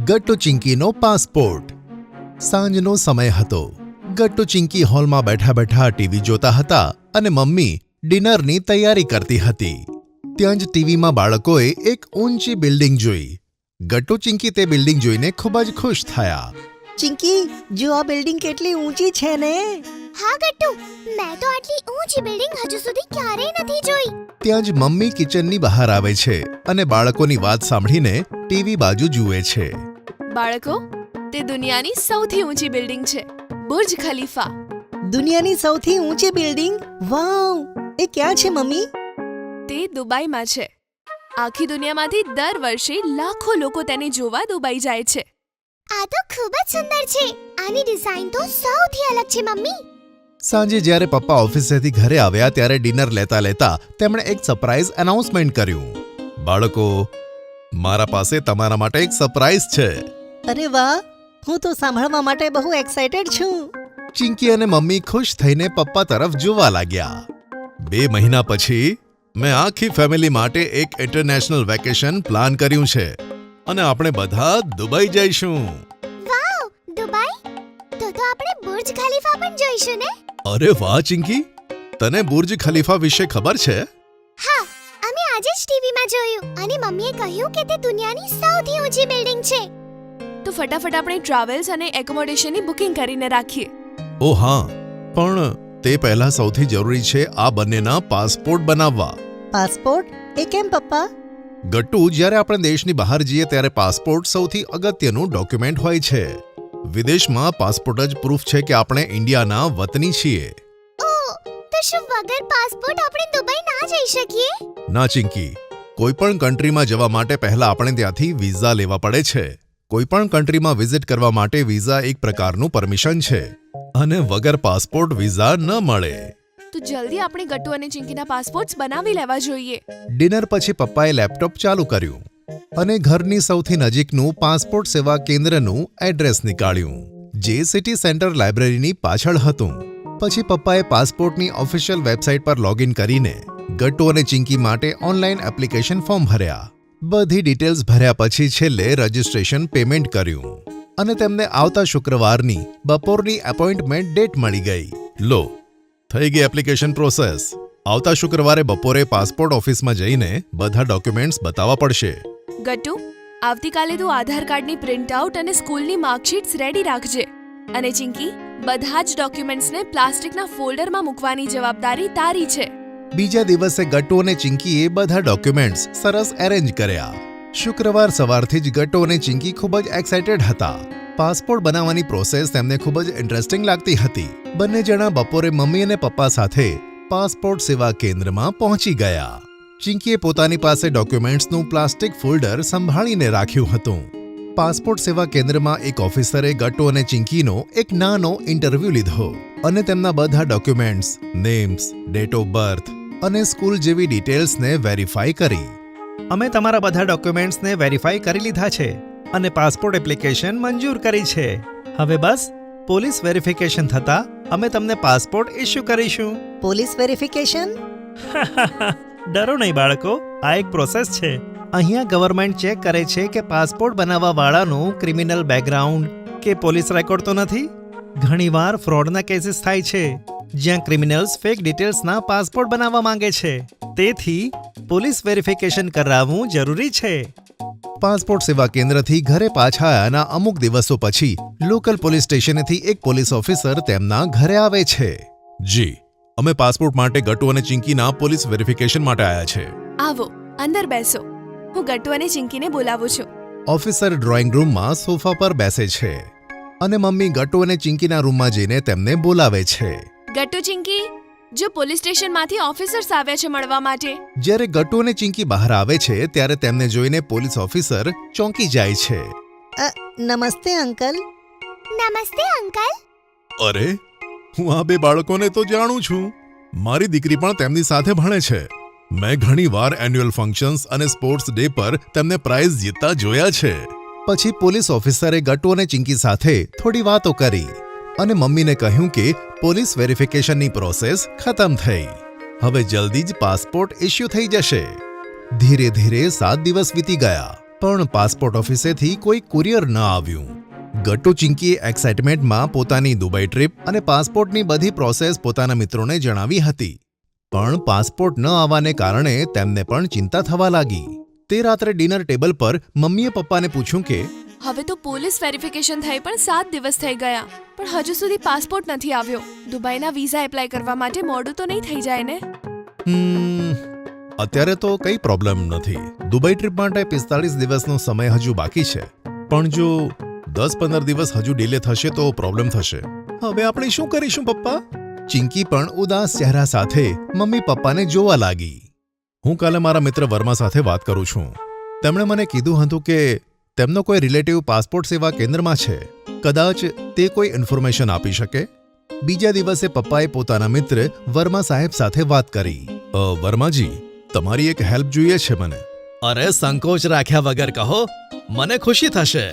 Gattu ચિંકીનો passport. સાંજનો સમય હતો. ગટ્ટુ ચિંકી હોલમાં બેઠા બેઠા ટીવી જોતા હતા અને મમ્મી ડિનરની તૈયારી કરતી હતી. ત્યાં જ ટીવીમાં બાળકોએ એક ઊંચી બિલ્ડિંગ જોઈ. ગટ્ટુ ચિંકી તે બિલ્ડિંગ જોઈને ખૂબ જ ખુશ થયા. ચિંકી, જો આ બિલ્ડિંગ કેટલી ઊંચી છે ને. હા ગટ્ટુ, મેં તો આટલી ઊંચી બિલ્ડિંગ હજુ સુધી ક્યારેય નથી જોઈ. ત્યાં જ મમ્મી કિચનની બહાર આવે છે અને બાળકોની વાત સાંભળીને ટીવી બાજુ જુએ છે. બાળકો, તે દુનિયાની સૌથી ઊંચી બિલ્ડિંગ છે, બુર્જ ખલીફા. દુનિયાની સૌથી ઊંચી બિલ્ડિંગ? વાવ! એ ક્યાં છે મમ્મી? તે દુબઈમાં છે. આખી દુનિયામાંથી દર વર્ષે લાખો લોકો તેને જોવા દુબઈ જાય છે. આ તો ખૂબ જ સુંદર છે. આની ડિઝાઇન તો સૌથી અલગ છે મમ્મી. સાંજે જ્યારે પપ્પા ઓફિસેથી ઘરે આવ્યા ત્યારે ડિનર લેતા લેતા તેમણે એક સરપ્રાઇઝ એનાઉન્સમેન્ટ કર્યું. બાળકો, મારા પાસે તમારા માટે એક સરપ્રાઇઝ છે. અરે વાહ! હું તો સાંભળવા માટે બહુ એક્સાઇટેડ છું. ચિંકી અને મમ્મી ખુશ થઈને પપ્પા તરફ જોવા લાગ્યા. 2 મહિના પછી મેં આખી ફેમિલી માટે એક ઇન્ટરનેશનલ વેકેશન પ્લાન કર્યું છે અને આપણે બધા દુબઈ જઈશું. વાવ, દુબઈ? તો આપણે બુર્જ ખલીફા પણ જોઈશું ને? અરે વાહ ચિંકી, તને બુર્જ ખલીફા વિશે ખબર છે? હા, અમે આજે જ ટીવીમાં જોયું અને મમ્મીએ કહ્યું કે તે દુનિયાની સૌથી ઊંચી બિલ્ડિંગ છે. તો ફટાફટ આપણે ટ્રાવેલ્સ અને એકોમોડેશનની બુકિંગ કરીને રાખીએ. ઓ હા, પણ તે પહેલા સૌથી જરૂરી છે આ બંનેના પાસપોર્ટ બનાવવા. પાસપોર્ટ? એ કેમ પપ્પા? ગટ્ટુ, જ્યારે આપણે દેશની બહાર જઈએ ત્યારે પાસપોર્ટ સૌથી અગત્યનું ડોક્યુમેન્ટ હોય છે. વિદેશમાં પાસપોર્ટ જ પ્રૂફ છે કે આપણે ઇન્ડિયાના વતની છીએ. ઓહ, તો શું વગર પાસપોર્ટ આપણે દુબઈ ના જઈ શકીએ? ના ચિંકી, કોઈ પણ કન્ટ્રીમાં જવા માટે પહેલા આપણે ત્યાંથી વિઝા લેવા પડે છે. કોઈ પણ કન્ટ્રીમાં વિઝિટ કરવા માટે વિઝા એક પ્રકારનું પરમિશન છે અને વગર પાસપોર્ટ વિઝા ન મળે. તો જલ્દી આપણે ગટ્ટુ અને ચિંકીના પાસપોર્ટ્સ બનાવી લેવા જોઈએ. ડિનર પછી પપ્પાએ લેપટોપ ચાલુ કર્યું અને ઘરની સૌથી નજીકનું પાસપોર્ટ સેવા કેન્દ્રનું એડ્રેસ નીકાળ્યું, જે સિટી સેન્ટર લાઇબ્રેરીની પાછળ હતું. પછી પપ્પાએ પાસપોર્ટની ઓફિશિયલ વેબસાઇટ પર લોગિન કરીને ગટ્ટુ અને ચિંકી માટે ઓનલાઈન એપ્લિકેશન ફોર્મ ભર્યા. બધી ડિટેલ્સ ભર્યા પછી છેલ્લે રજિસ્ટ્રેશન પેમેન્ટ કર્યું અને તેમને આવતા શુક્રવારની બપોરની એપોઇન્ટમેન્ટ ડેટ મળી ગઈ. લો, થઈ ગઈ એપ્લિકેશન પ્રોસેસ. આવતા શુક્રવારે બપોરે પાસપોર્ટ ઓફિસમાં જઈને બધા ડોક્યુમેન્ટ્સ બતાવવા પડશે. ગટ્ટુ, આવતીકાલે તું આધાર કાર્ડની પ્રિન્ટઆઉટ અને સ્કૂલની માર્કશીટ્સ રેડી રાખજે. અને ચિંકી, બધા જ ડોક્યુમેન્ટ્સને પ્લાસ્ટિકના ફોલ્ડરમાં મૂકવાની જવાબદારી તારી છે. બીજા દિવસે ગટ્ટુ અને ચિંકીએ બધા ડોક્યુમેન્ટ્સ સરસ એરેન્જ કર્યા. શુક્રવાર સવારથી જ ગટ્ટુ અને ચિંકી ખૂબ જ એક્સાઇટેડ હતા. પાસપોર્ટ બનાવવાની પ્રોસેસ તેમને ખૂબ જ ઇન્ટરેસ્ટિંગ લાગતી હતી. બંને જણા બપોરે મમ્મી અને પપ્પા સાથે પાસપોર્ટ સેવા કેન્દ્રમાં પહોંચી ગયા. ચિંકીએ પોતાની પાસે ડોક્યુમેન્ટ્સનું પ્લાસ્ટિક ફોલ્ડર સંભાળીને રાખ્યું હતું. પાસપોર્ટ સેવા કેન્દ્રમાં એક ઓફિસરે ગટ્ટુ અને ચિંકીનો એક નાનો ઇન્ટરવ્યૂ લીધો અને તેમના બધા documents, names, date of birth અને સ્કૂલ જેવી ડિટેલ્સને વેરીફાઈ કરી. અમે તમારા બધા ડોક્યુમેન્ટ્સને વેરીફાઈ કરી લીધા છે અને પાસપોર્ટ એપ્લિકેશન મંજૂર કરી છે. હવે બસ પોલીસ વેરિફિકેશન થતાં અમે તમને પાસપોર્ટ ઇસ્યુ કરીશું. Police verification? ડરો નહીં બાળકો, આ એક પ્રોસેસ છે. અહીંયા ગવર્મેન્ટ ચેક કરે છે કે પાસપોર્ટ બનાવવા વાળાનું ક્રિમિનલ બેકગ્રાઉન્ડ કે પોલીસ રેકોર્ડ તો નથી. ઘણીવાર ફ્રોડના કેસીસ થાય છે જ્યાં ક્રિમિનલ્સ ફેક ડિટેલ્સના પાસપોર્ટ બનાવવા માંગે છે. તેથી પોલીસ વેરિફિકેશન કરાવવું જરૂરી છે. પાસપોર્ટ સેવા કેન્દ્રથી ઘરે પાછા આવ્યાના અમુક દિવસો પછી લોકલ પોલીસ સ્ટેશનેથી એક પોલીસ ઓફિસર તેમના ઘરે આવે છે. જી, અમે પાસપોર્ટ માટે ગટ્ટુ અને ચિંકીના પોલીસ વેરિફિકેશન માટે આવ્યા છે. આવો, અંદર બેસો. હું ગટ્ટુ અને ચિંકીને બોલાવું છું. ઓફિસર ડ્રોઈંગ રૂમમાં સોફા પર બેસે છે અને મમ્મી ગટ્ટુ અને ચિંકીના રૂમમાં જઈને તેમને બોલાવે છે. ગટ્ટુ, ચિંકી, જો પોલીસ સ્ટેશનમાંથી ઓફિસર્સ આવ્યા છે મળવા માટે. જ્યારે ગટ્ટુ અને ચિંકી બહાર આવે છે ત્યારે તેમને જોઈને પોલીસ ઓફિસર ચોંકી જાય છે. નમસ્તે અંકલ. નમસ્તે અંકલ. અરે, હું આ 2 બાળકોને તો જાણું છું. મારી દીકરી પણ તેમની સાથે ભણે છે. મેં ઘણીવાર એન્યુઅલ ફંક્શન્સ અને સ્પોર્ટ્સ ડે પર તેમને પ્રાઇઝ જીતતા જોયા છે. પછી પોલીસ ઓફિસરે ગટ્ટુ અને ચિંકી સાથે થોડી વાતો કરી અને મમ્મીને કહ્યું કે પોલીસ વેરિફિકેશનની પ્રોસેસ ખતમ થઈ. હવે જલ્દી જ પાસપોર્ટ ઇસ્યુ થઈ જશે. ધીરે ધીરે 7 દિવસ વીતી ગયા પણ પાસપોર્ટ ઓફિસેથી કોઈ કુરિયર ન આવ્યું. ગટ્ટુ ચિંકીએ એક્સાઇટમેન્ટમાં પોતાની દુબઈ ટ્રીપ અને પાસપોર્ટની બધી પ્રોસેસ પોતાના મિત્રોને જણાવી હતી. પણ પાસપોર્ટ ન આવવાને કારણે તેમને પણ ચિંતા થવા લાગી. તે રાત્રે ડિનર ટેબલ પર મમ્મીએ પપ્પાને પૂછ્યું કે હવે તો પોલીસ વેરિફિકેશન થઈ પણ 7 દિવસ થઈ ગયા પણ હજુ સુધી પાસપોર્ટ નથી આવ્યો. દુબઈના વિઝા એપ્લાય કરવા માટે મોડું તો નહીં થઈ જાય ને? અત્યારે તો કંઈ પ્રોબ્લેમ નથી. દુબઈ ટ્રીપ માટે 45 દિવસનો સમય હજુ બાકી છે. પણ જો 10-15 દિવસ હજુ ડિલે થશે તો પ્રોબ્લેમ થશે. હવે આપણે શું કરીશું પપ્પા? ચિંકી પણ ઉદાસ ચહેરા સાથે મમ્મી પપ્પાને જોવા લાગી. હું કાલે મારા મિત્ર વર્મા સાથે વાત કરું છું. તેમણે મને કીધું હતું કે તેમનો કોઈ રિલેટિવ પાસપોર્ટ સેવા કેન્દ્રમાં છે. કદાચ તે કોઈ ઇન્ફોર્મેશન આપી શકે. બીજા દિવસે પપ્પાએ પોતાના મિત્ર વર્મા સાહેબ સાથે વાત કરી. વર્માજી, તમારી એક હેલ્પ જોઈએ છે મને. અરે સંકોચ રાખ્યા વગર કહો, મને ખુશી થશે.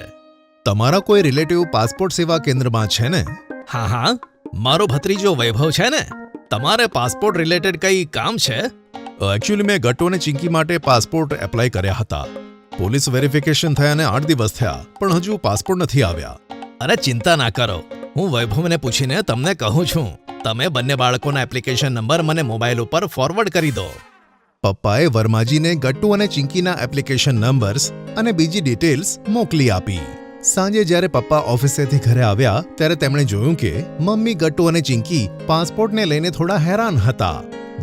તમારા કોઈ રિલેટિવ પાસપોર્ટ સેવા કેન્દ્રમાં છે ને? હા, મારો ભત્રીજો વૈભવ છે ને. તમારે પાસપોર્ટ રિલેટેડ કઈ કામ છે? એકચ્યુઅલી મેં ગટ્ટુ અને ચિંકી માટે પાસપોર્ટ એપ્લાય કર્યા હતા. પોલીસ વેરિફિકેશન થયાને 8 દિવસ થયા પણ હજુ પાસપોર્ટ નથી આવ્યા. અરે ચિંતા ના કરો, હું વૈભવને પૂછીને તમને કહું છું. તમે બંને બાળકોના એપ્લિકેશન નંબર મને મોબાઈલ ઉપર ફોરવર્ડ કરી દો. પપ્પાએ વર્માજીને ગટ્ટુ અને ચિંકીના એપ્લિકેશન નંબર્સ અને બીજી ડિટેલ્સ મોકલી આપી. સાંજે જ્યારે પપ્પા ઓફિસેથી ઘરે આવ્યા ત્યારે તેમણે જોયું કે મમ્મી ગટ્ટુ અને ચિંકી પાસપોર્ટને લઈને થોડા હેરાન હતા.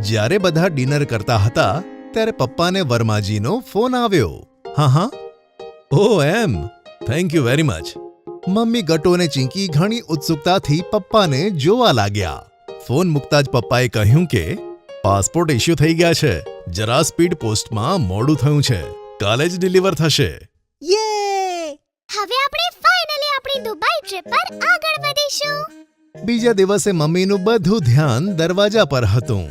જ્યારે બધા ડિનર કરતા હતા ત્યારે પપ્પાને વર્માજીનો ફોન આવ્યો. હા, ઓહ એમ, thank you very much. Mummy Gattu અને ચિંકી ઘણી ઉત્સુકતાથી પપ્પાને જોવા લાગ્યા. ફોન મૂકતા જ પપ્પાએ કહ્યું કે પાસપોર્ટ ઇશ્યુ થઈ ગયા છે. જરા સ્પીડ પોસ્ટમાં મોડું થયું છે. કાલે જ ડિલિવર થશે. યે! હવે આપણે ફાઇનલી આપણી દુબઈ ટ્રીપ પર આગળ વધીશું. બીજા દિવસે મમ્મીનું બધું ધ્યાન દરવાજા પર હતું.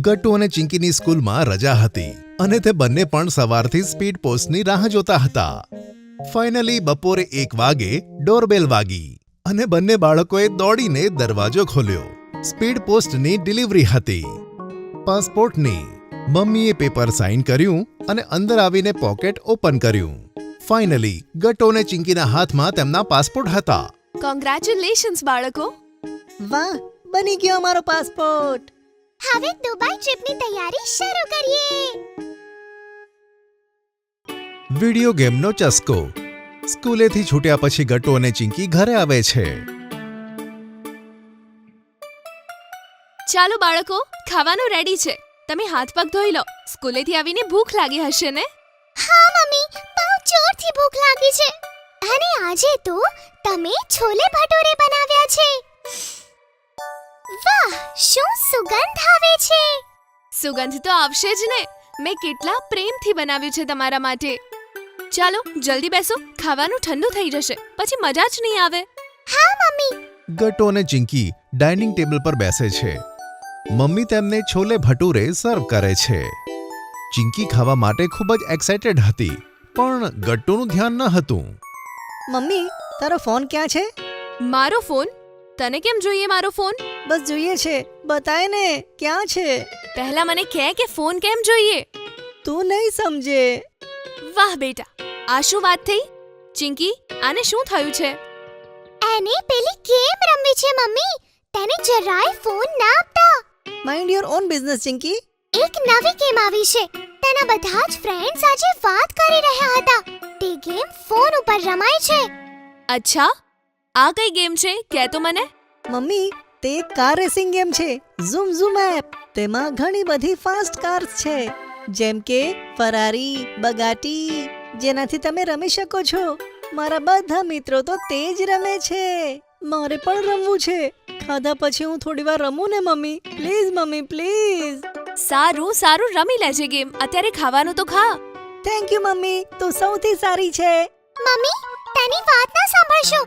ગટ્ટુ અને ચિંકીની સ્કૂલમાં રજા હતી અને તે બંને પણ સવારથી સ્પીડ પોસ્ટની રાહ જોતા હતા. ફાઇનલી બપોરે 1 વાગે ડોરબેલ વાગી અને બંને બાળકોએ દોડીને દરવાજો ખોલ્યો. સ્પીડ પોસ્ટની ડિલિવરી હતી, પાસપોર્ટની. મમ્મીએ પેપર સાઇન કર્યું અને અંદર આવીને પોકેટ ઓપન કર્યું. ફાઇનલી ગટ્ટુ અને ચિંકીના હાથમાં તેમના પાસપોર્ટ હતા. કોંગ્રેચ્યુલેશન્સ બાળકો. વાહ, બની ગયો અમારો પાસપોર્ટ. હવે દુબઈ ટ્રીપની તૈયારી શરૂ કરીએ. વિડિયો ગેમનો ચસ્કો. સ્કૂલેથી છૂટ્યા પછી ગટ્ટુ અને ચિંકી ઘરે આવે છે. ચાલો બાળકો, ખાવાનું રેડી છે. તમે હાથ પગ ધોઈ લો. સ્કૂલેથી આવીને ભૂખ લાગી હશે ને? હા મમ્મી, બહુ જોરથી ભૂખ લાગી છે. અને આજે તો તમે છોલે ભટુરે બનાવ્યા છે. વાહ, શું સુગંધ આવે છે. સુગંધ તો આવશે જ ને. મેં કેટલા પ્રેમથી બનાવ્યું છે તમારા માટે. ચાલો જલ્દી બેસો, ખાવાનું ઠંડુ થઈ જશે પછી મજા જ નહીં આવે. હા મમ્મી. ગટ્ટુ અને ચિંકી ડાઇનિંગ ટેબલ પર બેસે છે. મમ્મી તેમને છોલે ભટુરે સર્વ કરે છે. ચિંકી ખાવા માટે ખૂબ જ એક્સાઇટેડ હતી પણ ગટ્ટુનું ધ્યાન ન હતું. મમ્મી, તારો ફોન ક્યાં છે? મારો ફોન? તને કેમ જોઈએ મારો ફોન? બસ જોઈએ છે, બતાય ને ક્યાં છે? પહેલા મને કહે કે ફોન કેમ જોઈએ. તું નહીં સમજે. વાહ બેટા, આ શું વાત થઈ? ચિંકી, આને શું થયું છે? એને પેલી ગેમ રમવી છે મમ્મી. તેને જરાય ફોન ના આપતા. Mind your own business Chinki. એક નવી ગેમ આવી છે. તેના બધા જ ફ્રેન્ડ્સ આજે વાત કરી રહ્યા હતા. તે ગેમ ફોન ઉપર રમાય છે. અચ્છા, આ કઈ ગેમ છે કહે તો મને. મમ્મી, તે એક કાર રેસિંગ ગેમ છે. Zoom zoom app. તેમાં ઘણી બધી ફાસ્ટ કાર્સ છે, જેમ કે ફરારી, બગાટી, જેનાથી તમે રમી શકો છો. મારા બધા મિત્રો તો તે જ રમે છે. મારે પણ રમવું છે. ખાધા પછી હું થોડી વાર રમું ને મમ્મી? Please mummy, please. સારું સારું, રમી લેજે ગેમ. અત્યારે ખાવાનું તો ખા. થેન્ક યુ મમ્મી, તું સૌથી સારી છે. મમ્મી, તેની વાત ના સાંભળશો.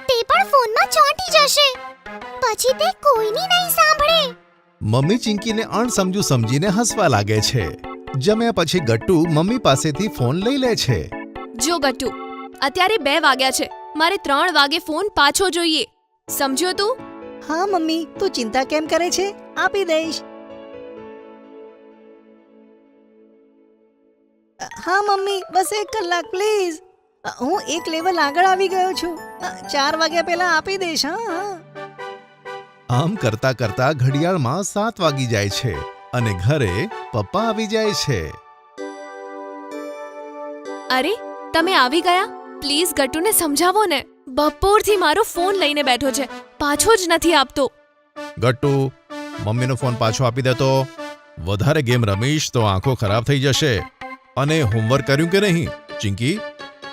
તે પણ ફોનમાં ચોંટી જશે. પછી તે કોઈની નહીં સાંભળે. મમ્મી ચિંકીને અણસમજુ સમજીને હસવા લાગે છે. જમ્યા પછી ગટ્ટુ મમ્મી પાસેથી ફોન લઈ લે છે. જો ગટ્ટુ, અત્યારે 2 વાગ્યા છે. મારે 3 વાગે ફોન પાછો જોઈએ. સમજ્યો તું? હા મમ્મી, તું ચિંતા કેમ કરે છે? આપી દઈશ. હા મમ્મી, બસ 1 કલાક પ્લીઝ. હું 1 લેવલ આગળ આવી ગયો છું. 4 વાગ્યા પહેલા આપી દઈશ. હા. આમ કરતા કરતા ઘડિયાળમાં 7 વાગી જાય છે અને ઘરે પપ્પા આવી જાય છે. અરે તમે આવી ગયા? પ્લીઝ ગટ્ટુને સમજાવો ને. બપોરથી મારો ફોન લઈને બેઠો છે, પાછો જ નથી આપતો. ગટ્ટુ, મમ્મીનો ફોન પાછો આપી દે તો. વધારે ગેમ રમીશ તો આંખો ખરાબ થઈ જશે. અને હોમવર્ક કર્યું કે નહીં? ચિંકી,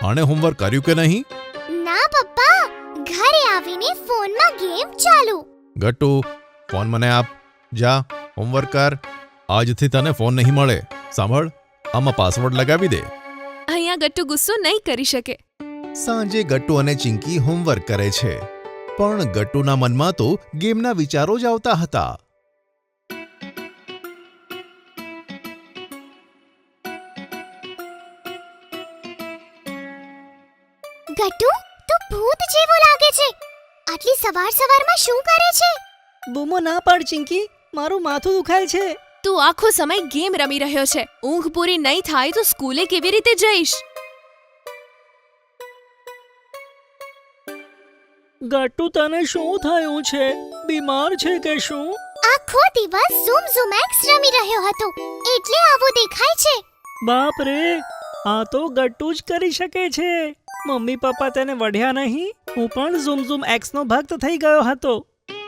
આણે હોમવર્ક કર્યું કે નહીં? ના પપ્પા, ઘરે આવીને ફોનમાં ગેમ ચાલુ. ગટ્ટુ, ફોન મને આપ. જા, હોમવર્ક કર. આજથી તને ફોન નહીં મળે. સાંભળ, આમાં પાસવર્ડ લગાવી દે. અહીંયા ગટ્ટુ ગુસ્સો નહીં કરી શકે. સાંજે ગટ્ટુ અને ચિંકી હોમવર્ક કરે છે, પણ ગટ્ટુના મનમાં તો ગેમના વિચારો જ આવતા હતા. ગટ્ટુ, તું ભૂત જેવો લાગે છે. આટલી સવારમાં શું કરે છે? બૂમો ના પાડ ચિંકી, મારું માથું દુખાય છે. તું આખો સમય ગેમ રમી રહ્યો છે. ઊંઘ પૂરી નહીં થાય તો સ્કૂલે કેવી રીતે જઈશ? ગટ્ટુ, તને શું થયું છે? બીમાર છે કે શું? આખો દિવસ ઝૂમ એક્સ રમી રહ્યો હતો, એટલે આવું દેખાય છે. બાપ રે, આ તો ગટ્ટુ જ કરી શકે છે. મમ્મી પપ્પા તેને વઢ્યા નહીં. હું પણ ઝૂમ એક્સ નો ભક્ત થઈ ગયો હતો,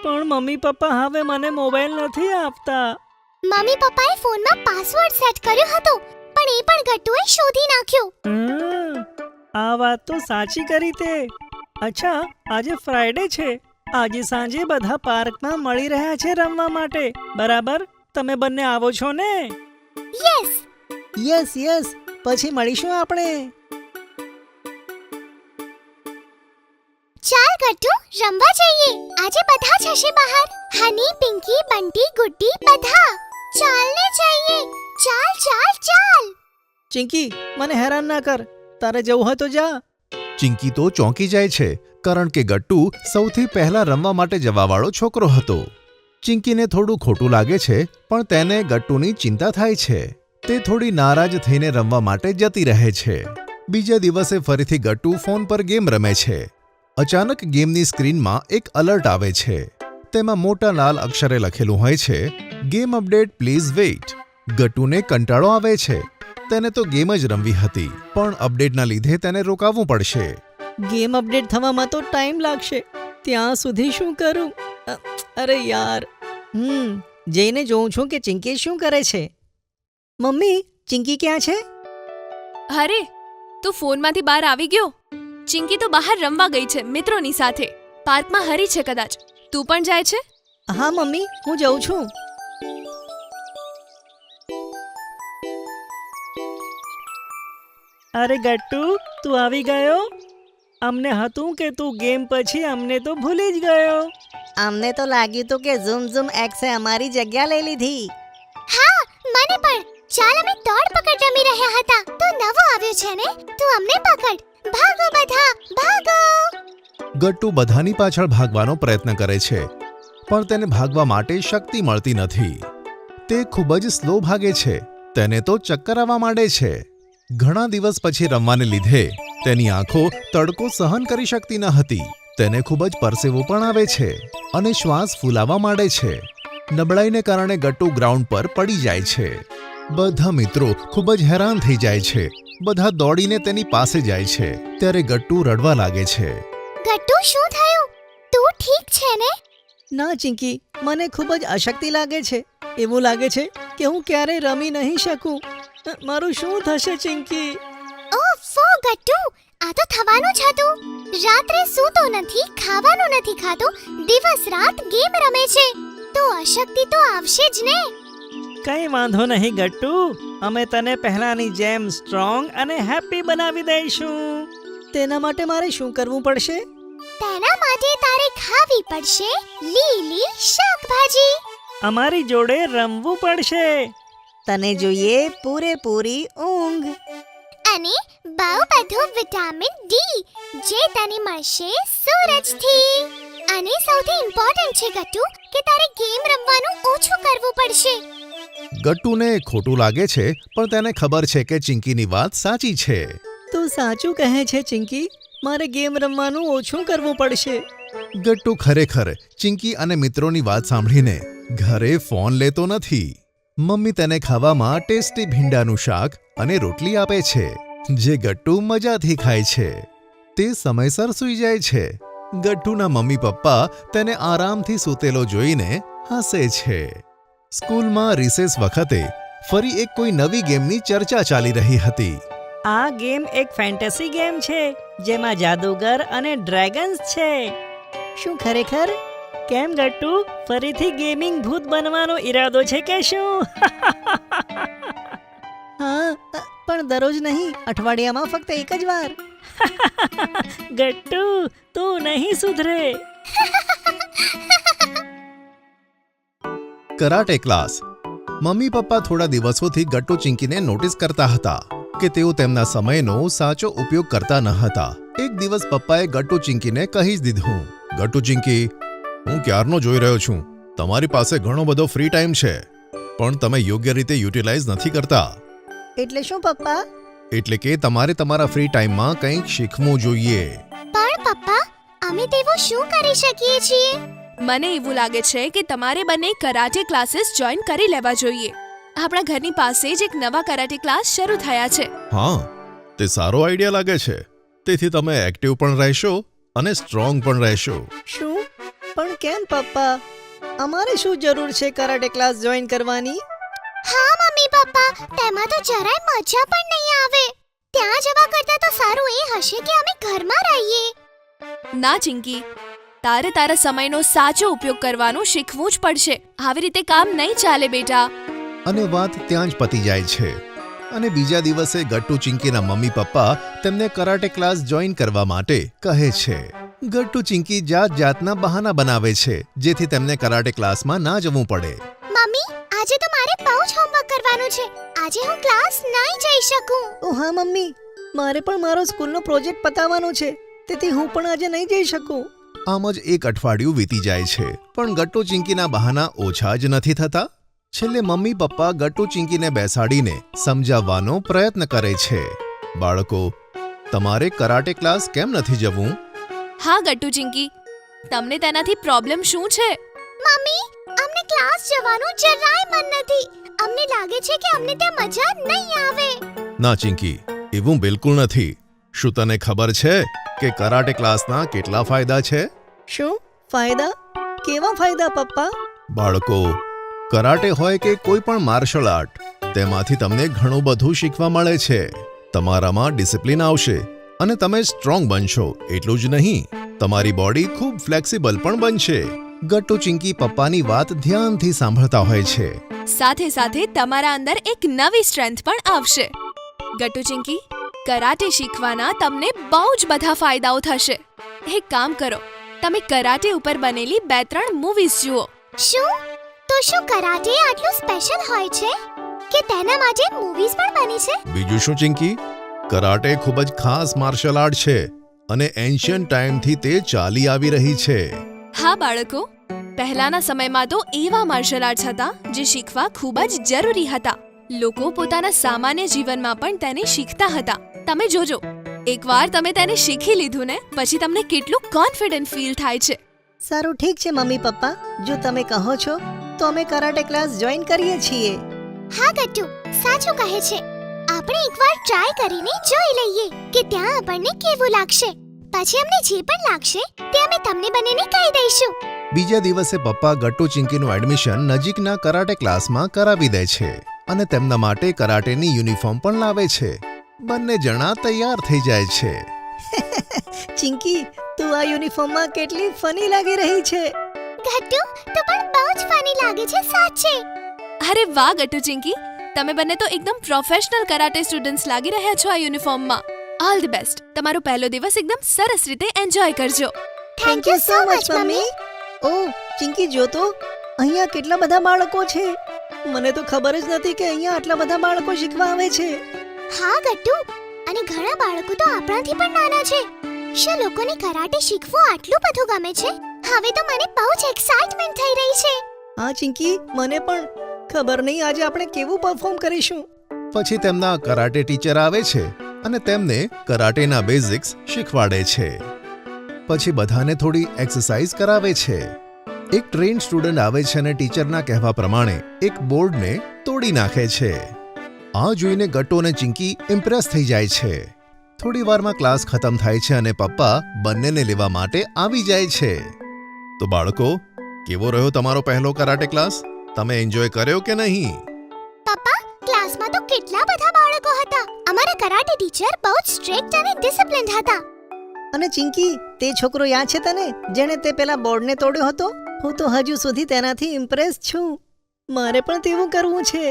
પણ મમ્મી પપ્પા હવે મને મોબાઈલ નથી આપતા. મમ્મી પપ્પાએ ફોનમાં પાસવર્ડ સેટ કર્યો હતો, પણ એ પણ ગટ્ટુએ શોધી નાખ્યો. આ વાત તો સાચી કરી તે. અચ્છા, આજે ફ્રાઈડે છે. આજે સાંજે બધા પાર્કમાં મળી રહ્યા છે રમવા માટે. બરાબર, તમે બંને આવો છો ને? યસ. યસ, પછી મળીશું આપણે. ચાલ ગટ્ટુ, રમવા જઈએ. આજે બધા જ હશે બહાર. હની, પિંકી, બંટી, ગુડ્ડી બધા. ચાલ ને જઈએ. ચાલ. ચિંકી, મને હેરાન ના કર. તારે જવું હોય તો જા. ચિંકી તો ચોંકી જાય છે, કારણ કે ગટ્ટુ સૌથી પહેલા રમવા માટે જવાવાળો છોકરો હતો. ચિંકીને થોડું ખોટું લાગે છે, પણ તેને ગટ્ટુની ચિંતા થાય છે. તે થોડી નારાજ થઈને રમવા માટે જતી રહે છે. બીજા દિવસે ફરીથી ગટ્ટુ ફોન પર ગેમ રમે છે. અચાનક ગેમની સ્ક્રીનમાં એક અલર્ટ આવે છે. તેમાં મોટા લાલ અક્ષરે લખેલું હોય છે, ગેમ અપડેટ પ્લીઝ વેઇટ. ગટ્ટુને કંટાળો આવે છે. તેને તો ગેમ જ રમવી હતી, પણ અપડેટના લીધે તેને રોકાવવું પડશે. ગેમ અપડેટ થવામાં તો ટાઈમ લાગશે. ત્યાં સુધી શું કરું? અરે યાર. જઈને જોઉં છું કે ચિંકી શું કરે છે. મમ્મી, ચિંકી ક્યાં છે? અરે, તું ફોનમાંથી બહાર આવી ગયો? ચિંકી તો બહાર રમવા ગઈ છે મિત્રોની સાથે. પાર્કમાં હરી છે કદાચ. તું પણ જાય છે? હા મમ્મી, હું જઉં છું. અરે ગટ્ટુ, તું આવી ગયો? અમને હતું કે તું ગેમ પછી અમને તો ભૂલી જ ગયો. અમને તો લાગ્યું હતું કે ઝૂમ એક્સે અમારી જગ્યા લઈ લીધી. હા, મને પણ. ચાલ, અમે દોડ પકડ રમી રહ્યા હતા. તો નવો આવ્યો છે ને, તું અમને પકડ. ભાગો બધા, ભાગો. ગટ્ટુ બધાની પાછળ ભાગવાનો પ્રયત્ન કરે છે, પણ તેને ભાગવા માટે શક્તિ મળતી નથી. તે ખૂબ જ સ્લો ભાગે છે. તેને તો ચક્કર આવવા માંડે છે. ઘણા દિવસ પછી રમવાને લીધે તેની આંખો તડકો સહન કરી શકતી ન હતી. તેને ખૂબ જ પરસેવો પણ આવે છે અને શ્વાસ ફૂલાવા માંડે છે. નબળાઈને કારણે ગટ્ટુ ગ્રાઉન્ડ પર પડી જાય છે. બધા મિત્રો ખૂબ જ હેરાન થઈ જાય છે. બધા દોડીને તેની પાસે જાય છે. ત્યારે ગટ્ટુ રડવા લાગે છે. ગટ્ટુ, શું થયું? તું ઠીક છે ને? ના ચિંકી, મને ખૂબ જ અશક્તિ લાગે છે. એવું લાગે છે કે હું ક્યારેય રમી નહીં શકું. મારું શું થશે ચિંકી? ઓફો ગટ્ટુ, આ તો થવાનું જ હતું. રાત્રે સૂતો નથી, ખાવાનું નથી ખાતો, દિવસ રાત ગેમ રમે છે, તો અશક્તિ તો આવશે જ ને. કઈ વાંધો નહીં ગટ્ટુ, અમે તને પહેલાની જેમ સ્ટ્રોંગ અને હેપી બનાવી દઈશું. તેના માટે મારે શું કરવું પડશે? તેના માટે તારે ખાવી પડશે લીલી શાકભાજી. અમારી જોડે રમવું પડશે. તને જોઈએ પૂરેપૂરી ઊંઘ. અને બહુ બધું વિટામિન ડી, જે તને મળશે સૂરજથી. અને સૌથી ઇમ્પોર્ટન્ટ છે ગટ્ટુ, કે તારે ગેમ રમવાનું ઓછું કરવું પડશે. ગટ્ટુને ખોટું લાગે છે, પણ તેને ખબર છે કે ચિંકીની વાત સાચી છે. તું સાચું કહે છે ચિંકી, મારે ગેમ રમવાનું ઓછું કરવું પડશે. ગટ્ટુ ખરેખર ચિંકી અને મિત્રોની વાત સાંભળીને ઘરે ફોન લેતો નથી. મમ્મી તેને ખાવામાં ટેસ્ટી ભીંડાનું શાક અને રોટલી આપે છે, જે ગટ્ટુ મજાથી ખાય છે. તે સમયસર સૂઈ જાય છે. ગટ્ટુના મમ્મી પપ્પા તેને આરામથી સૂતેલો જોઈને હસે છે. સ્કૂલમાં રિસેસ વખતે ફરી એક કોઈ નવી ગેમની ચર્ચા ચાલી રહી હતી. આ ગેમ એક ફેન્ટસી ગેમ છે જેમાં જાદુગર અને ડ્રેગન્સ છે. શું ખરેખર? કેમ ગટ્ટુ, ફરીથી ગેમિંગ ભૂત બનવાનો ઈરાદો છે કે શું? હા, પણ દરરોજ નહીં, અઠવાડિયામાં ફક્ત એક જ વાર. ગટ્ટુ, તું નહીં સુધરે. Karate class. મમ્મી પપ્પા થોડા દિવસોથી ગટ્ટુ ચિંકીને નોટિસ કરતા હતા કે તેઓ તેમના સમયનો સાચો ઉપયોગ કરતા ન હતા. એક દિવસ પપ્પાએ ગટ્ટુ ચિંકીને કહી જ દીધું, ગટ્ટુ ચિંકી, હું ક્યારનો જોઈ રહ્યો છું, તમારી પાસે ઘણો બધો ફ્રી ટાઈમ છે, પણ તમે યોગ્ય રીતે યુટિલાઇઝ નથી કરતા. એટલે શું પપ્પા? એટલે કે તમારે તમારા ફ્રી ટાઈમમાં કંઈક શીખવું જોઈએ. પણ પપ્પા, અમે તેવું શું કરી શકીએ છીએ? મને એવું લાગે છે કે તમારે બંને કરાટે ક્લાસીસ જોઈન કરી લેવા જોઈએ. આપણા ઘરની પાસે જ એક નવા કરાટે ક્લાસ શરૂ થયા છે. હા, તે સારો આઈડિયા લાગે છે. તેથી તમે એક્ટિવ પણ રહેશો અને સ્ટ્રોંગ પણ રહેશો. શું? પણ કેમ પપ્પા? અમારે શું જરૂર છે કરાટે ક્લાસ જોઈન કરવાની? હા મમ્મી પપ્પા, તેમાં તો જરાય મજા પણ નહીં આવે. ત્યાં જવા કરતાં તો સારું એ હશે કે અમે ઘરમાં રહીએ. ના ચિંકી, તારે તારા સમયનો સાચો ઉપયોગ કરવાનું શીખવું જ પડશે. આવી રીતે કામ નહીં ચાલે બેટા. અને વાત ત્યાં જ પતી જાય છે. અને બીજા દિવસે ગટ્ટુ ચિંકીના મમ્મી પપ્પા તેમને કરાટે ક્લાસ જોઈન કરવા માટે કહે છે. ગટ્ટુ ચિંકી જાત જાતના બહાના બનાવે છે, જેથી તેમને કરાટે ક્લાસમાં ના જવું પડે. મમ્મી, આજે તો મારે બહુ જ હોમવર્ક કરવાનું છે. આજે હું ક્લાસ નહીં જઈ શકું. ઓ હા મમ્મી, મારે પણ મારો સ્કૂલનો પ્રોજેક્ટ પતાવવાનો છે, તેથી હું પણ આજે નહીં જઈ શકું. આમ જ એક અઠવાડિયું વીતી જાય છે, પણ ગટ્ટુ ચિંકીના બહાના ઓછા જ નથી થતા. છેલ્લે મમ્મી પપ્પા ગટ્ટુ ચિંકીને બેસાડીને સમજાવવાનો પ્રયત્ન કરે છે. બાળકો, તમારે કરાટે ક્લાસ કેમ નથી જવું? હા ગટ્ટુ ચિંકી, તમને તેનાથી પ્રોબ્લેમ શું છે? મમ્મી, અમને ક્લાસ જવાનું જરાય મન નથી. અમને લાગે છે કે અમને ત્યાં મજા નહીં આવે. ના ચિંકી, એવું બિલકુલ નથી. શું તને ખબર છે કે કરાટે ક્લાસના કેટલા ફાયદા છે? શું ફાયદા? કેવા ફાયદા પપ્પા? બાળકો, કરાટે હોય કે કોઈ પણ માર્શલ આર્ટ, તેમાંથી તમને ઘણું બધું શીખવા મળે છે. તમારામાં ડિસિપ્લિન આવશે અને તમે સ્ટ્રોંગ બનશો. એટલું જ નહીં, તમારી બોડી ખૂબ ફ્લેક્સિબલ પણ બનશે. ગટ્ટુ ચિંકી પપ્પાની વાત ધ્યાનથી સાંભળતા હોય છે. સાથે સાથે તમારા અંદર એક નવી સ્ટ્રેન્થ પણ આવશે. ગટ્ટુ ચિંકી, કરાટે શીખવાના તમને બહુ જ બધા ફાયદાઓ થશે. એક કામ કરો, તમે કરાટે ઉપર બનેલી 2-3 મૂવીઝ જુઓ. શું? તો શું કરાટે આટલું સ્પેશિયલ હોય છે કે તેના માટે મૂવીઝ પણ બની છે? બીજું શું ચિંકી, કરાટે ખૂબ જ ખાસ માર્શલ આર્ટ છે અને એન્શિયન્ટ ટાઈમથી તે ચાલી આવી રહી છે. હા બાળકો, પહેલાના સમયમાં તો એવા માર્શલ આર્ટ્સ હતા જે શીખવા ખૂબ જ જરૂરી હતા. લોકો પોતાના સામાન્ય જીવનમાં પણ તેને શીખતા હતા. તમે જોજો, એકવાર તમે તેને શીખી લીધું ને, પછી તમને કેટલું કોન્ફિડન્ટ ફીલ થાય છે. સારું, ઠીક છે મમ્મી પપ્પા, જો તમે કહો છો તો અમે કરાટે ક્લાસ જોઈન કરીએ છીએ. હા ગટ્ટુ, સાચું કહે છે. આપણે એકવાર ટ્રાય કરીને જોઈ લઈએ કે ત્યાં આપણને કેવું લાગશે. પછી અમને જે પણ લાગશે તે અમે તમને બંનેને કહી દઈશું. બીજા દિવસે પપ્પા ગટ્ટુ ચિંકીનું એડમિશન નજીકના કરાટે ક્લાસમાં કરાવી દે છે અને તેમના માટે કરાટેની યુનિફોર્મ પણ લાવે છે. બંને જણા તૈયાર થઈ જાય છે. ચિંકી, તું આ યુનિફોર્મમાં કેટલી ફની લાગી રહી છે. ગટ્ટુ, તું પણ બહુ જ ફની લાગે છે સાચે. અરે વાહ ગટ્ટુ ચિંકી, તમે બંને તો એકદમ પ્રોફેશનલ કરાટે સ્ટુડન્ટ્સ લાગી રહ્યા છો આ યુનિફોર્મમાં. All the best. તમારો પહેલો દિવસ એકદમ સરસ રીતે એન્જોય કરજો. Thank you so much mummy. ઓ ચિંકી, જો તો અહીંયા કેટલા બધા બાળકો છે. મને તો ખબર જ નથી કે અહીંયા આટલા બધા બાળકો શીખવા આવે છે. હા ગટ્ટુ, અને ઘણા બાળકો તો આપણાથી પણ નાના છે. શું લોકોને કરાટે શીખવું આટલું બધું ગમે છે? હવે તો મને બહુ જ એક્સાઇટમેન્ટ થઈ રહી છે. હા ચિંકી, મને પણ. ખબર નહીં આજે આપણે કેવું પરફોર્મ કરીશું. પછી તેમના કરાટે ટીચર આવે છે અને તેમને કરાટેના બેઝિક્સ શીખવાડે છે. પછી બધાને થોડી એક્સરસાઇઝ કરાવે છે. એક ટ્રેન સ્ટુડન્ટ આવે છે અને ટીચરના કહેવા પ્રમાણે એક બોર્ડને તોડી નાખે છે. આ જોઈને ગટ્ટુ અને ચિંકી ઇમ્પ્રેસ થઈ જાય છે. થોડી વારમાં ક્લાસ ખતમ થાય છે અને પપ્પા બંનેને લેવા માટે આવી જાય છે. તો બાળકો, કેવો રહ્યો તમારો પહેલો કરાટે ક્લાસ? તમે એન્જોય કર્યો કે નહીં? પપ્પા, ક્લાસમાં તો કેટલા બધા બાળકો હતા. અમારા કરાટે ટીચર બહુ જ સ્ટ્રિક્ટ અને ડિસિપ્લિન્ડ હતા. અને ચિંકી, તે છોકરો યાદ છે તને જેણે તે પેલા બોર્ડને તોડ્યો હતો? હું તો હજુ સુધી તેનાથી ઇમ્પ્રેસ છું. મારે પણ તેવું કરવું છે.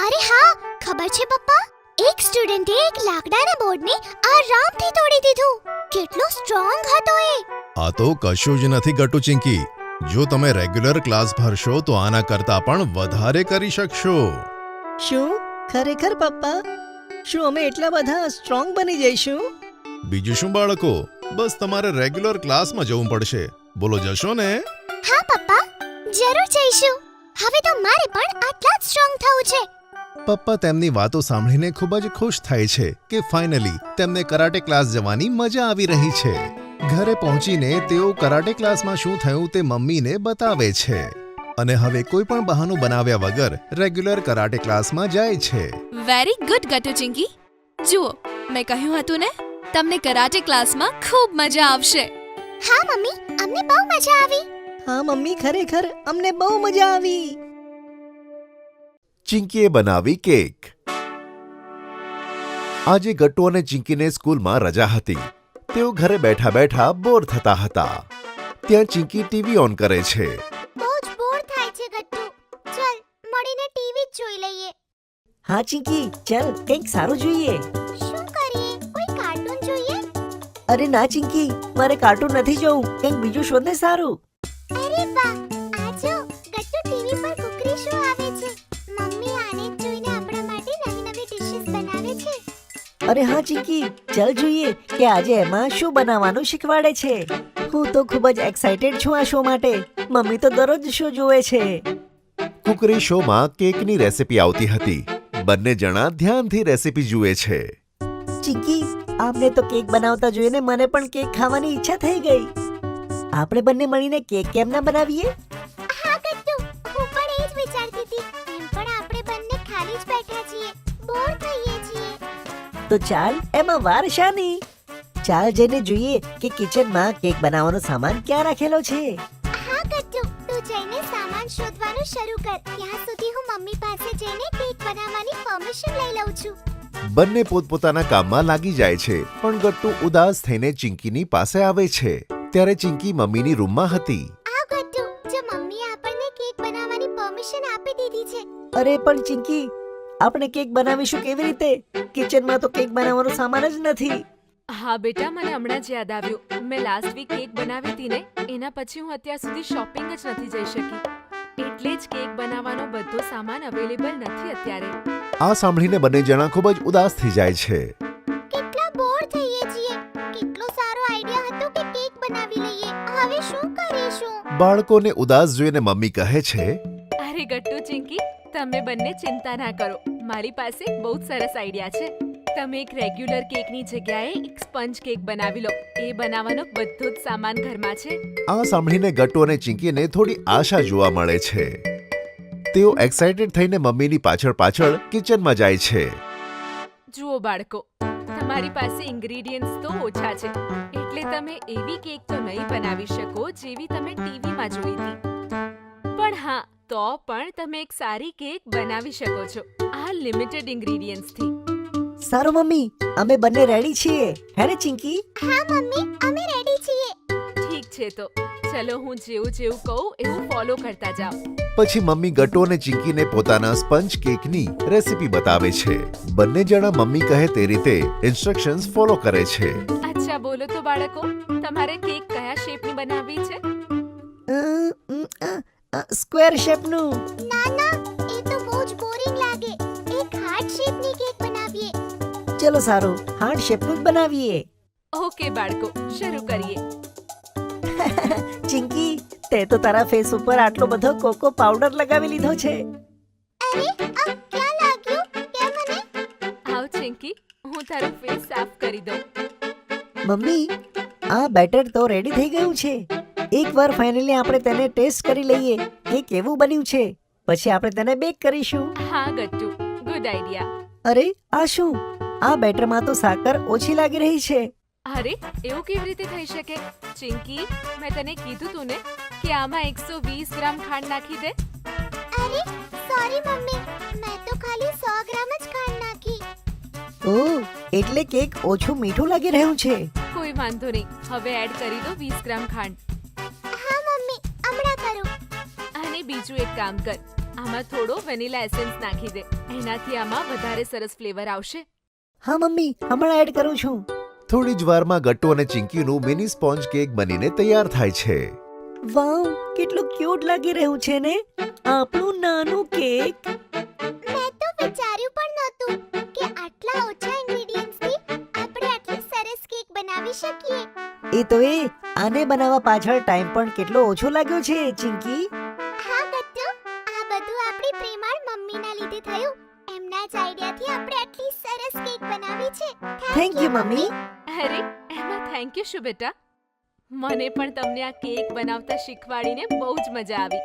અરે હા, ખબર છે પપ્પા, એક સ્ટુડન્ટે એક લાકડાના બોર્ડને આરામથી તોડી દીધું. કેટલો સ્ટ્રોંગ હતો એ! આ તો કશું જ નથી ગટ્ટુ ચિંકી. જો તમે રેગ્યુલર ક્લાસ ભરશો તો આના કરતાં પણ વધારે કરી શકશો. શું ખરેખર પપ્પા? શું અમે એટલા બધા સ્ટ્રોંગ બની જઈશું? બીજું શું બાળકો, બસ તમારે રેગ્યુલર ક્લાસમાં જવું પડશે. બોલો, જશો ને? હા પપ્પા, જરૂર જઈશું. હવે તો મારે પણ આટલા જ સ્ટ્રોંગ થવું છે. પપ્પા તેમની વાતો સાંભળીને ખૂબ જ ખુશ થાય છે કે ફાઇનલી તેમને કરાટે ક્લાસ જવાની મજા આવી રહી છે. ઘરે પહોંચીને તેઓ કરાટે ક્લાસમાં શું થયું તે મમ્મીને બતાવે છે અને હવે કોઈ પણ બહાનું બનાવ્યા વગર રેગ્યુલર કરાટે ક્લાસમાં જાય છે. Very good Gattu Chinki. જુઓ, મેં કહ્યું હતું ને, તમને કરાટે ક્લાસમાં ખૂબ મજા આવશે. હા મમ્મી, અમને બહુ મજા આવી. હા મમ્મી, ખરેખર અમને બહુ મજા આવી. ચિંકીએ બનાવી કેક. આજે ગટ્ટુ અને ચિંકીને સ્કૂલમાં રજા હતી. તેઓ ઘરે બેઠા બેઠા બોર થતા હતા. ત્યાં ચિંકી ટીવી ઓન કરે છે. બહુ જ બોર થાય છે ગટ્ટુ. ચલ મળીને ટીવી જ જોઈ લઈએ. હા ચિંકી, ચાલ કંઈક સારું જોઈએ. શું કરીએ? કોઈ કાર્ટૂન જોઈએ? અરે ના ચિંકી, મારે કાર્ટૂન નથી જોવું. કંઈક બીજું શોધને સારું. અરે વાહ, આ જો ગટ્ટુ ટીવી પર કુકરી શો આવે છે. મમ્મી આને જ જોઈને આપણા માટે નવી નવી ડિશિસ બનાવે છે. અરે હા ચિંકી, ચાલ જોઈએ કે આજે એમાં શું બનાવવાનું શીખવાડે છે. હું તો ખૂબ જ એક્સાઇટેડ છું આ શો માટે. મમ્મી તો દરરોજ શો જોવે છે. કુકરી શોમાં કેકની રેસિપી આવતી હતી. બંને જણા ધ્યાનથી રેસિપી જુએ છે. ચિંકી, આપને તો કેક બનાવતા જોઈને મને પણ કેક ખાવાની ઈચ્છા થઈ ગઈ. આપણે બંને મળીને કેક કેમ ના બનાવીએ? હા ગટ્ટુ, હું પણ એ જ વિચારતી હતી. એમ પણ આપણે બંને ખાલી જ બેઠા છીએ, બોર થઈએ છીએ. તો ચાલ, એમાં વાર શાની? ચાલ જઈને જોઈએ કે કિચનમાં કેક બનાવવાનો સામાન ક્યાં રાખેલો છે. હા ગટ્ટુ, તું જઈને સામાન શોધવાનું શરૂ કર. ત્યાં સુધી હું મમ્મી પાસે જઈને કેક બનાવવાની પરમિશન લઈ લઉં છું. બંને પોતપોતાના કામમાં લાગી જાય છે, પણ ગટ્ટુ ઉદાસ થઈને ચિંકીની પાસે આવે છે. ત્યારે ચિંકી મમ્મીની રૂમમાં હતી. આ ગટ્ટુ, જો મમ્મીએ આપણને કેક બનાવવાની પરમિશન આપી દીધી છે. અરે પણ ચિંકી, આપણે કેક બનાવીશું કેવી રીતે? કિચનમાં તો કેક બનાવવાનો સામાન જ નથી. હા બેટા, મને હમણાં જ યાદ આવ્યું. મેં લાસ્ટ વીક કેક બનાવી હતી ને, એના પછી હું અત્યાર સુધી શોપિંગ જ નથી જઈ શકી. એટલે જ કેક બનાવવાનો બધો સામાન અવેલેબલ નથી અત્યારે. આ સાંભળીને બંને જણા ખૂબ જ ઉદાસ થઈ જાય છે. કેટલા બોર થઈએ છીએ. કેટલો સારો આઈડિયા હતો કે કેક બનાવી લઈએ. હવે શું કરીશું? બાળકોને ઉદાસ જોઈને મમ્મી કહે છે, અરે ગટ્ટુ ચિંકી, તમે બંને ચિંતા ના કરો. મારી પાસે બહુ જ સરસ આઈડિયા છે. તમે એક રેગ્યુલર કેકની જગ્યાએ એક સ્પંજ કેક બનાવી લો. એ બનાવવાનો બધો જ સામાન ઘરમાં છે. આ સાંભળીને ગટ્ટુ અને ચિંકીને થોડી આશા જોવા મળે છે. તેઓ એક્સાઇટેડ થઈને મમ્મીની પાછળ પાછળ કિચનમાં જાય છે. જુઓ બાળકો, તમારી પાસે ઇન્ગ્રેડિયન્ટ્સ તો ઓછા છે, એટલે તમે એવી કેક તો નહીં બનાવી શકો જેવી તમે ટીવીમાં જોઈ હતી. પણ હા, તો પણ તમે એક સારી કેક બનાવી શકો છો આ લિમિટેડ ઇન્ગ્રેડિયન્ટ્સથી. સારું મમ્મી, અમે બંને રેડી છીએ. હે ને ચિંકી? હા મમ્મી, અમે રેડી છીએ. ઠીક છે, તો ચલો હું જેવું જેવું કહું એવું ફોલો કરતા જાઓ. પછી મમ્મી ગટ્ટુ અને ચિંકીને પોતાના સ્પંજ કેકની રેસિપી બતાવે છે. બંને જણા મમ્મી કહે તે રીતે ઇન્સ્ટ્રક્શન્સ ફોલો કરે છે. અચ્છા બોલો તો બાળકો, તમારે કેક કયા શેપની બનાવવી છે? સ્ક્વેર શેપનું. ના ના, એ તો બહુ જ બોરિંગ લાગે. એક હાર્ટ શેપની કેક બનાવીએ. ચલો સારું, હાર્ટ શેપનું જ બનાવીએ. ઓકે બાળકો, શરૂ કરીએ. ચિંકી, તે તો તારા ફેસ ઉપર આટલો બધો કોકો પાવડર લગાવી લીધો છે. અરે આ ક્યાં લાગ્યું કે મને? આવ ચિંકી, હું તારો ફેસ સાફ કરી દઉં. મમ્મી આ બેટર તો રેડી થઈ ગયું છે. એકવાર ફાઇનલી આપણે તેને ટેસ્ટ કરી લઈએ કે કેવું બન્યું છે. પછી આપણે તેને બેક કરીશું. હા ગટ્ટુ, ગુડ આઈડિયા. અરે આ શું? આ બેટરમાં તો સાકર ઓછી લાગી રહી છે. અરે એવું કેવી રીતે થઈ શકે? ચિંકી, મેં તને કીધું તું ને કે આમાં 120 ગ્રામ ખાંડ નાખી દે. અરે સોરી મમ્મી, મેં તો ખાલી 100 ગ્રામ જ ખાંડ નાખી. ઓહ, એટલે કેક ઓછું મીઠું લાગી રહ્યું છે. કોઈ વાંધો નહીં, હવે એડ કરી દો 20 ગ્રામ ખાંડ. હા મમ્મી, હમણાં કરું. અને બીજું એક કામ કર, આમાં થોડો વેનીલા એસેન્સ નાખી દે. એનાથી આમાં વધારે સરસ ફ્લેવર આવશે. હા મમ્મી, હમણાં એડ કરું છું. થોડી જ વારમાં ગટ્ટુ અને ચિંકીનું મિની સ્પોન્જ કેક બનીને તૈયાર થાય છે. વાવ, કેટલું ક્યુટ લાગી રહ્યું છે ને આપણું નાનું કેક. મેં તો વિચાર્યું પણ નહોતું કે આટલા ઓછા ઇન્ગ્રેડિયન્ટ્સથી આપણે આટલી સરસ કેક બનાવી શકીએ. આને બનાવવા પાછળ ટાઈમ પણ કેટલો ઓછો લાગ્યો છે ચિંકી. હા ગટ્ટુ, આ બધું આપણી પ્રેમાળ મમ્મીના લીધે થયું. એમના જ આઈડિયાથી આપણે આટલી સરસ કેક બનાવી છે. Thank you mummy. અરે એમાં થેન્ક યુ શું બેટા? મને પણ તમને આ કેક બનાવતા શીખવાડીને બહુ જ મજા આવી.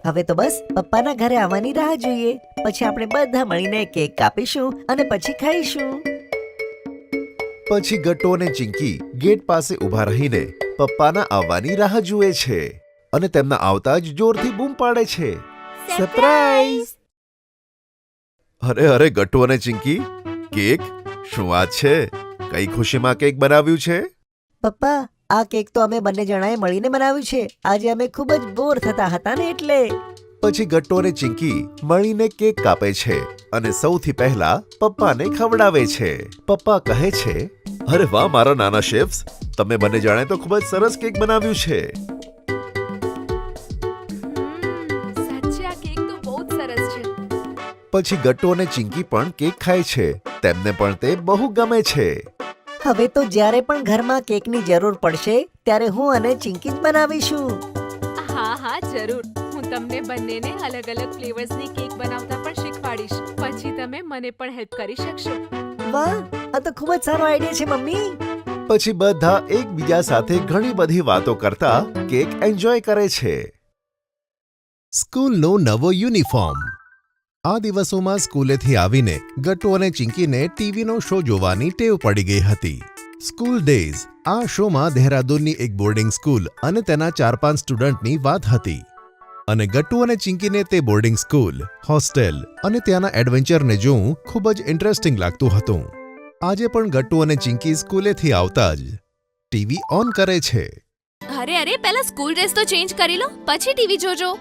હવે તો બસ પપ્પાના ઘરે આવવાની રાહ જોઈએ. પછી આપણે બધા મળીને કેક કાપીશું અને પછી ખાઈશું. પછી ગટ્ટુ અને ચિંકી ગેટ પાસે ઊભા રહીને પપ્પાના આવવાની રાહ જુએ છે અને તેમના આવતા જ જોરથી બૂમ પાડે છે, સરપ્રાઈઝ! અરે ગટ્ટુ અને ચિંકી, કેક? શું વાત છે? કઈ ખુશીમાં કેક બનાવ્યું છે? પપ્પા, આ કેક તો અમે બંને જણાએ મળીને બનાવ્યું છે. આજે અમે ખૂબ જ બોર થતા હતા ને એટલે. પછી ગટ્ટુ અને ચિંકી મળીને કેક કાપે છે અને સૌથી પહેલા પપ્પાને ખવડાવે છે. પપ્પા કહે છે, અરે વાહ મારા નાના શેફ્સ, તમે બંને જાણે તો ખૂબ જ સરસ કેક બનાવ્યું છે. સાચે આ કેક તો બહુ જ સરસ છે. પછી ગટ્ટુ અને ચિંકી પણ કેક ખાય છે. તેમને પણ તે બહુ ગમે છે. હવે તો જ્યારે પણ ઘરમાં કેકની જરૂર પડશે ત્યારે હું અને ચિંકી જ બનાવીશું. હા જરૂર. હું તમને બંનેને અલગ અલગ ફ્લેવર્સની કેક બનાવતા પણ શીખવાડીશ. પછી તમે મને પણ હેલ્પ કરી શકશો. વાહ, આ તો ખૂબ જ સારો આઈડિયા છે મમ્મી. પછી બધા એકબીજા સાથે ઘણી બધી વાતો કરતા કેક એન્જોય કરે છે. સ્કૂલનો નવો યુનિફોર્મ. આ દિવસોમાં સ્કૂલેથી આવીને ગટ્ટુ અને ચિંકીને ટીવીનો શો જોવાની ટેવ પડી ગઈ હતી. સ્કૂલ ડેઝ આ શોમાં દહેરાદૂનની એક બોર્ડિંગ સ્કૂલ અને તેના 4-5 સ્ટુડન્ટની વાત હતી. અને ગટ્ટુ અને ચિંકીને તે બોર્ડિંગ સ્કૂલ, હોસ્ટેલ અને ત્યાંના એડવેન્ચરને જોવું ખૂબ જ ઇન્ટરેસ્ટિંગ લાગતું હતું. આજે પણ ગટ્ટુ અને ચિંકી સ્કૂલેથી આવતા જ ટીવી ઓન કરે છે. અરે પહેલા સ્કૂલ ડ્રેસ તો ચેન્જ કરી લો, પછી ટીવી જોજો.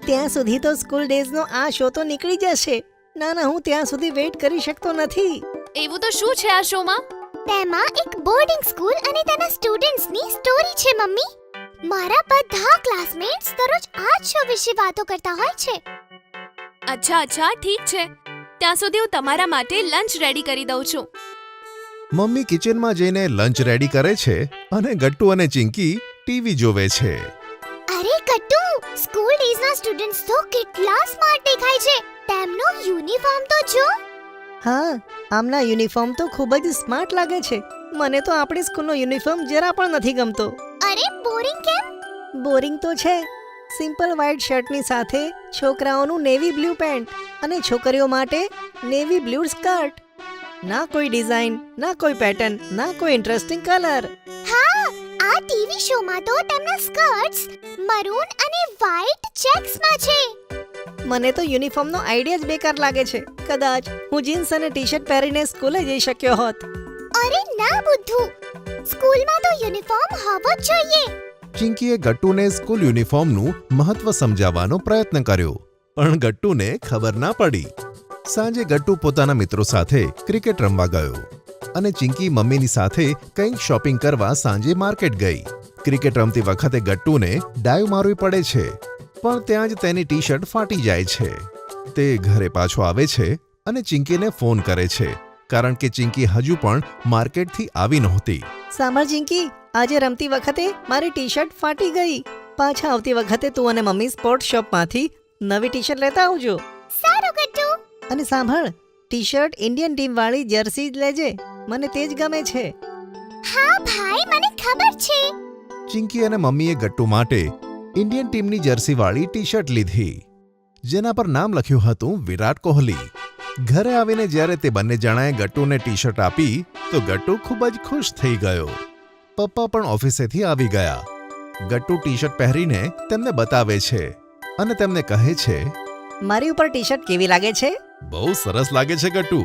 ત્યાં સુધી તો સ્કૂલ ડેઝનો આ શો તો નીકળી જશે. ના, હું ત્યાં સુધી વેઇટ કરી શકતો નથી. એવું તો શું છે આ શોમાં? તેમાં એક બોર્ડિંગ સ્કૂલ અને તેના સ્ટુડન્ટ્સની સ્ટોરી છે મમ્મી. મારા બધા ક્લાસમેટ્સ દરરોજ આ જ શો વિશે વાતો કરતા હોય છે. અચ્છા ઠીક છે. ત્યાં સુધી હું તમારા માટે લંચ રેડી કરી દઉં છું. મમ્મી કિચનમાં જઈને લંચ રેડી કરે છે અને ગટ્ટુ અને ચિંકી ટીવી જોવે છે. અરે ગટ્ટુ, સ્કૂલ ડેઝના સ્ટુડન્ટ્સ તો કેટલા સ્માર્ટ દેખાય છે. તેમનો યુનિફોર્મ તો જો. હા, આમના યુનિફોર્મ તો ખૂબ જ સ્માર્ટ લાગે છે. મને તો આપણી સ્કૂલનો યુનિફોર્મ જરા પણ નથી ગમતો. અરે બોરિંગ કેમ? બોરિંગ તો છે. સિમ્પલ વ્હાઇટ શર્ટની સાથે છોકરાઓનું નેવી બ્લુ પેન્ટ અને છોકરીઓ માટે નેવી બ્લુ સ્કર્ટ. ના કોઈ ડિઝાઇન, ના કોઈ પેટર્ન, ના કોઈ ઇન્ટરેસ્ટિંગ કલર. હા, આ ટીવી શોમાં તો તેમના સ્કર્ટ્સ મરૂન અને વ્હાઇટ ચેક્સમાં છે. મને તો યુનિફોર્મનો આઈડિયા જ બેકાર લાગે છે. કદાચ હું જીન્સ અને ટી-શર્ટ પહેરીને સ્કૂલે જઈ શક્યો હોત. અરે ના બુદ્ધુ, સ્કૂલમાં તો યુનિફોર્મ હોવો જ જોઈએ. ચિંકીએ ગટ્ટુને સ્કૂલ યુનિફોર્મનું મહત્વ સમજાવવાનો પ્રયત્ન કર્યો, પણ ગટ્ટુને ખબર ના પડી. સાંજે ગટ્ટુ પોતાના મિત્રો સાથે ક્રિકેટ રમવા ગયો અને ચિંકી મમ્મીની સાથે કંઈક શોપિંગ કરવા સાંજે માર્કેટ ગઈ. ક્રિકેટ રમતી વખતે ગટ્ટુને ડાઈવ મારવી પડે છે, પણ ત્યાં જ તેની ટી-શર્ટ ફાટી જાય છે. તે ઘરે પાછો આવે છે અને ચિંકીને ફોન કરે છે, કારણ કે ચિંકી હજુ પણ માર્કેટથી આવી નહોતી. સાંભળ ચિંકી, આજે રમતી વખતે મારી ટી-શર્ટ ફાટી ગઈ. પાછા આવતી વખતે તું અને મમ્મી સ્પોર્ટ્સ શોપમાંથી નવી ટી-શર્ટ લેતા આવજો. સારું ગટ્ટુ. અને સાંભળ, ટી શર્ટ ઇન્ડિયન ટીમ વાળી જર્સી જ લેજે, મને તે જ ગમે છે. હા ભાઈ, મને ખબર છે. ચિંકી અને મમ્મીએ ગટ્ટુ માટે ઇન્ડિયન ટીમની જર્સીવાળી ટી શર્ટ લીધી, જેના પર નામ લખ્યું હતું વિરાટ કોહલી. ઘરે આવીને જ્યારે તે બંને જણાએ ગટ્ટુને ટી શર્ટ આપી તો ગટ્ટુ ખૂબ જ ખુશ થઈ ગયો. પપ્પા પણ ઓફિસેથી આવી ગયા. ગટ્ટુ ટી શર્ટ પહેરીને તેમને બતાવે છે અને તેમને કહે છે, મારી ઉપર ટી શર્ટ કેવી લાગે છે? બહુ સરસ લાગે છે ગટ્ટુ,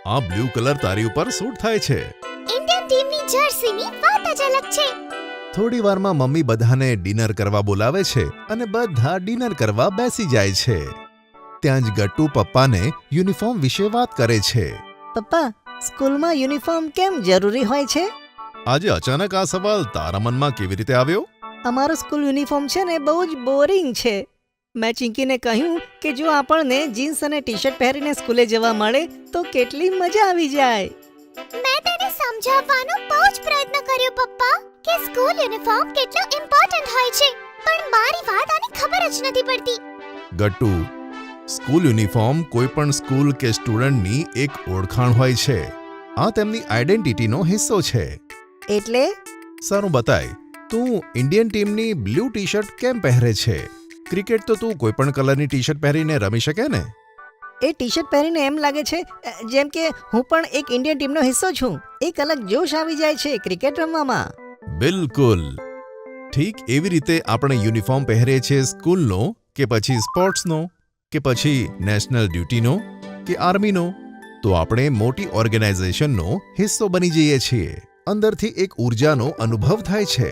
આ બ્લુ કલર તારી ઉપર સૂટ થાય છે. ઇન્ડિયન ટીમની જર્સીની વાત જ અલગ છે. થોડી વારમાં મમ્મી બધાને ડિનર કરવા બોલાવે છે અને બધા ડિનર કરવા બેસી જાય છે. ત્યાં જ ગટ્ટુ પપ્પાને યુનિફોર્મ વિશે વાત કરે છે. પપ્પા, સ્કૂલમાં યુનિફોર્મ કેમ જરૂરી હોય છે? આજે અચાનક આ સવાલ તારા મનમાં કેવી રીતે આવ્યો? અમારો સ્કૂલ યુનિફોર્મ છે ને બહુ જ બોરિંગ છે. મેં ચિંકીને કહ્યું કે જો આપણને જીન્સ અને ટી શર્ટ પહેરીને સ્કૂલે જવા મળે તો કેટલી મજા આવી જાય. મેં તેને સમજાવવાનો બહુ જ પ્રયત્ન કર્યો પપ્પા કે સ્કૂલ યુનિફોર્મ કેટલો ઇમ્પોર્ટન્ટ હોય છે, પણ મારી વાત આને ખબર જ નથી પડતી. ગટ્ટુ, સ્કૂલ યુનિફોર્મ કોઈ પણ સ્કૂલ કે સ્ટુડન્ટની એક ઓળખાણ હોય છે. આ તેમની આઈડેન્ટિટીનો હિસ્સો છે. એટલે સારું બતાય, તું ઇન્ડિયન ટીમની બ્લુ ટી શર્ટ કેમ પહેરે છે? ક્રિકેટ તો તું કોઈ પણ કલરની ટી શર્ટ પહેરીને રમી શકે ને? એ ટી શર્ટ પહેરીને એમ લાગે છે જેમ કે હું પણ એક ઇન્ડિયન ટીમનો હિસ્સો છું. એક અલગ જોશ આવી જાય છે ક્રિકેટ રમવામાં. બિલકુલ ઠીક. એવી રીતે આપણે યુનિફોર્મ પહેરીએ છીએ સ્કૂલનો કે પછી સ્પોર્ટ્સનો કે પછી નેશનલ ડ્યુટીનો કે આર્મીનો, તો આપણે મોટી ઓર્ગેનાઇઝેશનનો હિસ્સો બની જઈએ છીએ. અંદરથી એક ઉર્જાનો અનુભવ થાય છે.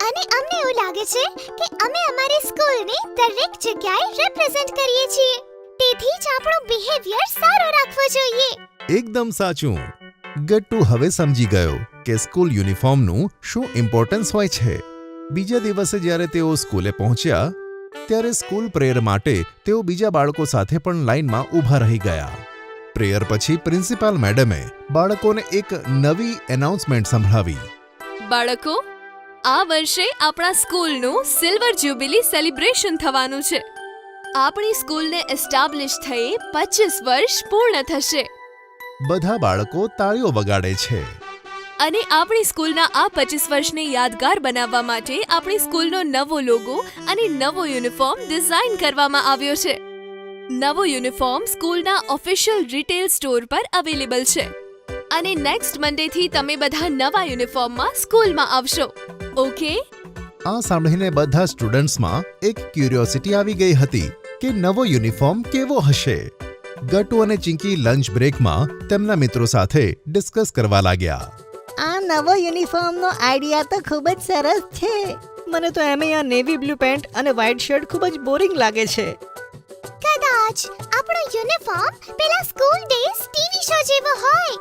અને અમને એવું લાગે છે કે અમે અમારી સ્કૂલને દરેક જગ્યાએ રિપ્રેઝેન્ટ કરીએ છીએ. તેથી જ આપણો બિહેવિયર સારો રાખવો જોઈએ. એકદમ સાચું. ગટ્ટુ હવે સમજી ગયો કે સ્કૂલ યુનિફોર્મનું શું ઇમ્પોર્ટન્સ હોય છે. બીજા દિવસે જ્યારે તેઓ સ્કૂલે પહોંચ્યા ત્યારે સ્કૂલ પ્રેયર માટે તેઓ બીજા બાળકો સાથે પણ લાઇનમાં ઊભા રહી ગયા. પ્રેયર પછી પ્રિન્સિપાલ મેડમે બાળકોને એક નવી એનાઉન્સમેન્ટ સંભળાવી. બાળકો, આ વર્ષે આપણા સ્કૂલનું સિલ્વર જ્યુબિલી સેલિબ્રેશન થવાનું છે. આપણી સ્કૂલને એસ્ટાબ્લિશ થઈ 25 વર્ષ પૂર્ણ થશે. બધા બાળકો તાળીઓ વગાડે છે. અને આપણી સ્કૂલના આ 25 વર્ષને યાદગાર બનાવવા માટે આપણી સ્કૂલનો નવો લોગો અને નવો યુનિફોર્મ ડિઝાઇન કરવામાં આવ્યો છે. નવો યુનિફોર્મ સ્કૂલના ઓફિશિયલ રિટેલ સ્ટોર પર અવેલેબલ છે. અને નેક્સ્ટ મંડેથી તમે બધા નવા યુનિફોર્મમાં સ્કૂલમાં આવશો. ઓકે? આ સાંભળીને બધા સ્ટુડન્ટ્સમાં એક ક્યુરિયોસિટી આવી ગઈ હતી કે નવો યુનિફોર્મ કેવો હશે. ગટ્ટુ અને ચિંકી લંચ બ્રેકમાં તેમના મિત્રો સાથે ડિસ્કસ કરવા લાગ્યા. આ નવો યુનિફોર્મનો આઈડિયા તો ખૂબ જ સરસ છે. મને તો એમે આ નેવી બ્લુ પેન્ટ અને વ્હાઇટ શર્ટ ખૂબ જ બોરિંગ લાગે છે. કદાચ આપણો યુનિફોર્મ પેલા સ્કૂલ ડેઝ ટીવી શો જેવો હોય.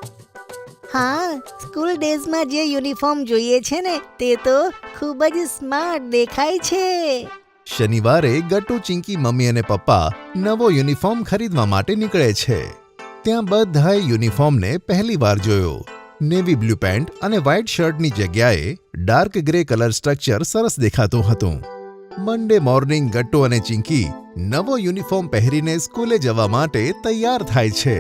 હા, સ્કૂલ ડેઝમાં જે યુનિફોર્મ જોઈએ છે ને તે તો ખૂબ જ સ્માર્ટ દેખાય છે. શનિવારે ગટ્ટુ, ચિંકી, મમ્મી અને પપ્પા નવો યુનિફોર્મ ખરીદવા માટે નીકળે છે. ત્યાં બધાએ યુનિફોર્મને પહેલી વાર જોયો. નેવી બ્લુ પેન્ટ અને વ્હાઇટ શર્ટની જગ્યાએ ડાર્ક ગ્રે કલર સ્ટ્રક્ચર સરસ દેખાતું હતું. મંડે મોર્નિંગ ગટ્ટુ અને ચિંકી નવો યુનિફોર્મ પહેરીને સ્કૂલે જવા માટે તૈયાર થાય છે.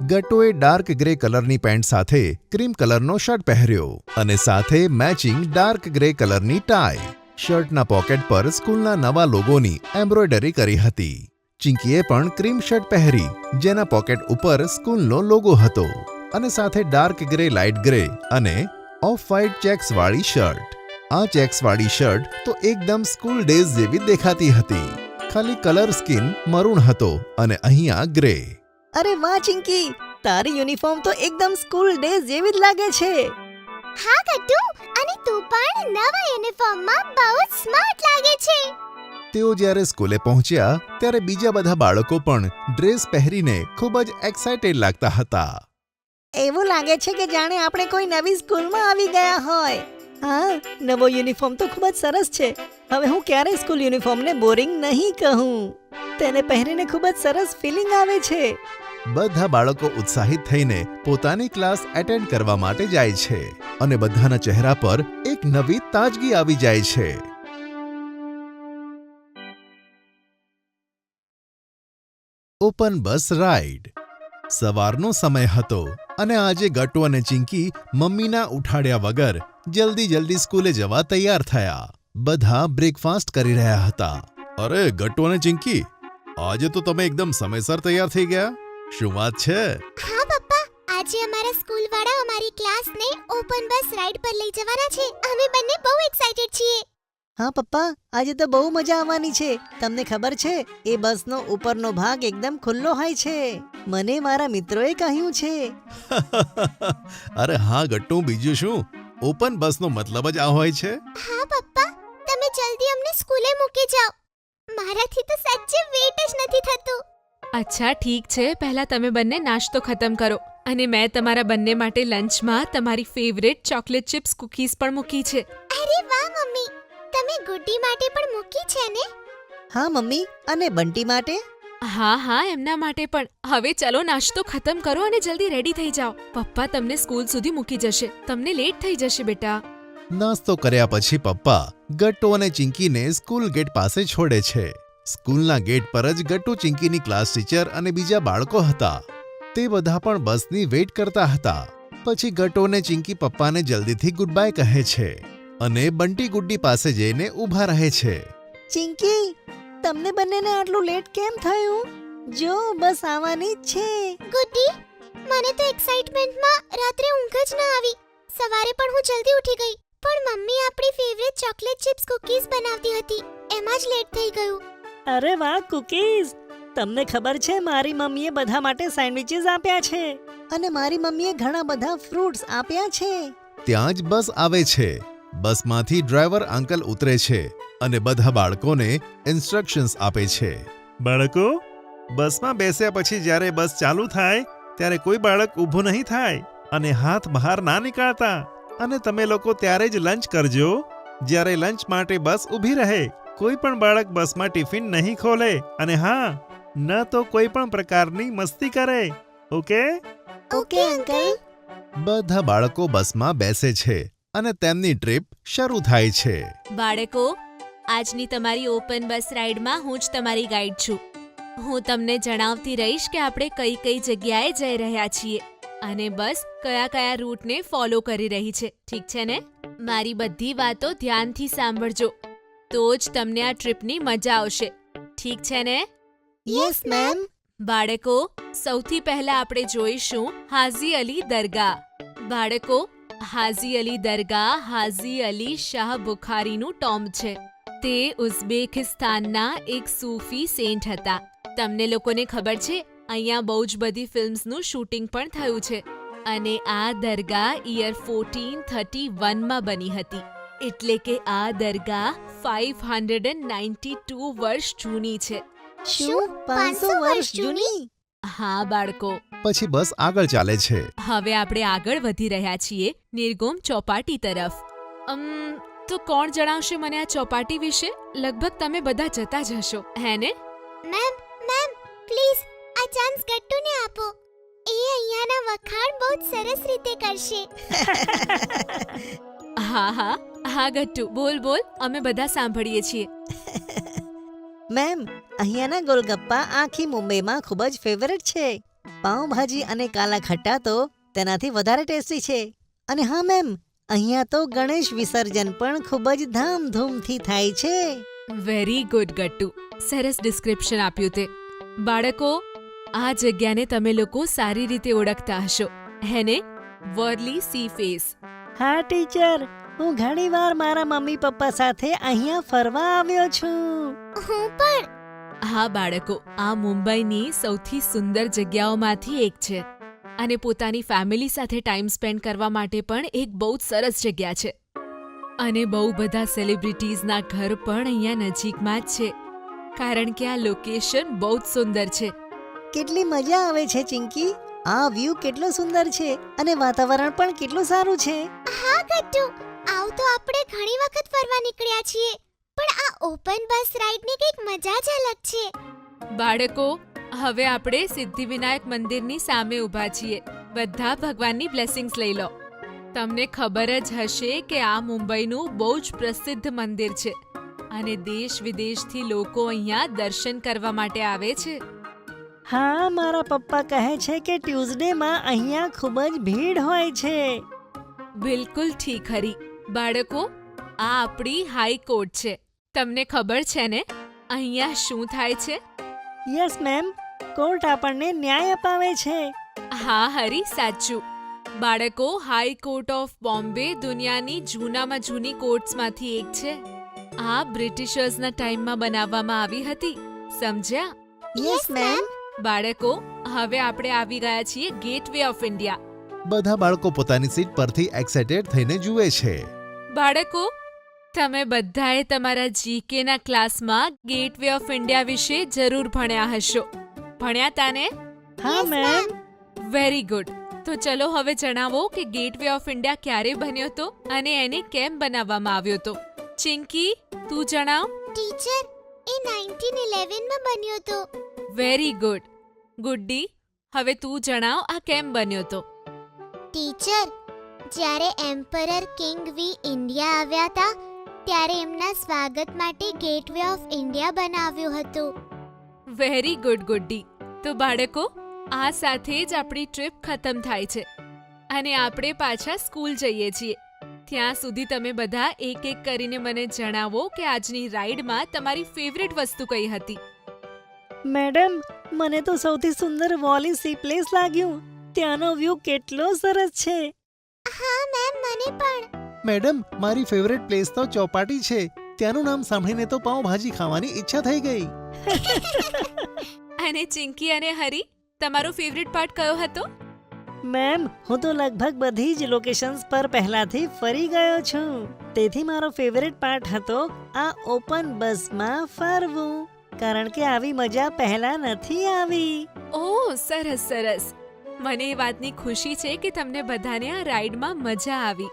ગટ્ટુએ ડાર્ક ગ્રે કલરની પેન્ટ સાથે ક્રીમ કલરનો શર્ટ પહેર્યો અને સાથે મેચિંગ ડાર્ક ગ્રે કલરની ટાઈ. શર્ટના પોકેટ પર સ્કૂલના નવા લોગોની એમ્બ્રોઇડરી કરી હતી. ચિંકીએ પણ ક્રીમ શર્ટ પહેરી જેના પોકેટ ઉપર સ્કૂલનો લોગો હતો અને સાથે ડાર્ક ગ્રે, લાઇટ ગ્રે અને ઓફ વ્હાઇટ ચેક્સ વાળી શર્ટ. આ ચેક્સ વાળી શર્ટ તો એકદમ સ્કૂલ ડેઝ જેવી દેખાતી હતી. ખાલી કલર સ્કીન મરૂન હતો અને અહીંયા ગ્રે. અરે વાહ ચિંકી, તારી યુનિફોર્મ તો એકદમ સ્કૂલ ડેઝ જેવી જ લાગે છે. હા ગટ્ટુ, અને તું પણ નવા યુનિફોર્મમાં બહુ જ સ્માર્ટ લાગે છે. તેઓ જ્યારે સ્કૂલે પહોંચ્યા ત્યારે બીજા બધા બાળકો પણ ડ્રેસ પહેરીને ખૂબ જ એક્સાઇટેડ લાગતા હતા. એવું લાગે છે કે જાણે આપણે કોઈ નવી સ્કૂલમાં આવી ગયા હોય. હા, નવો યુનિફોર્મ તો ખૂબ જ સરસ છે. હવે હું ક્યારેય સ્કૂલ યુનિફોર્મને બોરિંગ નહીં કહું. તેને પહેરીને ખૂબ જ સરસ ફિલિંગ આવે છે. બધા બાળકો ઉત્સાહિત થઈને પોતાની ક્લાસ એટેન્ડ કરવા માટે જાય છે અને બધાના ચહેરા પર એક નવી તાજગી આવી જાય છે. ઓપન બસ રાઇડ. સવારનો સમય હતો અને આજે ગટ્ટુ અને ચિંકી મમ્મીના ઉઠાડ્યા વગર જલ્દી સ્કૂલે જવા તૈયાર થયા. બધા બ્રેકફાસ્ટ કરી રહ્યા હતા. અરે ગટ્ટુ અને ચિંકી, આજે તો તમે એકદમ સમયસર તૈયાર થઈ ગયા. શું વાત છે? હા પપ્પા, આજે અમારા સ્કૂલવાળા અમારી ક્લાસને ઓપન બસ રાઈડ પર લઈ જવાના છે. અમે બંને બહુ એક્સાઇટેડ છીએ. હા પપ્પા, આજે તો બહુ મજા આવવાની છે. તમને ખબર છે, એ બસનો ઉપરનો ભાગ એકદમ ખુલ્લો હોય છે. મને મારા મિત્રોએ કહ્યું છે. અરે હા ગટ્ટુ, બીજું શું, ઓપન બસનો મતલબ જ આ હોય છે. હા પપ્પા, તમે જલ્દી અમને સ્કૂલે મૂકી જાઓ. મારાથી તો સાચે વેટ જ નથી થતું. અચ્છા ઠીક છે, પહેલા તમે બંને નાસ્તો ખતમ કરો અને મેં તમારા બંને માટે લંચમાં તમારી ફેવરેટ ચોકલેટ ચિપ્સ કૂકીઝ પણ મૂકી છે. અરે વાહ મમ્મી, તમે ગુડ્ડી માટે પણ મૂકી છે ને? હા મમ્મી, અને બંટી માટે? હા એમના માટે પણ. હવે ચલો નાસ્તો ખતમ કરો અને જલ્દી રેડી થઈ જાઓ. પપ્પા તમને સ્કૂલ સુધી મૂકી જશે. તમને લેટ થઈ જશે બેટા. નાસ્તો કર્યા પછી પપ્પા ગટ્ટુ અને ચિંકીને સ્કૂલ ગેટ પાસે છોડે છે. સ્કૂલના ગેટ પર જ ગટ્ટુ, ચિંકીની ક્લાસ ટીચર અને બીજા બાળકો હતા. તે બધા પણ બસની વેઇટ કરતા હતા. પછી ગટ્ટુ અને ચિંકી પપ્પાને જલ્દીથી ગુડ બાય કહે છે અને બંટી ગુડ્ડી પાસે જઈને ઊભા રહે છે. ચિંકી, તમને બંનેને આટલું લેટ કેમ થયું? જો બસ આવવાની જ છે. ગુડ્ડી, મને તો એક્સાઇટમેન્ટમાં રાત્રે ઊંઘ જ ન આવી. સવારે પણ હું જલ્દી ઉઠી ગઈ, પણ મમ્મી આપણી ફેવરેટ ચોકલેટ ચિપ્સ કૂકીઝ બનાવતી હતી, એમાં જ લેટ થઈ ગયું. અરે વાહ કુકીઝ! તમને ખબર છે, મારી મમ્મીએ બધા માટે સેન્ડવિચીસ આપ્યા છે અને મારી મમ્મીએ ઘણા બધા ફ્રૂટ્સ આપ્યા છે. ત્યાં જ બસ આવે છે. બસમાંથી ડ્રાઈવર અંકલ ઉતરે છે અને બધા બાળકોને ઇન્સ્ટ્રક્શન્સ આપે છે. બાળકો, બસમાં બેસ્યા પછી જ્યારે બસ ચાલુ થાય ત્યારે કોઈ બાળક ઊભું નહીં થાય અને હાથ બહાર ના નીકાળતા. અને તમે લોકો ત્યારે જ લંચ કરજો જ્યારે લંચ માટે બસ ઊભી રહે. કોઈ પણ બાળક બસમાં ટિફિન નહીં ખોલે અને હા, ન તો કોઈ પણ પ્રકારની મસ્તી કરે. ઓકે? Okay uncle. બધા બાળકો બસમાં બેસે છે અને તેમની ટ્રીપ શરૂ થાય છે. બાળકો, આજની તમારી ઓપન બસ રાઇડમાં હું જ તમારી ગાઈડ છું. હું તમને જણાવતી રહીશ કે આપણે કઈ કઈ જગ્યાએ જઈ રહ્યા છીએ અને બસ કયા રૂટને ફોલો કરી રહી છે. ઠીક છે ને? મારી બધી વાતો ધ્યાનથી સાંભળજો, તો જ તમને આ ટ્રીપની મજા આવશે. ઠીક છે ને? Yes ma'am. બાળકો, સૌથી પહેલા આપણે જોઈશું હાજી અલી દરગાહ. બાળકો, હાજી અલી દરગાહ હાજી અલી શાહ બુખારીનું ટોમ્બ છે. તે ઉઝબેકિસ્તાનના એક સૂફી સેન્ટ હતા. તમને લોકોને ખબર છે, અહીંયા બહુ જ બધી ફિલ્મ્સનું શૂટિંગ પણ થયું છે અને આ દરગાહ યર 1431માં બની હતી. એટલે કે આ દરગાહ 592 વર્ષ જૂની છે. શું 500 વર્ષ જૂની? હા બાળકો. પછી બસ આગળ ચાલે છે. હવે આપણે આગળ વધી રહ્યા છીએ નિર્ગોમ ચોપાટી તરફ. તો કોણ જણાવશે મને આ ચોપાટી વિશે? લગભગ તમે બધા જતા જ હશો, હે ને? મેમ, પ્લીઝ આ ચાન્સ ગટ્ટુને આપો. એ અહીંયાના વખાણ બહુ જ સરસ રીતે કરશે. હા ગટ્ટુ, બોલ, અમે બધા સાંભળીએ છીએ. મેમ, અહીંયાના ગોલગપ્પા આખી મુંબઈમાં ખૂબ જ ફેવરેટ છે. પાઉંભાજી અને કાલા ખટ્ટા તો તેનાથી વધારે ટેસ્ટી છે. અને હા મેમ, અહીંયા તો ગણેશ વિસર્જન પણ ખૂબ જ ધામધૂમથી થાય છે. વેરી ગુડ ગટ્ટુ, સરસ ડિસ્ક્રિપ્શન આપ્યું તે. બાળકો, આ જગ્યાને તમે લોકો સારી રીતે ઓળખતા હશો, હે ને? Worli C face. હા ટીચર, હું ઘણીવાર મારા મમ્મી પપ્પા સાથે અહીંયા ફરવા આવ્યો છું. હું પણ. હા બાળકો, આ મુંબઈની સૌથી સુંદર જગ્યાઓમાંથી એક છે અને પોતાની ફેમિલી સાથે ટાઈમ સ્પેન્ડ કરવા માટે પણ એક બહુ જ સરસ જગ્યા છે. અને બહુ બધા સેલિબ્રિટીઝના ઘર પણ અહીંયા નજીકમાં જ છે, કારણ કે આ લોકેશન બહુ જ સુંદર છે. કેટલી મજા આવે છે ચિંકી. આ વ્યૂ કેટલો સુંદર છે અને વાતાવરણ પણ કેટલું સારું છે. હા ગટ્ટુ, આવ તો આપણે ઘણી વખત ફરવા નીકળ્યા છીએ, પણ આ ઓપન બસ રાઈડની કંઈક મજા જ અલગ છે. બાળકો, હવે આપણે સિદ્ધિવિનાયક મંદિરની સામે ઊભા છીએ. બધા ભગવાનની બ્લેસિંગ્સ લઈ લો. તમને ખબર જ હશે કે આ મુંબઈનું બહુ જ પ્રસિદ્ધ મંદિર છે અને દેશ વિદેશથી લોકો અહીંયા દર્શન કરવા માટે આવે છે. હા, મારા પપ્પા કહે છે કે ટ્યુઝડેમાં અહીંયા ખૂબ જ ભીડ હોય છે. બિલકુલ ઠીક હરી. બાળકો, આ આપણી હાઈ કોર્ટ છે. તમને ખબર છે ને અહીંયા શું થાય છે? યસ મેમ, કોર્ટ આપણને ન્યાય અપાવે છે. હા હરી, સાચું. બાળકો, હાઈ કોર્ટ ઓફ બોમ્બે દુનિયાની જૂનામાં જૂની કોર્ટ્સમાંથી એક છે. આ બ્રિટિશર્સના ટાઈમમાં બનાવવામાં આવી હતી. સમજ્યા? Yes ma'am. બાળકો, હવે આપણે આવી ગયા છીએ ગેટવે ઓફ ઇન્ડિયા. બધા બાળકો પોતાની સીટ પરથી એક્સાઇટેડ થઈને જુએ છે. બાળકો, તમે બધાએ તમારા જીકે ના ક્લાસમાં ગેટવે ઓફ ઇન્ડિયા વિશે જરૂર ભણ્યા હશો. ભણ્યા તાને? હા મેમ. Very good. તો ચલો હવે જણાવો કે ગેટવે ઓફ ઇન્ડિયા ક્યારે બન્યો હતો અને એને કેમ બનાવવામાં આવ્યો હતો. ચિંકી, તું જણાવ. ટીચર, એ 1911 માં બન્યો હતો. Very good. ગુડ્ડી, હવે તું જણાવ આ કેમ બન્યો હતો. ટીચર, જ્યારે એમ્પરર કિંગ વી ઇન્ડિયા આવ્યા હતા ત્યારે એમના સ્વાગત માટે ગેટવે ઓફ ઇન્ડિયા બનાવ્યું હતું. Very good Guddi. તો બાળકો, આ સાથે જ આપણી ટ્રીપ ખતમ થાય છે અને આપણે પાછા સ્કૂલ જઈએ છીએ. ત્યાં સુધી તમે બધા એક એક કરીને મને જણાવો કે આજની રાઈડમાં તમારી ફેવરેટ વસ્તુ કઈ હતી. મેડમ, મને તો સૌથી સુંદર વોલી સી પ્લેસ લાગ્યું. ત્યાંનો વ્યૂ કેટલો સરસ છે. હા મેમ, મને પણ. મેડમ, મારી ફેવરેટ પ્લેસ તો ચોપાટી છે. ત્યાંનું નામ સાંભળીને તો પાઉંભાજી ખાવાની ઈચ્છા થઈ ગઈ. અને ચિંકી અને હરી, તમારો ફેવરેટ પાર્ટ કયો હતો? મેમ, હું તો લગભગ બધી જ લોકેશન્સ પર પહેલાથી ફરી ગયો છું. તેથી મારો ફેવરેટ પાર્ટ હતો આ ઓપન બસમાં ફરવું, કારણ કે આવી મજા પહેલા નથી આવી. ઓહ, સરસ સરસ. મને એ વાતની ખુશી છે કે તમને બધાને આ રાઈડમાં મજા આવી.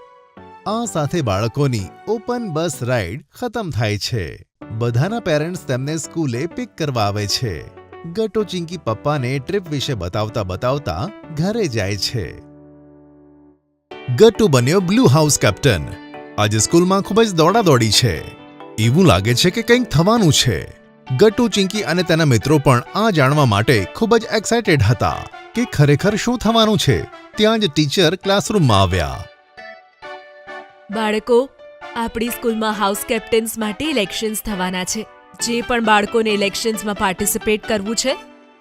આ સાથે બાળકોની ઓપન બસ રાઈડ ખતમ થાય છે. બધાના પેરેન્ટ્સ તેમને સ્કૂલે પિક કરવા આવે છે. ગટુ ચિંકી પપ્પાને ટ્રીપ વિશે બતાવતા બતાવતા ઘરે જાય છે. ગટુ બન્યો બ્લુ હાઉસ કેપ્ટન. આજે સ્કૂલમાં ખૂબ જ દોડાદોડી છે. એવું લાગે છે કે કંઈક થવાનું છે. ગટુ, ચિંકી અને તેના મિત્રો પણ આ જાણવા માટે ખૂબ જ એક્સાઇટેડ હતા કે ખરેખર શું થવાનું છે. ત્યાં જ ટીચર ક્લાસરૂમમાં આવ્યા. બાળકો, આપણી સ્કૂલમાં હાઉસ કેપ્ટન્સ માટે ઇલેક્શન્સ થવાના છે. જે પણ બાળકોને ઇલેક્શન્સમાં પાર્ટિસિપેટ કરવું છે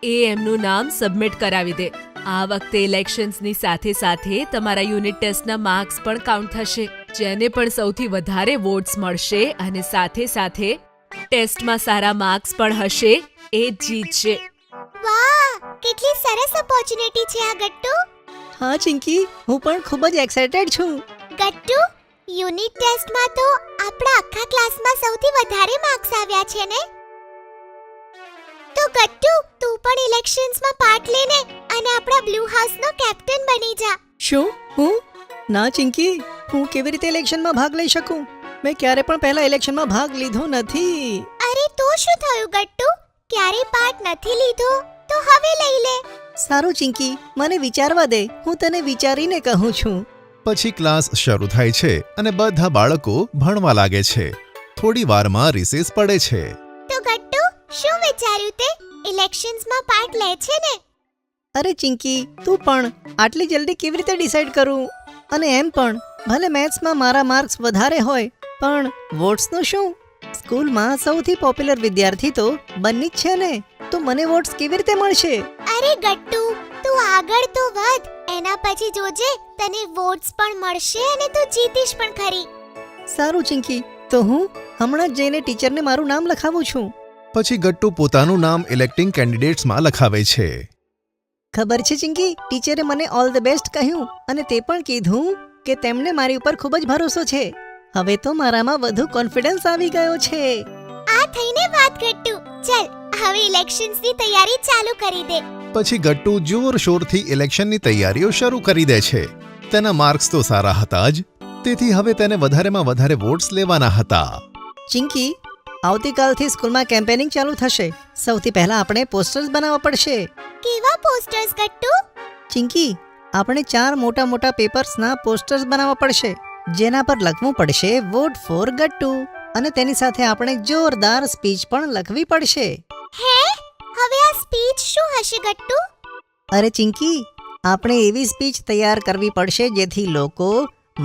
એ એમનું નામ સબમિટ કરાવી દે. આ વખતે ઇલેક્શન્સની સાથે સાથે તમારા યુનિટ ટેસ્ટના માર્ક્સ પણ કાઉન્ટ થશે. જેને પણ સૌથી વધારે વોટ્સ મળશે અને સાથે સાથે ટેસ્ટમાં સારા માર્ક્સ પણ હશે એ જ જીતશે. વાહ, કેટલી સરસ ઓપોર્ચ્યુનિટી છે આ ગટ્ટુ. હા ચિંકી, હું પણ ખૂબ જ એક્સાઇટેડ છું. ગટ્ટુ, યુનિટ ટેસ્ટમાં તો આપણા આખા ક્લાસમાં સૌથી વધારે માર્ક્સ આવ્યા છે ને? તો ગટ્ટુ, તું પણ ઇલેક્શન્સમાં પાર્ટ લેને અને આપણા બ્લુ હાઉસનો કેપ્ટન બની જા. શું? હું? ના ચિંકી, હું કેવી રીતે ઇલેક્શનમાં ભાગ લઈ શકું? મેં ક્યારે પણ પહેલા ઇલેક્શનમાં ભાગ લીધો નથી. અરે તો શું થયું ગટ્ટુ? ક્યારે પાર્ટ નથી લીધો તો હવે લઈ લે. સારું ચિંકી, મને વિચારવા દે. હું તને વિચારીને કહું છું. પછી ક્લાસ શરૂ થાય છે અને બધા બાળકો ભણવા લાગે છે. થોડી વારમાં રિસેસ પડે છે. તો ગટ્ટુ, શું વિચાર્યું તે? ઇલેક્શન્સમાં પાર્ટ લે છે ને? અરે ચિંકી, તું પણ આટલી જલ્દી કેવી રીતે ડિસાઈડ કરું? અને એમ પણ ભલે મેથ્સમાં મારા માર્ક્સ વધારે હોય, પણ વોટ્સનું શું? સ્કૂલમાં સૌથી પોપ્યુલર વિદ્યાર્થી તો બન્ની જ છે ને, તો મને વોટ્સ કેવી રીતે મળશે? અરે ગટ્ટુ, તું આગળ તો વધ. એના પછી જોજે, તને વોટ્સ પણ મળશે અને તું જીતીશ પણ ખરી. સારું ચિંકી, તો હું હમણાં જ જઈને ટીચરને મારું નામ લખાવું છું. પછી ગટ્ટુ પોતાનું નામ ઇલેક્ટિંગ કેન્ડિડેટ્સમાં લખાવે છે. ખબર છે ચિંકી, ટીચરે મને ઓલ ધ બેસ્ટ કહ્યું અને તે પણ કીધું કે તેમને મારી ઉપર ખૂબ જ ભરોસો છે. હવે તો મારામાં વધુ કોન્ફિડન્સ આવી ગયો છે. આ થઈને વાત ગટ્ટુ. ચલ, હવે ઇલેક્શન્સની તૈયારી ચાલુ કરી દે. પછી ગટ્ટુ જોરશોરથી ઇલેક્શનની તૈયારીઓ શરૂ કરી દે છે. તેના માર્ક્સ તો સારા હતા જ, તેથી હવે તેને વધારેમાં વધારે વોટ્સ લેવાના હતા. ચિંકી, આવતીકાલથી સ્કૂલમાં કેમ્પેનિંગ ચાલુ થશે. સૌથી પહેલા આપણે પોસ્ટર્સ બનાવવા પડશે. કેવા પોસ્ટર્સ ગટ્ટુ? ચિંકી, આપણે 4 મોટા મોટા પેપર્સના પોસ્ટર્સ બનાવવા પડશે, જેના પર લખવું પડશે વોટ ફોર ગટ્ટુ. અને તેની સાથે આપણે જોરદાર સ્પીચ પણ લખવી પડશે. હે, હવે આ સ્પીચ શું હશે ગટ્ટુ? અરે ચિંકી, આપણે એવી સ્પીચ તૈયાર કરવી પડશે જેથી લોકો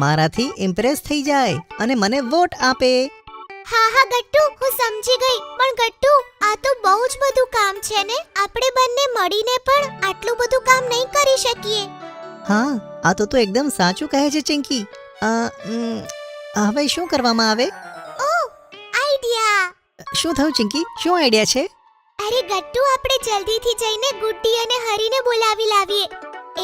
મારાથી ઇમ્પ્રેસ થઈ જાય અને મને વોટ આપે. હા ગટ્ટુ, હું સમજી ગઈ. પણ ગટ્ટુ, આ તો બહુ જ બધું કામ છે ને. આપણે બંને મળીને પણ આટલું બધું કામ નહીં કરી શકીએ. હા, આ તો તું એકદમ સાચું કહે છે ચિંકી. હવે શું કરવામાં આવે? ઓહ, આઈડિયા! શું થયું ચિંકી? શું આઈડિયા છે? અરે ગટ્ટુ, આપણે જલ્દીથી જઈને ગુડ્ડી અને હરીને બોલાવી લાવીએ.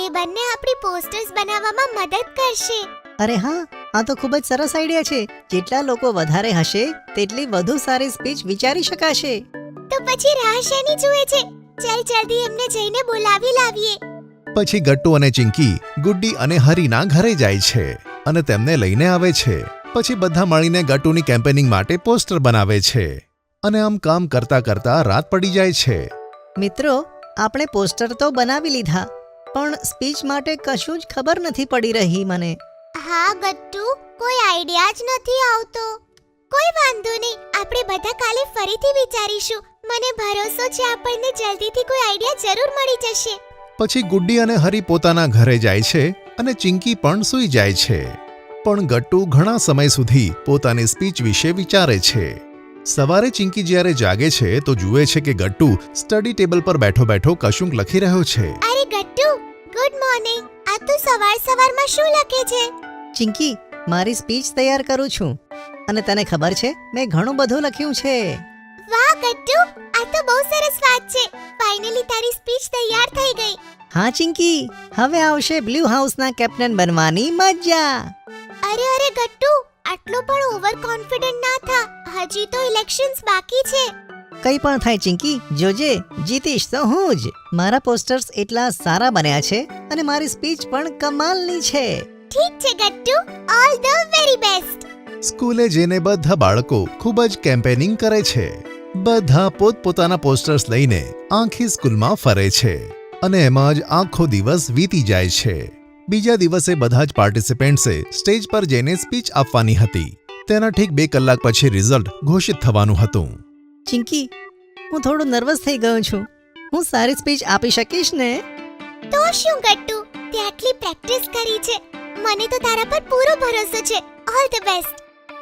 એ બંને આપણી પોસ્ટર્સ બનાવવામાં મદદ કરશે. અરે હા, આ તો ખૂબ જ સરસ આઈડિયા છે. જેટલા લોકો વધારે હશે તેટલી વધુ સારી સ્પીચ વિચારી શકાશે. તો પછી રાહ શેની જુએ છે? ચાલ જલ્દી એમને જઈને બોલાવી લાવીએ. પછી ગટ્ટુ અને ચિંકી ગુડ્ડી અને હરીના ઘરે જાય છે અને તેમને લઈને આવે છે. પછી બધા મળીને ગટ્ટુની કેમ્પેનિંગ માટે પોસ્ટર બનાવે છે અને આમ કામ કરતા કરતા રાત પડી જાય છે. મિત્રો, આપણે પોસ્ટર તો બનાવી લીધા, પણ સ્પીચ માટે કશું જ ખબર નથી પડી રહી મને. હા ગટ્ટુ, કોઈ આઈડિયા જ નથી આવતો. કોઈ વાંધો નહીં, આપણે બધા કાલે ફરીથી વિચારીશું. મને ભરોસો છે આપણને જલ્દીથી કોઈ આઈડિયા જરૂર મળી જશે. પછી ગુડ્ડી અને હરી પોતાના ઘરે જાય છે અને ચિંકી પણ સૂઈ જાય છે. પણ ગટ્ટુ ઘણા સમય સુધી પોતાની સ્પીચ વિશે વિચારે છે. સવારે ચિંકી જ્યારે જાગે છે તો જુએ છે કે ગટ્ટુ સ્ટડી ટેબલ પર બેઠો બેઠો કશુંક લખી રહ્યો છે. અરે ગટ્ટુ, ગુડ મોર્નિંગ. આ તું સવારમાં શું લખે છે? ચિંકી, મારી સ્પીચ તૈયાર કરું છું અને તને ખબર છે મેં ઘણું બધું લખ્યું છે. વાહ ગટ્ટુ, આ તો બહુ સરસ વાત છે. ફાઇનલી તારી સ્પીચ તૈયાર થઈ ગઈ. હા ચિંકી, હવે આવશે બ્લુ હાઉસના કેપ્ટન બનવાની મજા. અરે ગટ્ટુ, આટલો પણ ઓવર કોન્ફિડન્ટ ના થા. હજી તો ઇલેક્શન્સ બાકી છે. કંઈ પણ થાય ચિંકી, જોજે, જીતીશ તો હું જ. મારા પોસ્ટર્સ એટલા સારા બન્યા છે અને મારી સ્પીચ પણ કમાલની છે. ઠીક છે Gattu, all the very best. સ્કૂલે જઈને બધા બાળકો ખૂબ જ કેમ્પેનિંગ કરે છે. બધા પોતપોતાના પોસ્ટર્સ લઈને આખી સ્કૂલમાં ફરે છે અને એમાં જ આખો દિવસ વીતી જાય છે. બીજા દિવસે બધા જ પાર્ટિસિપન્ટ્સે સ્ટેજ પર જઈને સ્પીચ આપવાની હતી. તેના ઠીક 2 કલાક પછી રિઝલ્ટ ઘોષિત થવાનું હતું. ચિંકી, હું થોડું નર્વસ થઈ ગયો છું. હું સારી સ્પીચ આપી શકીશ ને? તો શું ગટ્ટુ, તે આટલી પ્રેક્ટિસ કરી છે. મને તો તારા પર પૂરો ભરોસો છે. All the best.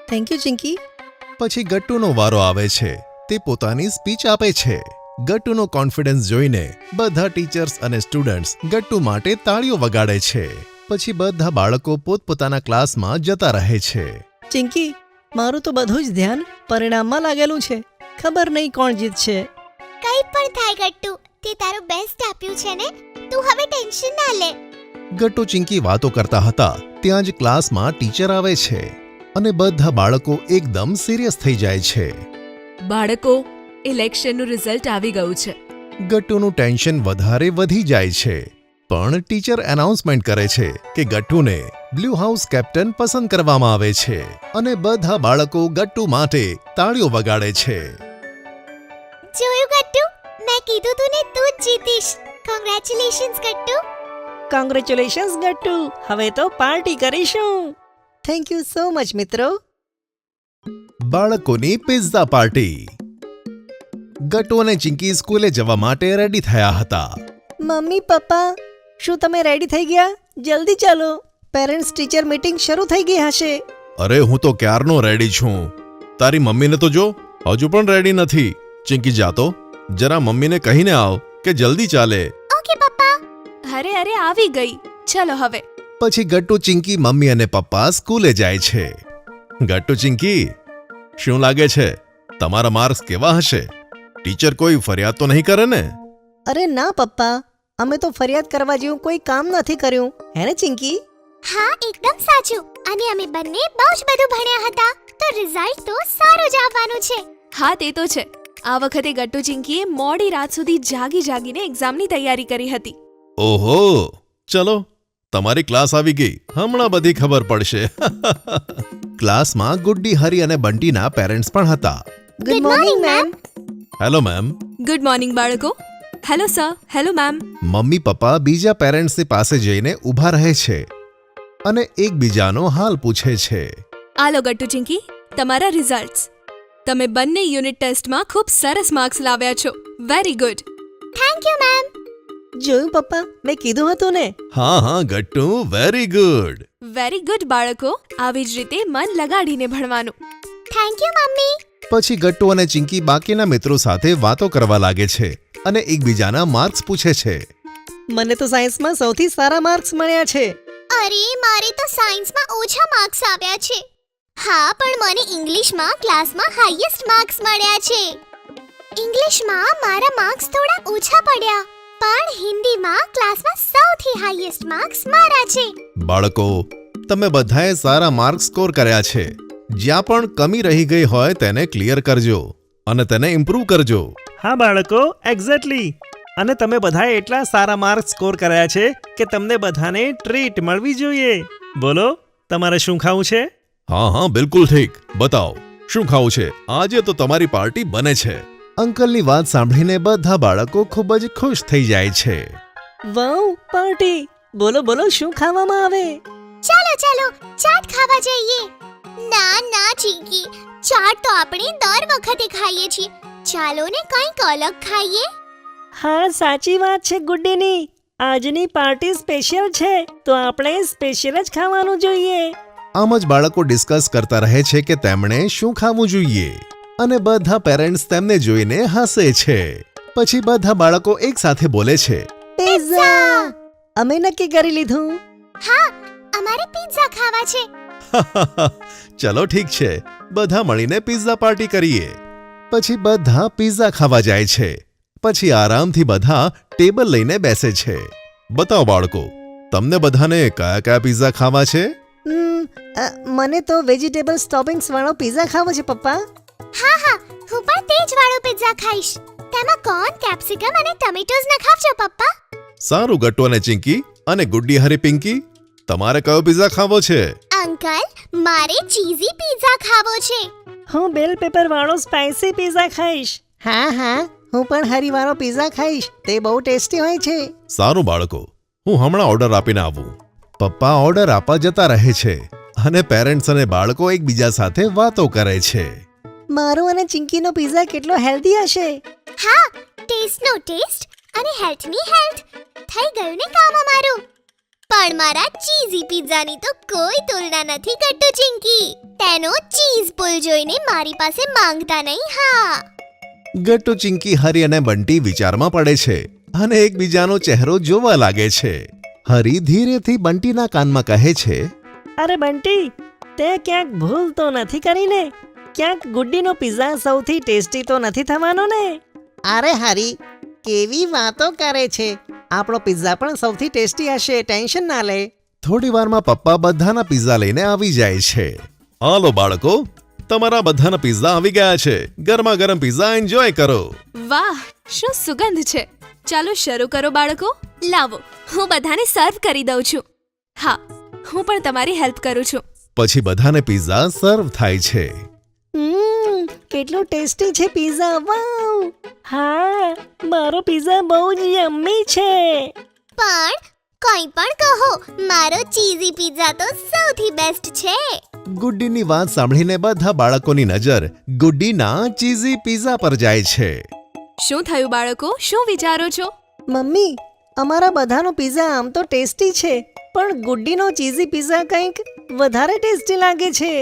Thank you Chinki. પછી ગટ્ટુનો વારો આવે છે. તે પોતાની સ્પીચ આપે છે. ગટ્ટુનો કોન્ફિડન્સ જોઈને બધા ટીચર્સ અને સ્ટુડન્ટ્સ ગટ્ટુ માટે તાળીઓ વગાડે છે. પછી બધા બાળકો પોતપોતાના ક્લાસમાં જતા રહે છે. ચિંકી, મારું તો બધું જ ધ્યાન પરિણામમાં લાગેલું છે. ખબર નહીં કોણ જીતશે. કંઈ પણ થાય ગટ્ટુ, તે તારું બેસ્ટ આપ્યું છે ને. તું હવે ટેન્શન ના લે. ગટ્ટુ ચિંકી વાતો કરતા હતા ત્યાં જ ક્લાસમાં ટીચર આવે છે અને બધા બાળકો એકદમ સિરિયસ થઈ જાય છે. બાળકો, ઇલેક્શનનું રિઝલ્ટ આવી ગયું છે. ગટ્ટુનું ટેન્શન વધારે વધી જાય છે. પણ ટીચર એનાઉન્સમેન્ટ કરે છે કે ગટ્ટુને બ્લુ હાઉસ કેપ્ટન પસંદ કરવામાં આવે છે અને બધા બાળકો ગટ્ટુ માટે તાળીઓ વગાડે છે. જોયું ગટ્ટુ, મેં કીધું તું ને, તું જ જીતીશ. કોંગ્રેચ્યુલેશન્સ ગટ્ટુ. કોંગ્રેચ્યુલેશન્સ ગટ્ટુ. હવે તો પાર્ટી કરીશું. થેન્ક યુ સો મચ મિત્રો. બાળકોની પિઝા પાર્ટી. ગટ્ટુ અને ચિંકી સ્કૂલે જવા માટે રેડી થયા હતા. મમ્મી પપ્પા, શું તમે રેડી થઈ ગયા? જલ્દી ચાલો, પેરેન્ટ્સ ટીચર મીટિંગ શરૂ થઈ ગઈ હશે. અરે હું તો ક્યારનો રેડી છું. તારી મમ્મીને તો જો, હજુ પણ રેડી નથી. ચિંકી જાતો, જરા મમ્મીને કહીને આવ કે જલ્દી ચાલે. ઓકે પપ્પા. અરે આવી ગઈ. ચલો હવે. પછી ગટ્ટુ, ચિંકી, મમ્મી અને પપ્પા સ્કૂલે જાય છે. ગટ્ટુ, ચિંકી, શું લાગે છે તમારા માર્ક્સ કેવા હશે? ટીચર કોઈ ફરિયાદ તો નહીં કરે ને? અરે ના પપ્પા, અમે તો ફરિયાદ કરવા જેવું કોઈ કામ નથી કર્યું, હે ને ચિંકી? હા, એકદમ સાચું. અને અમે બંને બહુ જ બધું ભણ્યા હતા, તો રિઝલ્ટ તો સારું જ આવવાનું છે. હા, તે તો છે. આ વખતે ગટ્ટુ ચિંકીએ મોડી રાત સુધી જાગીને એક્ઝામની તૈયારી કરી હતી. ઓહો, ચલો, તમારી ક્લાસ આવી ગઈ. હમણાં બધી ખબર પડશે. ક્લાસમાં ગુડ્ડી, હરી અને બંટીના પેરેન્ટ્સ પણ હતા. Good morning ma'am. Hello ma'am. Good morning બાળકો. Hello sir. Hello ma'am. Mummy papa બીજા પેરેન્ટ્સની પાસે જઈને ઊભા રહે છે અને એકબીજાનો હાલ પૂછે છે. આલો ગટ્ટુ ચિંકી, તમારા રિઝલ્ટ્સ. તમે બંને યુનિટ ટેસ્ટમાં ખૂબ સરસ માર્ક્સ લાવ્યા છો. Very good. Thank you ma'am. જોયું પપ્પા, મેં કીધું હતું ને. હા Gattu, very good. Very good બાળકો, આવી જ રીતે મન લગાડીને ભણવાનું. Thank you mummy. પછી ગટ્ટુ અને ચિંકી બાકીના મિત્રો સાથે વાતો કરવા લાગે છે અને એકબીજાના માર્ક્સ પૂછે છે. મને તો સાયન્સમાં સૌથી સારા માર્ક્સ મળ્યા છે. અરે મારે તો સાયન્સમાં ઓછા માર્ક્સ આવ્યા છે. હા, પણ મને ઇંગ્લિશમાં ક્લાસમાં હાઈએસ્ટ માર્ક્સ મળ્યા છે. ઇંગ્લિશમાં મારા માર્ક્સ થોડા ઓછા પડ્યા, પણ હિન્દીમાં ક્લાસમાં સૌથી હાઈએસ્ટ માર્ક્સ મારા છે. બાળકો, તમે બધાએ સારા માર્ક્સ સ્કોર કર્યા છે. જ્યાં પણ કમી રહી ગઈ હોય તેને ક્લિયર કરજો અને તેને ઇમ્પ્રૂવ કરજો. હા બાળકો, એક્ઝેક્ટલી. અને તમે બધાએ એટલા સારા માર્ક્સ સ્કોર કર્યા છે કે તમને બધાને ટ્રીટ મળવી જોઈએ. બોલો, તમારે શું ખાવું છે? હા બિલકુલ ઠીક. બતાવો શું ખાવું છે? આજે તો તમારી પાર્ટી બને છે. અંકલની વાત સાંભળીને બધા બાળકો ખૂબ જ ખુશ થઈ જાય છે. વાવ, પાર્ટી! બોલો બોલો, શું ખાવામાં આવે? ચાલો ચાલો ચાટ ખાવા જઈએ. ના ચિંકી, ચાટ તો આપણે દર વખતે ખાઈએ છીએ. ચાલો ને કંઈક અલગ ખાઈએ. હા, સાચી વાત છે ગુડ્ડીની. આજની પાર્ટી સ્પેશિયલ છે, તો આપણે સ્પેશિયલ જ ખાવાનું જોઈએ. આમ જ બાળકો ડિસ્કસ કરતા રહે છે કે તેમણે શું ખાવું જોઈએ અને બધા પેરેન્ટ્સ તેમને જોઈને હસે છે. પછી બધા બાળકો એક સાથે બોલે છે, પિઝા! અમે નક્કી કરી લીધું. હા, અમારે પિઝા ખાવા છે. ચલો ઠીક છે, બધા મળીને પિઝા પાર્ટી કરીએ. પછી બધા પિઝા ખાવા જાય છે. પછી આરામથી બધા ટેબલ લઈને બેસે છે. બતાવો બાળકો, તમને બધાને કયા કયા પિઝા ખાવા છે? મને તો વેજીટેબલ સ્ટોપિંગ્સ વાળો પિઝા ખાવો છે પપ્પા. હા, હું પણ તે જ વાળો પિઝા ખાઈશ. તેમાં કોર્ન, કેપ્સિકમ અને ટમેટોઝ નખાવજો પપ્પા. સારું ગટ્ટુ અને ચિંકી અને ગુડ્ડી હરી પિંકી, તમારે કયો પિઝા ખાવો છે? અંકલ, મારે ચીઝી પિઝા ખાવો છે. હું બેલ પેપર વાળો સ્પાઇસી પિઝા ખાઈશ. હા, હું પણ હરી વાળો પિઝા ખાઈશ. તે બહુ ટેસ્ટી હોય છે. સારું બાળકો, હું હમણાં ઓર્ડર આપીને આવું. પપ્પા ઓર્ડર આપવા જતા રહે છે અને પેરેન્ટ્સ અને બાળકો એકબીજા સાથે વાતો કરે છે. મારો અને ચિંકીનો પિઝા કેટલો હેલ્ધી હશે. હા, ટેસ્ટનો ટેસ્ટ અને હેલ્થની હેલ્થ. થઈ ગયું ને કામ અમારું. પણ મારા ચીઝી પિઝાની તો કોઈ તુલના નથી ગટ્ટુ ચિંકી. તેનો ચીઝ પુલ જોઈને મારી પાસે માંગતા નહીં. હા. ગટ્ટુ, ચિંકી, હરી અને બંટી વિચારમાં પડે છે અને એકબીજાનો ચહેરો જોવા લાગે છે. હરી ધીરેથી બંટીના કાનમાં કહે છે, અરે બંટી, તે ક્યાંક ભૂલ તો નથી કરીને? ક્યાંક ગુડ્ડીનો પિઝા સૌથી ટેસ્ટી તો નથી થવાનો ને? અરે હરી, કેવી વાતો કરે છે. આપણો પિઝા પણ સૌથી ટેસ્ટી હશે, ટેન્શન ના લે. થોડી વારમાં પપ્પા બધાના પિઝા લઈને આવી જાય છે. હાલો બાળકો, તમારા બધાના પિઝા આવી ગયા છે. ગરમા ગરમ પિઝા એન્જોય કરો. વાહ, શું સુગંધ છે! ચાલો શરૂ કરો બાળકો. લાવો, હું બધાને સર્વ કરી દઉં છું. હા, હું પણ તમારી હેલ્પ કરું છું. પછી બધાને પિઝા સર્વ થાય છે. કેટલું ટેસ્ટી છે પિઝા. વાવ! હા, મારો પિઝા બહુ જ યમ્મી છે. પણ કંઈ પણ કહો, મારો ચીઝી પિઝા તો સૌથી બેસ્ટ છે. ગુડ્ડીની વાત સાંભળીને બધા બાળકોની નજર ગુડ્ડીના ચીઝી પિઝા પર જાય છે. શું થયું બાળકો, શું વિચારો છો? મમ્મી, અમારા બધાનો પિઝા આમ તો ટેસ્ટી છે, પણ ગુડ્ડીનો ચીઝી પિઝા કંઈક વધારે ટેસ્ટી લાગે છે.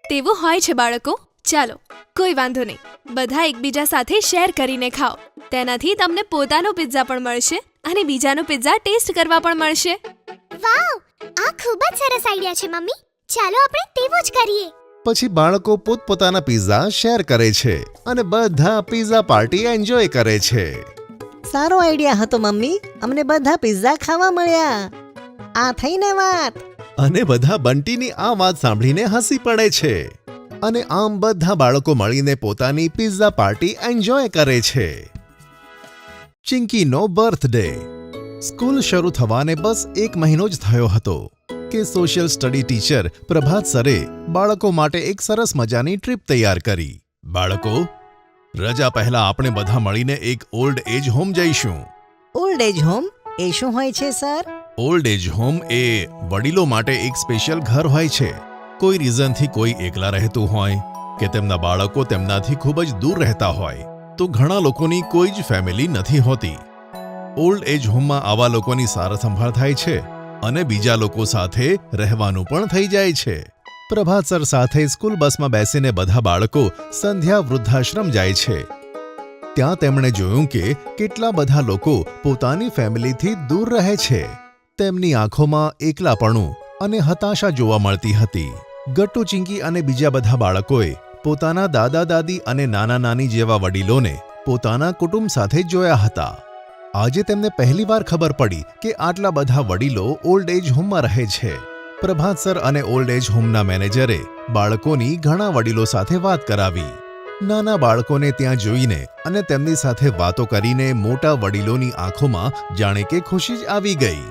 તેવું હોય છે બાળકો. ચાલો, કોઈ વાંધો નહીં. બધા એકબીજા સાથે શેર કરીને ખાઓ. તેનાથી તમને પોતાનો પિઝા પણ મળશે અને બીજાનો પિઝા ટેસ્ટ કરવા પણ મળશે. વાવ, આ ખૂબ જ સરસ આઈડિયા છે મમ્મી. ચાલો આપણે તેવું જ કરીએ. પછી બાળકો પોતપોતાના પિઝા શેર કરે છે અને બધા પિઝા પાર્ટી એન્જોય કરે છે. સારો આઈડિયા હતો મમ્મી. અમને બધા પિઝા ખાવા મળ્યા. આ થઈને વાત. અને બધા બંટીની આ વાત સાંભળીને હસી પડે છે અને આમ બધા બાળકો મળીને પોતાની પિઝા પાર્ટી એન્જોય કરે છે. ચિંકીનો બર્થડે. સ્કૂલ શરૂ થવાને બસ 1 મહિનો જ થયો હતો કે સોશિયલ સ્ટડી ટીચર પ્રભાત સરે બાળકો માટે એક સરસ મજાની ટ્રીપ તૈયાર કરી. બાળકો, રજા પહેલા આપણે બધા મળીને એક ઓલ્ડ એજ હોમ જઈશું. ઓલ્ડ એજ હોમ એ શું હોય છે સર? ઓલ્ડ એજ હોમ એ વડીલો માટે એક સ્પેશિયલ ઘર હોય છે. કોઈ રીઝનથી કોઈ એકલા રહેતું હોય કે તેમના બાળકો તેમનાથી ખૂબ જ દૂર રહેતા હોય તો ઘણા લોકોની કોઈ જ ફેમિલી નથી હોતી. ઓલ્ડ એજ હોમમાં આવા લોકોની સાર સંભાળ થાય છે અને બીજા લોકો સાથે રહેવાનું પણ થઈ જાય છે. પ્રભાત સર સાથે સ્કૂલ બસમાં બેસીને બધા બાળકો સંધ્યા વૃદ્ધાશ્રમ જાય છે. ત્યાં તેમણે જોયું કે કેટલા બધા લોકો પોતાની ફેમિલીથી દૂર રહે છે. તેમની આંખોમાં એકલાપણું અને હતાશા જોવા મળતી હતી. ગટ્ટુ, ચિંકી અને બીજા બધા બાળકોએ પોતાના દાદા દાદી અને નાના નાની જેવા વડીલોને પોતાના કુટુંબ સાથે જોયા હતા. આજે તેમને પહેલીવાર ખબર પડી કે આટલા બધા વડીલો ઓલ્ડ એજ હોમમાં રહે છે. પ્રભાત સર અને ઓલ્ડ એજ હોમના મેનેજરે બાળકોની ઘણા વડીલો સાથે વાત કરાવી. નાના બાળકોને ત્યાં જોઈને અને તેમની સાથે વાતો કરીને મોટા વડીલોની આંખોમાં જાણે કે ખુશી જ આવી ગઈ.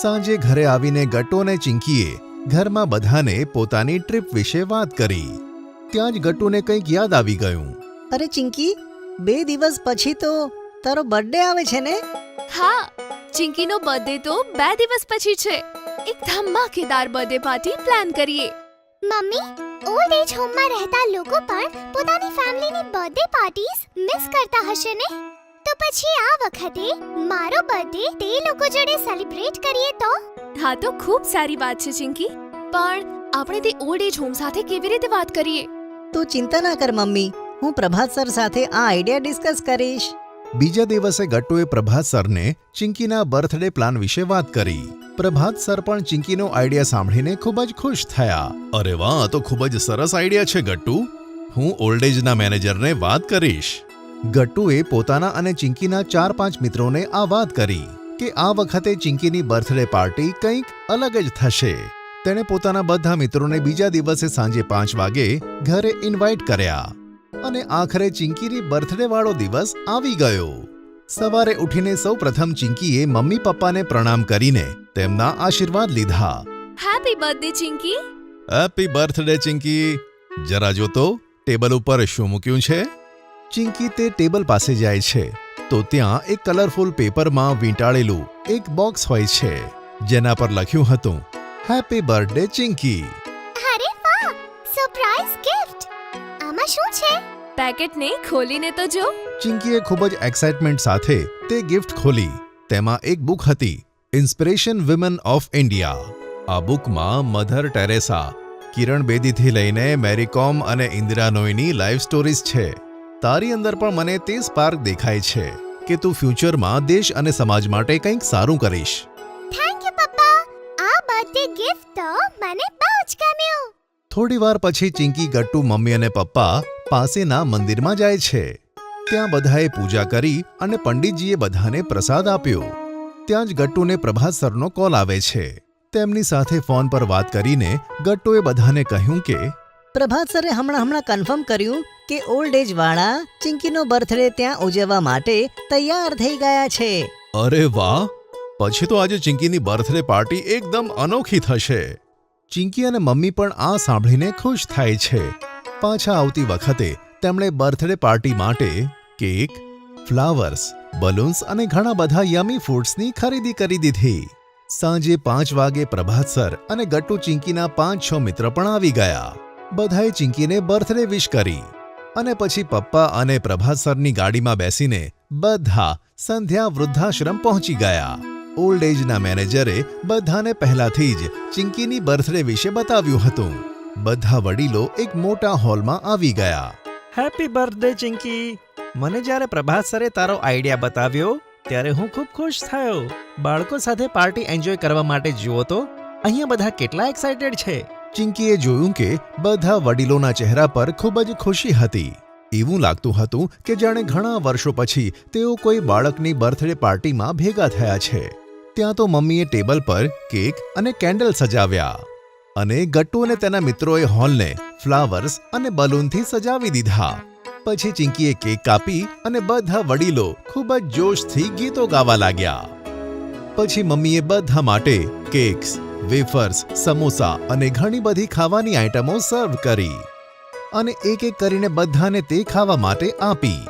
સાંજે ઘરે આવીને ગટ્ટુ અને ચિંકીએ ઘરમાં બધાને પોતાની ટ્રીપ વિશે વાત કરી. ત્યાં જ ગટ્ટુને કંઈક યાદ આવી ગયું. અરે ચિંકી, 2 દિવસ પછી તો તારો બર્થડે આવે છે ને? હા, ચિંકીનો બર્થડે તો 2 દિવસ પછી છે. એક ધમાકેદાર બર્થડે પાર્ટી પ્લાન કરીએ. મમ્મી, ઓલ્ડ એજ હોમમાં રહેતા લોકો પણ પોતાની ફેમિલીની બર્થડે પાર્ટીઝ મિસ કરતા હશે ને? તો પછી આ વખતે મારો બર્થડે તે લોકો જોડે સેલિબ્રેટ કરીએ તો? હા, તો ખૂબ સારી વાત છે ચિંકી. પણ આપણે તે ઓલ્ડ એજ હોમ સાથે કેવી રીતે વાત કરીએ? તું ચિંતા ના કર મમ્મી, હું પ્રભાત સર સાથે આ આઈડિયા ડિસ્કસ કરીશ. બીજા દિવસે ગટ્ટુએ પ્રભાત સરને ચિંકીના બર્થડે પ્લાન વિશે વાત કરી. પ્રભાત સર પણ ચિંકીનો આઈડિયા સાંભળીને ખૂબ જ ખુશ થયા. અરે વાહ, આ તો ખૂબ જ સરસ આઈડિયા છે ગટ્ટુ. હું ઓલ્ડ એજના મેનેજરને વાત કરીશ. ગટ્ટુએ પોતાના અને ચિંકીના 4-5 મિત્રોને આ વાત કરી કે આ વખતે ચિંકીની બર્થડે પાર્ટી કંઈક અલગ જ થશે. તેણે પોતાના બધા મિત્રોને બીજા દિવસે સાંજે 5 વાગે ઘરે ઇન્વાઇટ કર્યા અને આખરે ચિંકીની બર્થડે વાળો દિવસ આવી ગયો. સવારે ઉઠીને સૌપ્રથમ ચિંકીએ મમ્મી પપ્પાને પ્રણામ કરીને તેમના આશીર્વાદ લીધા. Happy birthday Chinki. Happy birthday Chinki. જરા જો તો ટેબલ ઉપર શું મૂક્યું છે? ચિંકી તે ટેબલ પાસે જાય છે તો ત્યાં એક કલરફુલ પેપરમાં વીંટાળેલું એક બોક્સ હોય છે જેના પર લખ્યું હતું હેપી બર્થડે ચિંકી. અરે વાહ, સરપ્રાઈઝ ગિફ્ટ! આમાં શું છે? પેકેટને ખોલીને તો જો. ચિંકીએ ખૂબ જ એક્સાઇટમેન્ટ સાથે તે ગિફ્ટ ખોલી. તેમાં એક બુક હતી, ઇન્સ્પિરેશન વિમેન ઓફ ઇન્ડિયા. આ બુકમાં મધર ટેરેસા, કિરણ બેદીથી લઈને મેરી કોમ અને ઇન્દિરા નોઈની લાઈફ સ્ટોરીઝ છે. તારી અંદર પણ મને તે સ્પાર્ક દેખાય છે કે તું ફ્યુચરમાં દેશ અને સમાજ માટે કંઈક સારું કરીશ. થેન્ક યુ પપ્પા, આ બર્થડે ગિફ્ટ તો મને બહુ જ ગમ્યું. થોડીવાર પછી ચિંકી, ગટ્ટુ, મમ્મી અને પપ્પા પાસેના મંદિરમાં જાય છે. ત્યાં બધાએ પૂજા કરી અને પંડિતજીએ બધાને પ્રસાદ આપ્યો. ત્યાં જ ગટ્ટુને પ્રભાત સરનો કોલ આવે છે. તેમની સાથે ફોન પર વાત કરીને ગટ્ટુએ બધાને કહ્યું કે પ્રભાત સરે હમણાં કન્ફર્મ કર્યું કે ઓલ્ડ એજ વાળા ચિંકીનો બર્થડે ત્યાં ઉજવવા માટે તૈયાર થઈ ગયા છે. અરે વાહ, પછી તો આજે ચિંકીની બર્થડે પાર્ટી એકદમ અનોખી થશે. ચિંકી અને મમ્મી પણ આ સાંભળીને ખુશ થાય છે. પાછા આવતી વખતે તેમણે બર્થડે પાર્ટી માટે કેક, ફ્લાવર્સ, બલૂન્સ અને ઘણા બધા યમી ફૂડ્સની ખરીદી કરી દીધી. સાંજે 5 વાગે પ્રભાત સર અને ગટ્ટુ, ચિંકીના 5-6 મિત્ર પણ આવી ગયા. બધાએ ચિંકીને બર્થડે વિશ કરી અને પછી પપ્પા અને પ્રભાત સરની ગાડીમાં બેસીને બધા સંધ્યા વૃદ્ધાશ્રમ પહોંચી ગયા. ઓલ્ડ એજના મેનેજરે બધાને પહેલાથી જ ચિંકીની બર્થડે વિશે બતાવ્યું હતું. બધા વડીલો એક મોટા હોલમાં આવી ગયા. Happy birthday Chinki. મને જ્યારે પ્રભાત સરે તારો આઈડિયા બતાવ્યો ત્યારે હું ખૂબ ખુશ થયો. બાળકો સાથે પાર્ટી એન્જોય કરવા માટે જુઓ તો અહીંયા બધા કેટલા એક્સાઇટેડ છે. ચિંકીએ જોયું કે બધા વડીલોના ચહેરા પર ખૂબ જ ખુશી હતી. એવું લાગતું હતું કે જાણે ઘણા વર્ષો પછી તેઓ કોઈ બાળકની બર્થડે પાર્ટીમાં ભેગા થયા છે. ત્યાં તો મમ્મીએ ટેબલ પર કેક અને કેન્ડલ સજાવ્યા અને ગટ્ટુ અને તેના મિત્રોએ હોલને ફ્લાવર્સ અને બલૂનથી સજાવી દીધા. પછી ચિંકીએ કેક કાપી અને બધા વડીલો ખૂબ જ જોશથી ગીતો ગાવા લાગ્યા. પછી મમ્મીએ બધા માટે કેક્સ, વેફર્સ, સમોસા અને ઘણી બધી ખાવાની આઇટમો સર્વ કરી અને એક એક કરીને બધાને તે ખાવા માટે આપી.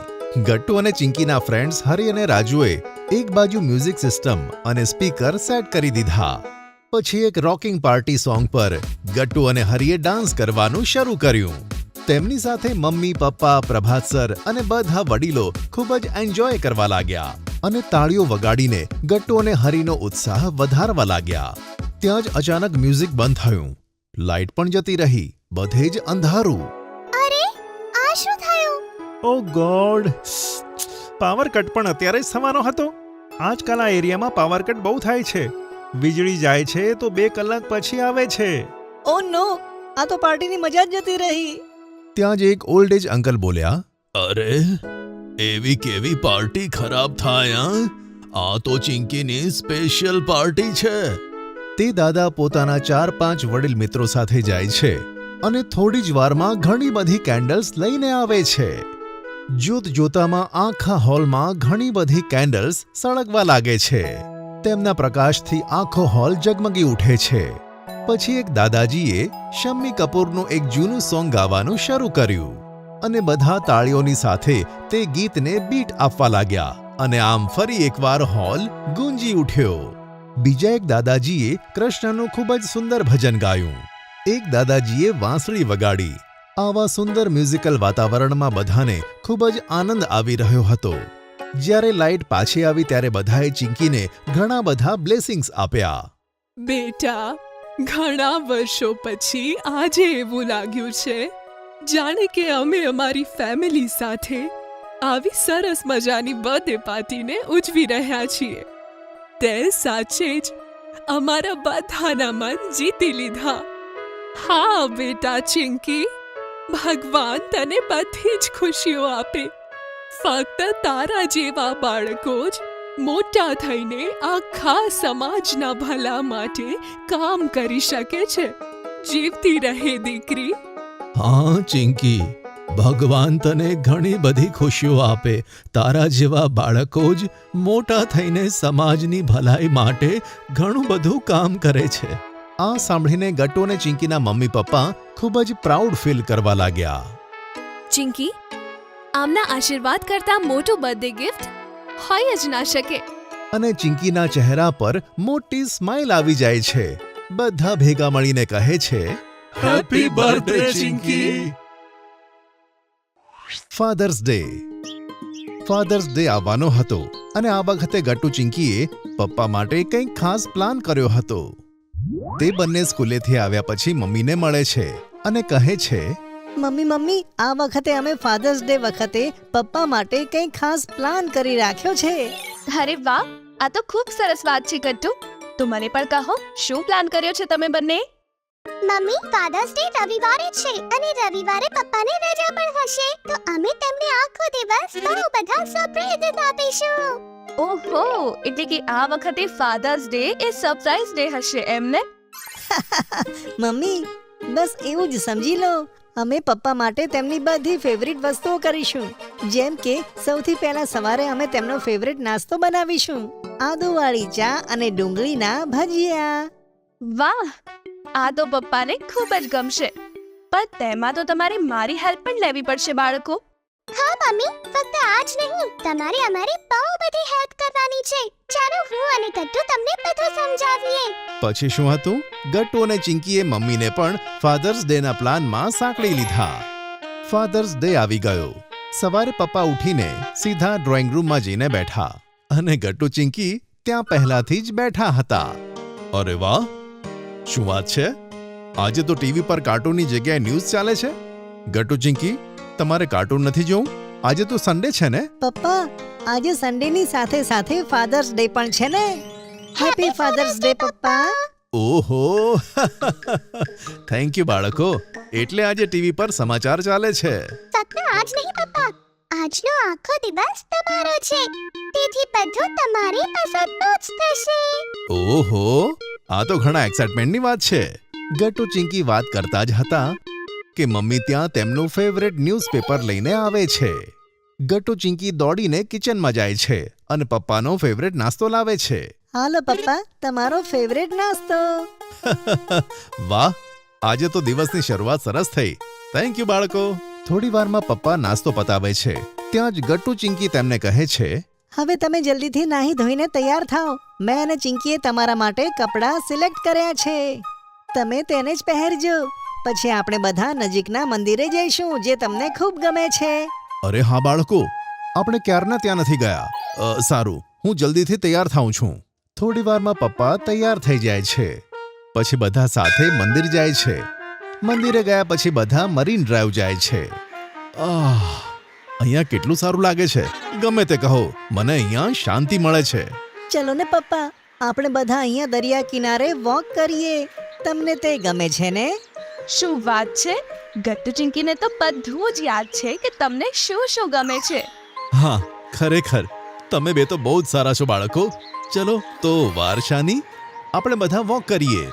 ગટ્ટુ અને ચિંકીના ફ્રેન્ડ્સ હરી અને રાજુએ એક બાજુ મ્યુઝિક સિસ્ટમ અને સ્પીકર સેટ કરી દીધા. પછી એક રોકિંગ પાર્ટી સોંગ પર ગટ્ટુ અને હરીએ ડાન્સ કરવાનું શરૂ કર્યું. તેમની સાથે મમ્મી પપ્પા પ્રભાત સર અને બધા વડીલો ખૂબ જ એન્જોય કરવા લાગ્યા અને તાળીઓ વગાડીને ગટ્ટુ અને હરીનો ઉત્સાહ વધારવા લાગ્યા. ત્યાં જ અચાનક મ્યુઝિક બંધ થયું, લાઇટ પણ જતી રહી, બધે જ અંધારું. અરે આ શું થયું? ઓ ગોડ, પાવર કટ પણ અત્યારે જ થવાનો હતો. આજકાલ આ એરિયામાં પાવર કટ બહુ થાય છે. વીજળી જાય છે તો 2 કલાક પછી આવે છે. ઓ નો, આ તો પાર્ટીની મજા જ જતી રહી. ત્યાં જ એક ઓલ્ડ એજ અંકલ બોલ્યા, અરે એવી કેવી પાર્ટી ખરાબ થાય? આ તો ચિંકીની સ્પેશિયલ પાર્ટી છે. તે દાદા પોતાના 4-5 વડીલ મિત્રો સાથે જાય છે અને થોડી જ વારમાં ઘણી બધી કેન્ડલ્સ લઈને આવે છે. જોત જોતામાં આખા હોલમાં ઘણી બધી કેન્ડલ્સ સળગવા લાગે છે. તેમના પ્રકાશથી આખો હોલ ઝગમગી ઉઠે છે. પછી એક દાદાજીએ શમ્મી કપૂરનું એક જૂનું સોંગ ગાવાનું શરૂ કર્યું અને બધા તાળીઓની સાથે તે ગીતને બીટ આપવા લાગ્યા અને આમ ફરી એકવાર હોલ ગુંજી ઉઠ્યો. બીજા એક દાદાજીએ કૃષ્ણનું ખૂબ જ સુંદર ભજન ગાયું. એક દાદાજીએ વાંસળી વગાડી. આવા સુંદર મ્યુઝિકલ વાતાવરણમાં બધાને ખૂબ જ આનંદ આવી રહ્યો હતો. જ્યારે લાઇટ પાછી આવી ત્યારે બધાએ ચિંકીને ઘણા બધા બ્લેસિંગ્સ આપ્યા. બેટા, ઘણા વર્ષો પછી આજે એવું લાગ્યું છે જાણે કે અમે અમારી ફેમિલી સાથે આવી સરસ મજાની બર્થડે પાર્ટીને ઉજવી રહ્યા છીએ. તે સાચે જ અમારા બધાના મન જીતી લીધા. હા બેટા ચિંકી, ભગવાન તને બધી જ ખુશીઓ આપે. ફક્ત તારા જેવા બાળકો જ મોટા થઈને આખા સમાજના ભલા માટે કામ કરી શકે છે. જીવતી રહે દીકરી. હા ચિંકી, ભગવાન તને ઘણી બધી ખુશીઓ આપે. તારા જેવા બાળકો જ મોટા થઈને સમાજની ભલાઈ માટે ઘણું બધું કામ કરે છે. આ સાંભળીને ગટ્ટુ અને ચિંકીના મમ્મી પપ્પા ખૂબ જ પ્રાઉડ ફીલ કરવા લાગ્યા. ચિંકી, આમના આશીર્વાદ કરતા મોટું બર્થડે ગિફ્ટ હોય જ ના શકે. અને ચિંકીના ચહેરા પર મોટી સ્માઇલ આવી જાય છે. બધા ભેગા મળીને કહે છે, happy birthday Chinki. Father's day આવવાનો હતો અને આ વખતે ગટ્ટુ ચિંકીએ પપ્પા માટે કંઈક ખાસ પ્લાન કર્યો હતો. તે બંને સ્કૂલેથી આવ્યા પછી મમ્મીને મળે છે અને કહે છે, મમ્મી, આ વખતે અમે ફાધર્સ ડે વખતે પપ્પા માટે કંઈ ખાસ પ્લાન કરી રાખ્યો છે. અરે વાહ, આ તો ખૂબ સરસ વાત છે ગટ્ટુ. તો મને પણ કહો, શું પ્લાન કર્યો છે તમે બંને? મમ્મી, ફાધર્સ ડે રવિવારે છે અને રવિવારે પપ્પાને રજા પણ હશે, તો અમે તેમને આખો દિવસ બહુ બધા સરપ્રાઈઝ આપીશું. ઓહો, એટલે કે આ વખતે ફાધર્સ ડે એ સરપ્રાઈઝ ડે હશે એમને? મમ્મી, બસ એવું જ સમજી લો. અમે પપ્પા માટે તેમની બધી ફેવરિટ વસ્તુઓ કરીશું. જેમ કે સૌથી પહેલા સવારે અમે તેમનો ફેવરિટ નાસ્તો બનાવીશું, આદુવાળી ચા અને ડુંગળીના ભજીયા. વાહ, આ તો પપ્પાને ખૂબ જ ગમશે. પણ તેમાં તો તમારે મારી હેલ્પ પણ લેવી પડશે બાળકો. હા મમ્મી, ફક્ત આજ નહીં, તમારે અમારી બહુ બધી હેલ્પ કરવાની છે. ચાલો હું અને ગટ્ટુ તમને બધું સમજાવીએ. પછી શું હતું? ગટ્ટુ અને ચિંકીએ મમ્મીને પણ ફાધર્સ ડેના પ્લાનમાં સાંકળી લીધા. ફાધર્સ ડે આવી ગયો. સવારે પપ્પા ઉઠીને સીધા ડ્રોઈંગ રૂમમાં જઈને બેઠા અને ગટ્ટુ ચિંકી ત્યાં પહેલાથી જ બેઠા હતા. અરે વાહ, શું વાત છે! આજે તો ટીવી પર કાર્ટૂનની જગ્યાએ ન્યૂઝ ચાલે છે. ગટ્ટુ ચિંકી, તમારે કાર્ટૂન નથી જોવું? આજે તો સન્ડે છે ને? પપ્પા, આજે સન્ડેની સાથે સાથે ફાધર્સ ડે પણ છે ને. હેપી ફાધર્સ ડે પપ્પા. ઓહો, થેન્ક યુ બાળકો. એટલે આજે ટીવી પર સમાચાર ચાલે છે. ફક્ત આજ નહીં પપ્પા, આજનો આખો દિવસ તમારો છે, તેથી બધું તમારી પસંદનું જ થશે. ઓહો, આ તો ઘણા એક્સાઇટમેન્ટની વાત છે. ગટ્ટુ ચિંકી વાત કરતા જ હતા કે મમ્મી ત્યાં તેમનું ફેવરેટ ન્યૂઝપેપર લઈને આવે છે. ગટ્ટુ ચિંકી દોડીને કિચનમાં જાય છે અને પપ્પાનો ફેવરેટ નાસ્તો લાવે છે. હાલો પપ્પા, તમારો ફેવરેટ નાસ્તો. વાહ, આજે તો દિવસની શરૂઆત સરસ થઈ. થેન્ક યુ બાળકો. થોડી વારમાં પપ્પા નાસ્તો પતાવે છે. ત્યાં જ ગટ્ટુ ચિંકી તેમને કહે છે, હવે તમે જલ્દીથી નાહી ધોઈને તૈયાર થાઓ. મેં અને ચિંકીએ તમારા માટે કપડાં સિલેક્ટ કર્યા છે, તમે તેને જ પહેરજો. પછી આપણે બધા નજીકના મંદિરે જઈશું જે તમને ખૂબ ગમે છે. અરે હા બાળકો, આપણે ક્યારના ત્યાં નથી ગયા. સારું, હું જલ્દીથી તૈયાર થાઉં છું. થોડી વારમાં પપ્પા તૈયાર થઈ જાય છે. પછી બધા સાથે મંદિર જાય છે. મંદિરે ગયા પછી બધા મરીન ડ્રાઈવ જાય છે. અહીંયા કેટલું સારું લાગે છે. ગમે તે કહો, મને અહીંયા શાંતિ મળે છે. ચલો ને પપ્પા, આપણે બધા અહીંયા દરિયા કિનારે વોક કરીએ. તમને તે ગમે છે ને? શું વાત છે! ગટ્ટુ ચિંકીને તો બધું જ યાદ છે કે તમને શું શું ગમે છે. હા, ખરેખર તમે બે તો બહુ જ સારા છો બાળકો. ચલો તો વારશાની, આપણે બધા વોક કરીએ.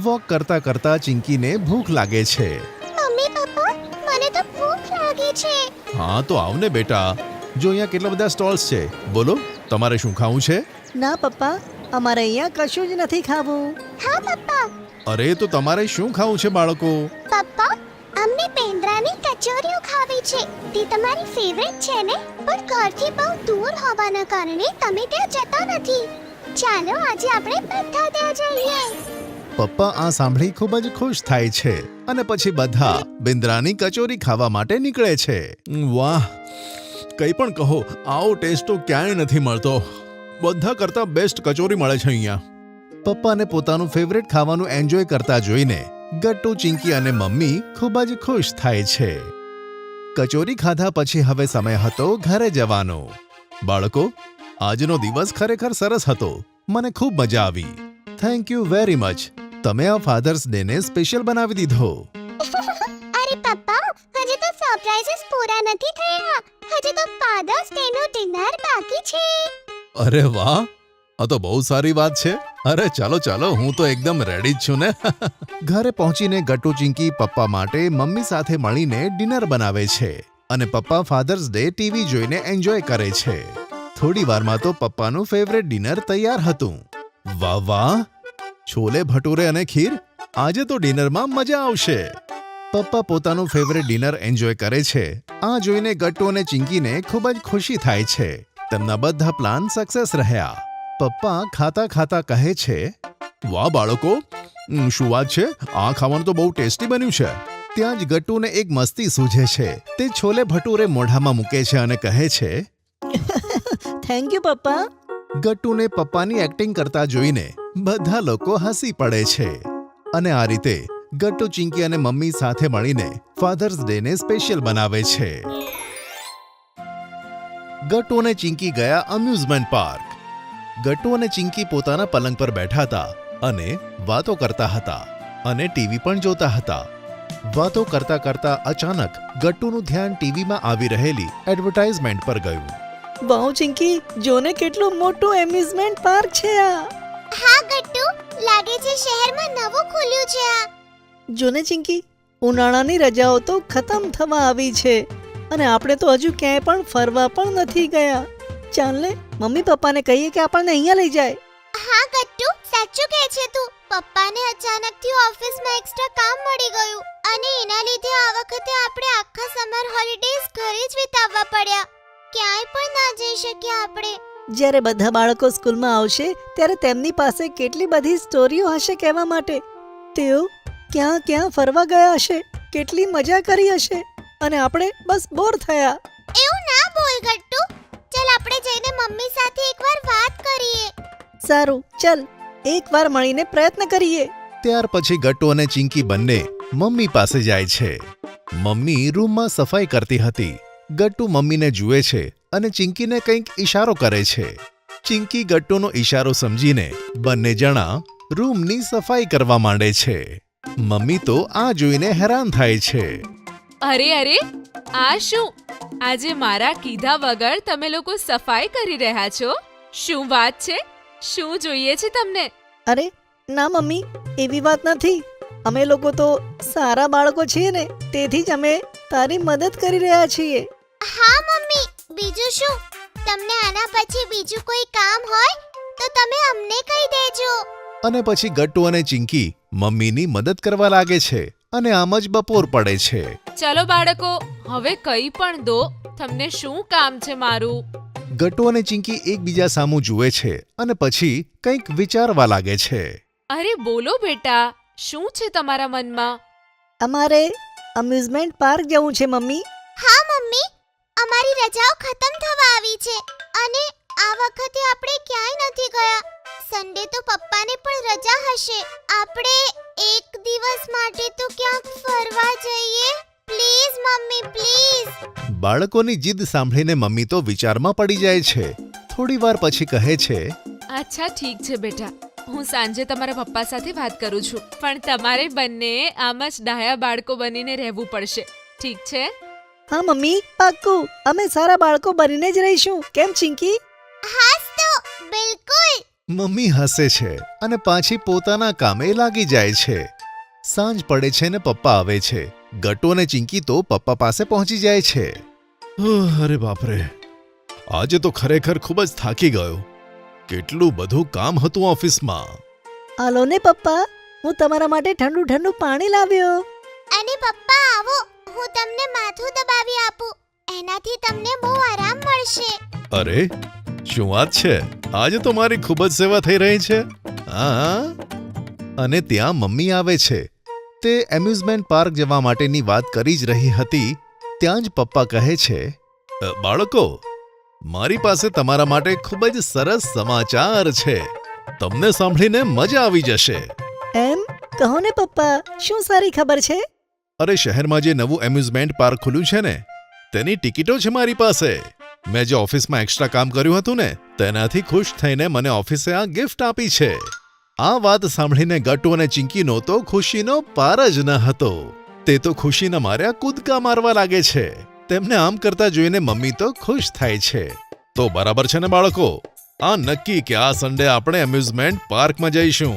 વોક કરતા કરતા ચિંકીને ભૂખ લાગે છે. મમ્મી પપ્પા, મને તો ભૂખ લાગી છે. હા તો આવ ને બેટા, જો અહીંયા કેટલા બધા સ્ટોલ્સ છે. બોલો, તમારે શું ખાવું છે? ના પપ્પા, અમારે અહીંયા કશું જ નથી ખાવું. હા પપ્પા. અરે તો તમારે શું ખાવું છે બાળકો? પપ્પા, અમને પેંડાની કચોરીઓ ખાવી છે. તે તમારી ફેવરેટ છે ને? પણ ઘરથી બહુ દૂર હોવાના કારણે તમે ત્યાં જતા નથી. ચાલો આજે આપણે બધા ત્યાં જઈએ. પપ્પા આ સાંભળી ખૂબ જ ખુશ થાય છે અને પછી બધા બિંદ્રાની કચોરી ખાવા માટે નીકળે છે. વાહ, કંઈ પણ કહો, આવો ટેસ્ટ તો ક્યાંય નથી મળતો. બધા કરતા બેસ્ટ કચોરી મળે છે અહીંયા. પપ્પાને પોતાનું ફેવરેટ ખાવાનું એન્જોય કરતા જોઈને ગટ્ટુ, ચિંકી અને મમ્મી ખૂબ જ ખુશ થાય છે. કચોરી ખાધા પછી હવે સમય હતો ઘરે જવાનો. બાળકો, આજનો દિવસ ખરેખર સરસ હતો. મને ખૂબ મજા આવી. Thank you very much. તમે આ ફાધર્સ ડે ને સ્પેશિયલ બનાવી દીધો. અરે પપ્પા, હજી તો સરપ્રાઇઝીસ પૂરા નથી થયા. હજી તો ફાધર્સ ડે નું ડિનર બાકી છે. અરે વાહ, આ તો બહુ સારી વાત છે. અરે ચાલો ચાલો, હું તો એકદમ રેડી જ છું ને. ઘરે પહોંચીને ગટ્ટુ, ચિંકી પપ્પા માટે મમ્મી સાથે મળીને ડિનર બનાવે છે અને પપ્પા ફાધર્સ ડે ટીવી જોઈને એન્જોય કરે છે. થોડી વારમાં તો પપ્પાનું ફેવરેટ ડિનર તૈયાર હતું. વાહ વાહ, છોલે ભટુરે અને ખીર. આજે તો ડિનરમાં મજા આવશે. પપ્પા પોતાનું ફેવરેટ ડિનર એન્જોય કરે છે. આ જોઈને ગટ્ટુ અને ચિંકીને ખૂબ જ ખુશી થાય છે. તેમના બધા પ્લાન સક્સેસ રહ્યા. પપ્પા ખાતા ખાતા કહે છે, વાહ બાળકો, શું વાત છે, આ ખાવાનું તો બહુ ટેસ્ટી બન્યું છે. ત્યાં જ ગટ્ટુને એક મસ્તી સૂઝે છે. તે છોલે ભટુરે મોઢામાં મૂકે છે અને કહે છે, થેન્ક યુ પપ્પા. ગટ્ટુને પપ્પાની એક્ટિંગ કરતા જોઈને બધા લોકો હસી પડે છે. અને આ રીતે ગટ્ટુ, ચિંકી અને મમ્મી સાથે મળીને ફાધર્સ ડે ને સ્પેશિયલ બનાવે છે. ગટ્ટુ અને ચિંકી ગયા અમ્યુઝમેન્ટ પાર્ક. ગટ્ટુ અને ચિંકી પોતાના પલંગ પર બેઠા હતા અને વાતો કરતા હતા અને ટીવી પણ જોતા હતા. વાતો કરતા કરતા અચાનક ગટ્ટુનું ધ્યાન ટીવીમાં આવી રહેલી એડવર્ટાઇઝમેન્ટ પર ગયું. વાવ ચિંકી, જોને કેટલું મોટું એમ્યુઝમેન્ટ પાર્ક છે આ. હા ગટ્ટુ, લાગે છે શહેરમાં નવું ખુલ્યું છે આ. જોને ચિંકી, ઉનાળાની રજાઓ તો ખતમ થવા આવી છે અને આપણે તો હજુ ક્યાંય પણ ફરવા પણ નથી ગયા. ચાલ ને મમ્મી પપ્પાને કહીએ કે આપણને અહીંયા લઈ જાય. હા ગટ્ટુ, સાચું કહે છે તું. પપ્પાને અચાનકથી ઓફિસમાં એક્સ્ટ્રા કામ મળી ગયું અને એના લીધે આ વખતે આપણે આખા સમર હોલિડેઝ ઘરે જ વિતાવવા પડ્યા. ક્યાંય પણ ના જઈ શક્યા આપણે. જ્યારે બધા બાળકો સ્કૂલમાં આવશે ત્યારે તેમની પાસે કેટલી બધી સ્ટોરીઓ હશે કહેવા માટે. તેઓ ક્યાં ક્યાં ફરવા ગયા હશે, કેટલી મજા કરી હશે અને આપણે બસ બોર થયા. એવું ના બોલ ગટ્ટુ. ચાલ આપણે જઈને મમ્મી સાથે એકવાર વાત કરીએ. સારું, ચલ એકવાર મળીને પ્રયત્ન કરીએ. ત્યાર પછી ગટ્ટુ અને ચિંકી બંને મમ્મી પાસે જાય છે. મમ્મી રૂમમાં સફાઈ કરતી હતી. ગટ્ટુ મમ્મીને જુએ છે અને ચિંકીને કંઈક ઈશારો કરે છે. ચિંકી ગટ્ટુનો ઈશારો સમજીને બંને જણા રૂમની સફાઈ કરવા માંડે છે. મમ્મી તો આ જોઈને હેરાન થાય છે. અરે અરે, આ શું? આજે મારા કીધા વગર તમે લોકો સફાઈ કરી રહ્યા છો? શું વાત છે? શું જોઈએ છે તમને? અરે ના મમ્મી, એવી વાત નથી. અમે લોકો તો સારા બાળકો છીએ ને, તેથી જ અમે તારી મદદ કરી રહ્યા છીએ. હા મમ્મી, બીજું શું? તમને આના પછી બીજું કોઈ કામ હોય તો તમે અમને કહી દેજો. અને પછી ગટ્ટુ અને ચિંકી મમ્મીની મદદ કરવા લાગે છે અને આમ જ બપોર પડે છે. ચલો બાળકો, હવે કંઈ પણ દો. તમને શું કામ છે મારું? ગટ્ટુ અને ચિંકી એકબીજા સામું જુએ છે અને પછી કંઈક વિચારવા લાગે છે. અરે બોલો બેટા, શું છે તમારા મનમાં? અમારે અમ્યુઝમેન્ટ પાર્ક જવું છે મમ્મી. હા મમ્મી, અમારી રજાઓ ખતમ થવા આવી છે અને આ વખતે આપણે ક્યાંય નથી ગયા. સન્ડે તો પપ્પાને પણ રજા હશે. આપણે એક દિવસ માટે તો ક્યાંક ફરવા જઈએ. Please mummy, please. બાળકોની જીદ સાંભળીને મમ્મી તો વિચારમાં પડી જાય છે. થોડી વાર પછી કહે છે, અચ્છા ઠીક છે બેટા, હું સાંજે તમારા પપ્પા સાથે વાત કરું છું. પણ તમારે બંને આમ જ ડાયા બાળકો બનીને રહેવું પડશે, ઠીક છે? હા મમ્મી, પાક્કું. અમે સારા બાળકો બનીને જ રહીશું. કેમ ચિંકી? હાસ તો બિલકુલ. મમ્મી હસે છે અને પાછી પોતાના કામે લાગી જાય છે. સાંજ પડે છે ને પપ્પા આવે છે. ગટ્ટુ અને ચિંકી તો પપ્પા પાસે પહોંચી જાય છે. અરે બાપરે, આજે તો ખરેખર ખૂબ જ થાકી ગયો. કેટલું બધું કામ હતું ઓફિસમાં. હાલો ને પપ્પા, હું તમારા માટે ઠંડુ ઠંડુ પાણી લાવ્યો. અને પપ્પા આવો, હું તમને માથું દબાવી આપું. એનાથી તમને બહુ આરામ મળશે. અરે શું વાત છે, આજે તો મારી ખૂબ જ સેવા થઈ રહી છે. હા. અને ત્યાં મમ્મી આવે છે. તે એમ્યુઝમેન્ટ પાર્ક જવા માટેની વાત કરી જ રહી હતી ત્યાં જ પપ્પા કહે છે, બાળકો, મારી પાસે તમારા માટે ખૂબ જ સરસ સમાચાર છે. તમને સાંભળીને મજા આવી જશે. એમ? કહો ને પપ્પા, શું સારી ખબર છે? અરે શહેરમાં જે નવું એમ્યુઝમેન્ટ પાર્ક ખુલ્યું છે ને, તેની ટિકિટો છે મારી પાસે. મેં જે ઓફિસમાં એક્સ્ટ્રા કામ કર્યું હતું ને, તેનાથી ખુશ થઈને મને ઓફિસે આ ગિફ્ટ આપી છે. આ વાત સાંભળીને ગટ્ટુ અને ચિંકીનો તો ખુશીનો પાર જ ન હતો. તે તો ખુશીના માર્યા કૂદકા મારવા લાગે છે. તેમને આમ કરતા જોઈને મમ્મી તો ખુશ થાય છે. તો બરાબર છે ને બાળકો, આ નક્કી કે આ સન્ડે આપણે એમ્યુઝમેન્ટ પાર્કમાં જઈશું.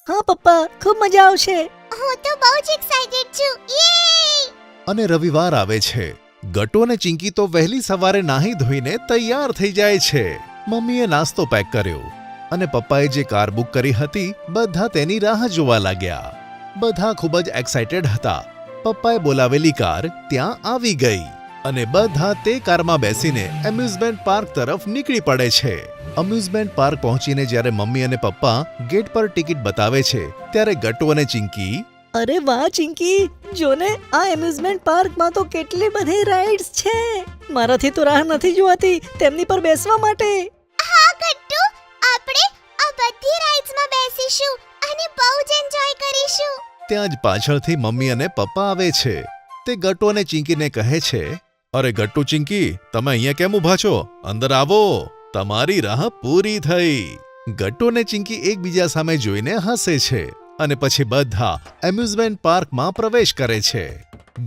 હા પપ્પા, ખૂબ મજા આવશે. હું તો બહુ જ એક્સાઇટેડ છું. યે! અને રવિવાર આવે છે. ગટ્ટુ અને ચિંકી તો વહેલી સવારે નાહી ધોઈને તૈયાર થઈ જાય છે. મમ્મીએ નાસ્તો પેક કર્યો અને પપ્પાએ જે કાર બુક કરી હતી, બધા તેની રાહ જોવા લાગ્યા. બધા ખૂબ જ એક્સાઇટેડ હતા. પપ્પાએ બોલાવેલી કાર ત્યાં આવી ગઈ અને બધા તે કારમાં બેસીને એમ્યુઝમેન્ટ પાર્ક તરફ નીકળી પડે છે. એમ્યુઝમેન્ટ પાર્ક પહોંચીને જ્યારે મમ્મી અને પપ્પા ગેટ પર ટિકિટ બતાવે છે, ત્યારે ગટ્ટુ અને ચિંકી, અરે વાહ ચિંકી, જો ને આ એમ્યુઝમેન્ટ પાર્કમાં તો કેટલી બધી રાઇડ્સ છે. મારાથી તો રાહ નથી જોવાતી તેમની પર બેસવા માટે. હા ગટ્ટુ, આપણે આ બધી રાઇડ્સમાં બેસીશું અને બહુ જ એન્જોય કરીશું. ત્યાં જ પાછળથી મમ્મી અને પપ્પા આવે છે. તે ગટ્ટુ અને ચિંકીને કહે છે, અરે ગટ્ટુ, ચિંકી, તમે અહીંયા કેમ ઊભા છો? અંદર આવો, તમારી રાહ પૂરી થઈ. ગટ્ટુ અને ચિંકી એકબીજા સામે જોઈને હસે છે અને પછી બધા એમ્યુઝમેન્ટ પાર્કમાં પ્રવેશ કરે છે.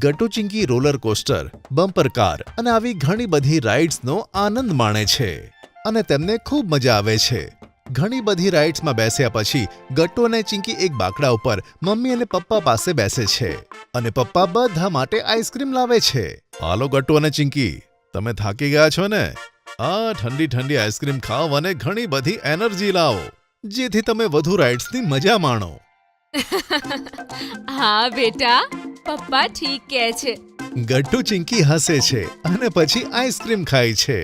Gattu Chinki roller coaster, bumper car અને આવી ઘણી બધી રાઇડ્સનો આનંદ માણે છે અને તેમને ખૂબ મજા આવે છે. ઘણી બધી રાઇડ્સમાં બેસ્યા પછી ગટ્ટુ અને ચિંકી એક બાકડા ઉપર મમ્મી અને પપ્પા પાસે બેસે છે અને પપ્પા બધા માટે આઈસ્ક્રીમ લાવે છે. હાલો ગટ્ટુ અને ચિંકી, તમે થાકી ગયા છો ને? આ ઠંડી ઠંડી આઈસ્ક્રીમ ખાઓ અને ઘણી બધી એનર્જી લાવો, જેથી તમે વધુ રાઇડ્સની મજા માણો. હા બેટા, પપ્પા ઠીક કહે છે. ગટ્ટુ ચિંકી હસે છે અને પછી આઈસ્ક્રીમ ખાય છે.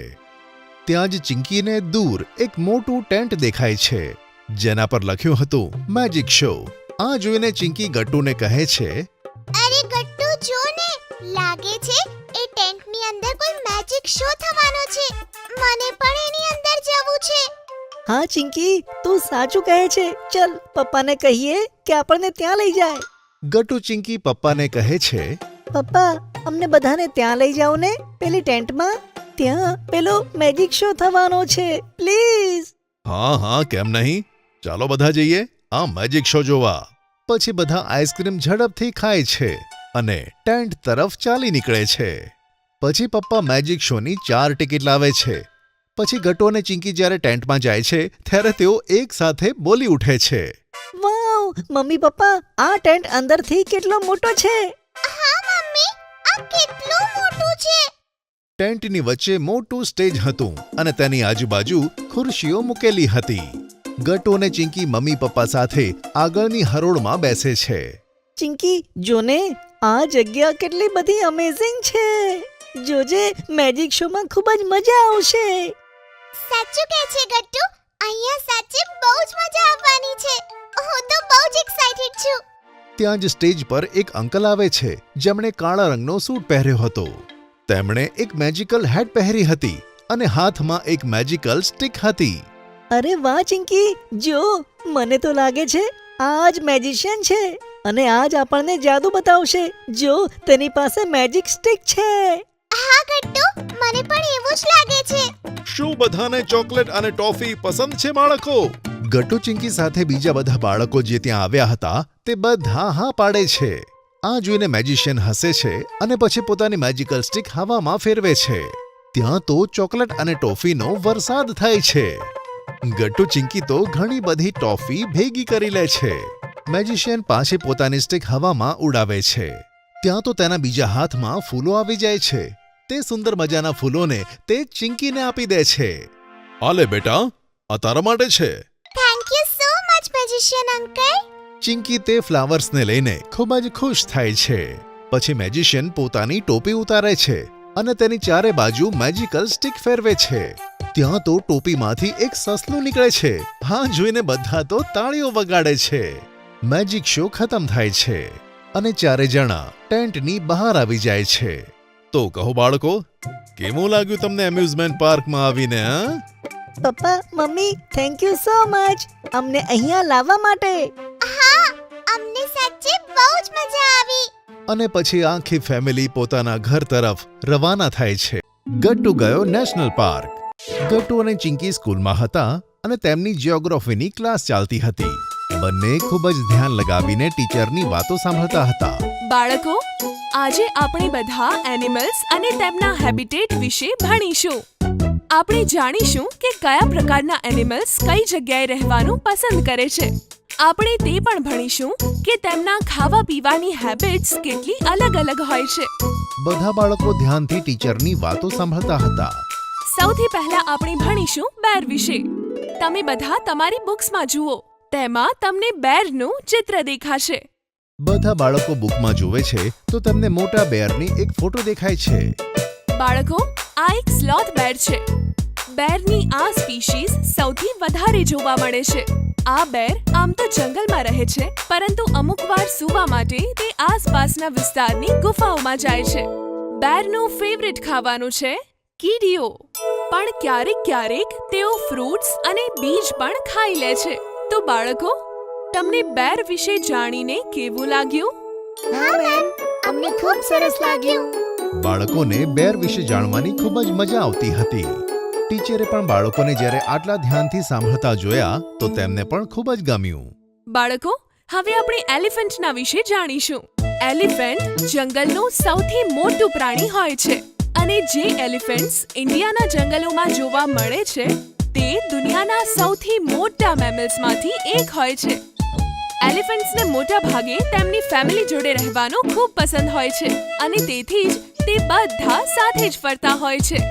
ત્યાં જ ચિંકીને દૂર એક મોટું ટેન્ટ દેખાય છે, જેના પર લખ્યું હતું મેજિક શો. આ જોઈને ચિંકી ગટ્ટુને કહે છે, અરે ગટ્ટુ, જો ને, લાગે છે એ ટેન્ટની અંદર કોઈ મેજિક શો થવાનો છે. મને પણ એની અંદર જવું છે. હા ચિંકી, તું સાચું કહે છે. ચલ પપ્પાને કહીએ કે આપણને ત્યાં લઈ જાય. ગટ્ટુ ચિંકી પપ્પાને કહે છે, પપ્પા, અમને બધાને ત્યાં લઈ જાઓ ને, પેલી ટેન્ટમાં. ત્યાં પેલો મેજિક શો થવાનો છે, પ્લીઝ. હા હા, કેમ નહીં, ચાલો બધા જઈએ આ મેજિક શો જોવા. પછી બધા આઈસ્ક્રીમ ઝડપથી ખાય છે અને ટેન્ટ તરફ ચાલી નીકળે છે. પછી પપ્પા મેજિક શોની 4 ટિકિટ લાવે છે. પછી ગટ્ટુ અને ચિંકી જ્યારે ટેન્ટમાં જાય છે ત્યારે તેઓ એક સાથે બોલી ઉઠે છે, વાવ મમ્મી પપ્પા, આ ટેન્ટ અંદરથી કેટલો મોટો છે. હા મમ્મી, આ કેટલું મોટું છે. ટેન્ટની વચ્ચે મોટું સ્ટેજ હતું અને તેની આજુબાજુ ખુરશીઓ મૂકેલી હતી. ગટ્ટુ અને ચિંકી મમ્મી પપ્પા સાથે આગળની હરોળમાં બેસે છે. ચિંકી, જોને, આ જગ્યા કેટલી બધી અમેઝિંગ છે. જોજે, મેજિક શોમાં ખૂબ જ મજા આવશે. સાચું કહે છે ગટ્ટુ, અહીંયા સાચે બહુ જ મજા આવવાની છે. હું તો બહુ જ એક્સાઇટેડ છું. ત્યાં જ સ્ટેજ પર એક અંકલ આવે છે જેમણે કાળા રંગનો સૂટ પહેર્યો હતો. તેમણે એક મેજિકલ હેટ પહેરી હતી અને હાથમાં એક મેજિકલ સ્ટિક હતી. અરે વાહ ચિંકી, જો મને તો લાગે છે આ જ મેજિશિયન છે અને આજ આપણને જાદુ બતાવશે. જો તેની પાસે મેજિક સ્ટિક છે. હા ગટ્ટુ, મને પણ એવું જ લાગે છે. શું બધાને ચોકલેટ અને ટોફી પસંદ છે બાળકો? ગટ્ટુ ચિંકી સાથે બીજા બધા બાળકો જે ત્યાં આવ્યા હતા તે બધા હા પાડે છે. આ જોઈને મેજિશિયન હસે છે અને પછી પોતાની મેજિકલ સ્ટિક હવામાં ફેરવે છે. ત્યાં તો ચોકલેટ અને ટોફીનો વરસાદ થાય છે. ગટ્ટુ ચિંકી તો ઘણી બધી ટોફી ભેગી કરી લે છે. મેજિશિયન પાછી પોતાની સ્ટિક હવામાં ઉડાવે છે. ત્યાં તો તેના બીજા હાથમાં ફૂલો આવી જાય છે. તે સુંદર મજાના ફૂલોને તે ચિંકીને આપી દે છે. આલે બેટા, આ તારા માટે છે. Thank you so much magician uncle. Chinki તે ફ્લાવર્સને લઈને ખૂબ જ ખુશ થાય છે. પછી મેજિશિયન પોતાની ટોપી ઉતારે છે અને તેની ચારે બાજુ મેજિકલ સ્ટિક ફેરવે છે. ત્યાં તો ટોપીમાંથી એક સસલું નીકળે છે. હા જોઈને બધા તો તાળીઓ વગાડે છે. મેજિક શો ખતમ થાય છે અને ચારે જણા ટેન્ટની બહાર આવી જાય છે. તો કહો બાળકો, કેવું લાગ્યું તમને એમ્યુઝમેન્ટ પાર્કમાં આવીને? પપ્પા, mummy, thank you so much અમને અહીંયા લાવવા માટે. હા, અમને સાચે બહુ જ મજા આવી. અને પછી આખી ફેમિલી પોતાના ઘર તરફ રવાના થાય છે. ગટ્ટુ ગયો નેશનલ પાર્ક. ગટ્ટુ અને ચિંકી સ્કૂલમાં હતા અને તેમની જિયોગ્રાફીની ક્લાસ ચાલતી હતી. બંને ખૂબ જ ધ્યાન લગાવીને ટીચરની વાતો સાંભળતા હતા. બાળકો, આજે આપણે બધા એનિમલ્સ અને તેમના હેબિટેટ વિશે ભણીશું. આપણે જાણીશું કે કયા પ્રકારના એનિમલ્સ કઈ જગ્યાએ રહેવાનું પસંદ કરે છે. આપણે તે પણ ભણીશું કે તેમના ખાવા પીવાની હેબિટ્સ કેટલી અલગ અલગ હોય છે. બધા બાળકો ધ્યાનથી ટીચરની વાતો સાંભળતા હતા. સૌથી પહેલા આપણે ભણીશું બેર વિશે. તમે બધા તમારી બુક્સમાં જુઓ. તેમાં તમને બેરનું ચિત્ર દેખાશે. બધા બાળકો બુકમાં જુએ છે તો તેમને મોટા બેરની એક ફોટો દેખાય છે. બાળકો, આ એક સ્લોથ બેર છે. બેરની આ સ્પીશીઝ સૌથી વધારે જોવા મળે છે. આ બેર આમ તો જંગલમાં રહે છે, પરંતુ અમુકવાર સૂવા માટે તે આસપાસના વિસ્તારની ગુફાઓમાં જાય છે. બેરનું ફેવરિટ ખાવાનું છે કીડીઓ, પણ ક્યારેક ક્યારેક તેઓ ફ્રૂટ્સ અને બીજ પણ ખાઈ લે છે. તો બાળકો, તમને બેર વિશે જાણીને કેવું લાગ્યું? હા મેમ, અમને ખૂબ સરસ લાગ્યું. બાળકોને બેર વિશે જાણવાની ખૂબ જ મજા આવતી હતી. ટીચરે પણ બાળકોને જ્યારે આટલા ધ્યાનથી સાંભળતા જોયા તો તેમને પણ ખૂબ જ ગમ્યું. બાળકો, હવે આપણે એલિફન્ટના વિશે જાણીશું. એલિફન્ટ જંગલનું સૌથી મોટું પ્રાણી હોય છે અને જે એલિફન્ટ્સ ઇન્ડિયાના જંગલોમાં જોવા મળે છે તે દુનિયાના સૌથી મોટા મેમલ્સમાંથી એક હોય છે. એલિફન્ટ્સને મોટા ભાગે તેમની ફેમિલી જોડે રહેવાનું ખૂબ પસંદ હોય છે અને તેથી જ તે બધા સાથે જ ફરતા હોય છે.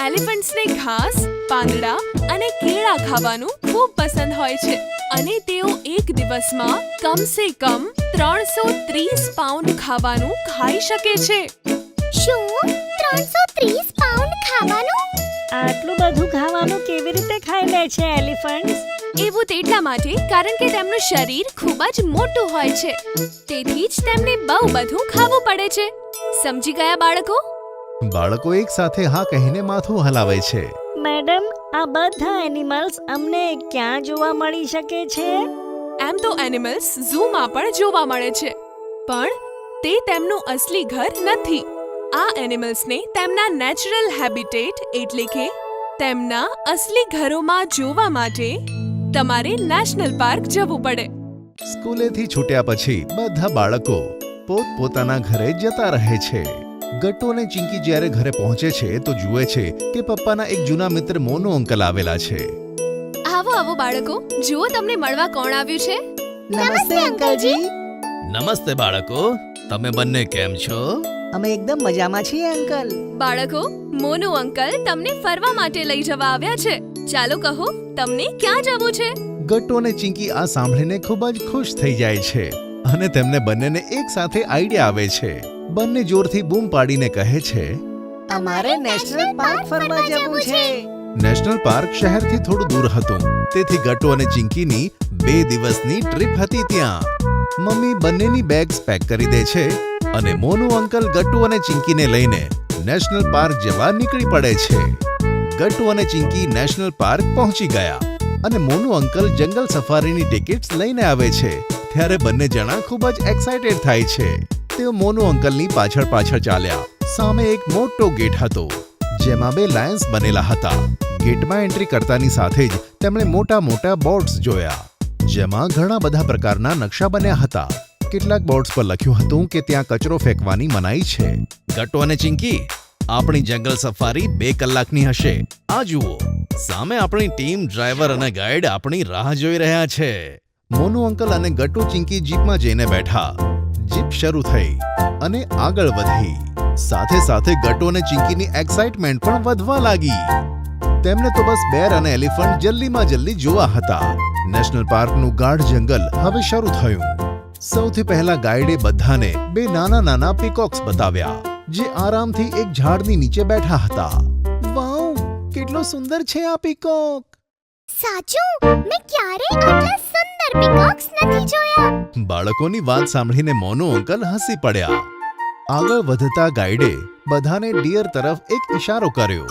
એલિફન્ટ્સને ઘાસ, પાંદડા અને કેળા ખાવાનું ખૂબ પસંદ હોય છે અને તેઓ એક દિવસમાં કમસે કમ 330 પાઉન્ડ ખાવાનું ખાઈ શકે છે. શું 330 પાઉન્ડ ખાવાનું? આટલું બધું ખાવાનું કેવી રીતે ખાઈ લે છે એલિફન્ટ્સ? એવું તેટલા માટે કારણ કે તેમનું શરીર ખૂબ જ મોટું હોય છે. તેથી જ તેમને બહુ બધું ખાવું પડે છે. સમજી ગયા બાળકો? બાળકો એક સાથે હા કહીને માથું હલાવે છે. મેડમ, આ બધા એનિમલ્સ અમને ક્યાં જોવા મળી શકે છે? એમ તો એનિમલ્સ ઝૂમાં પણ જોવા મળે છે, પણ તે તેમનું અસલી ઘર નથી. આ એનિમલ્સને તેમના નેચરલ હેબિટેટ એટલે કે તેમના અસલી ઘરોમાં જોવા માટે તમારે નેશનલ પાર્ક જવું પડે. સ્કૂલેથી છૂટ્યા પછી બધા બાળકો પોતપોતાના ઘરે જતા રહે છે. ગટ્ટુ અને ચિંકી જ્યારે ઘરે પહોંચે છે તો જુએ છે કે પપ્પાના એક જૂના મિત્ર મોનુ અંકલ આવેલા છે. આવો આવો બાળકો, જુઓ તમને મળવા કોણ આવ્યું છે. નમસ્તે અંકલજી. નમસ્તે બાળકો, તમે બંને કેમ છો? અમે એકદમ મજામાં છીએ અંકલ. બાળકો, મોનુ અંકલ તમને ફરવા માટે લઈ જવા આવ્યા છે. ચાલો કહો, તમને ક્યાં જવું છે? ગટ્ટુ અને ચિંકી આ સાંભળીને ખૂબ જ ખુશ થઈ જાય છે અને તેમને બંનેને એક સાથે આઈડિયા આવે છે. બંને જોરથી બૂમ પાડીને કહે છે, અમારે નેશનલ પાર્ક ફરવા જવું છે. નેશનલ પાર્ક શહેરથી થોડું દૂર હતું, તેથી ગટ્ટુ અને ચિંકીની 2 દિવસની ટ્રીપ હતી ત્યાં. મમ્મી બંનેની બેગ્સ પેક કરી દે છે અને મોનુ અંકલ ગટ્ટુ અને ચિંકીને લઈને નેશનલ પાર્ક જવા નીકળી પડે છે. ગટ્ટુ અને ચિંકી નેશનલ પાર્ક પહોંચી ગયા અને મોનુ અંકલ જંગલ સફારીની ટિકિટ્સ લઈને આવે છે. ત્યારે બંને જણા ખૂબ જ એક્સાઇટેડ થાય છે. તેઓ મોનુ અંકલની પાછળ પાછળ ચાલ્યા. સામે એક મોટો ગેટ હતો જેમાં 2 લાયન્સ બનેલા હતા. ગેટમાં એન્ટ્રી કરતાની સાથે જ તેમણે મોટા મોટા બોર્ડ્સ જોયા જેમાં ઘણા બધા પ્રકારના નકશા બન્યા હતા. કેટલાક બોર્ડ્સ પર લખ્યું હતું કે ત્યાં કચરો ફેંકવાની મનાઈ છે. ગટ્ટુ અને ચિંકી, આપણી જંગલ સફારી 2 કલાકની હશે. આ જુઓ, સામે આપણી ટીમ, ડ્રાઈવર અને ગાઈડ આપણી રાહ જોઈ રહ્યા છે. મોનુ અંકલ અને ગટ્ટુ ચિંકી જીપમાં જઈને બેઠા. જીપ શરૂ થઈ અને આગળ વધી. સાથે સાથે ગટ્ટુ અને ચિંકીની એક્સાઇટમેન્ટ પણ વધવા લાગી. તેમને તો બસ બેર અને એલિફન્ટ જલ્દીમાં જલ્દી જોવા હતા. નેશનલ પાર્કનું ગાઢ જંગલ હવે શરૂ થયું. સૌથી પહેલા ગાઈડે બધાને 2 નાના નાના પીકોક્સ બતાવ્યા જે આરામથી એક ઝાડની નીચે બેઠા હતા. વાવ, કેટલો સુંદર છે આ પીકોક! સાચું, મેં ક્યારેય આટલા સુંદર પીકોક્સ નથી જોયા. બાળકોની વાત સાંભળીને મોનુ અંકલ હસી પડ્યા. આગળ વધતા ગાઈડે બધાને ડિયર તરફ એક ઇશારો કર્યો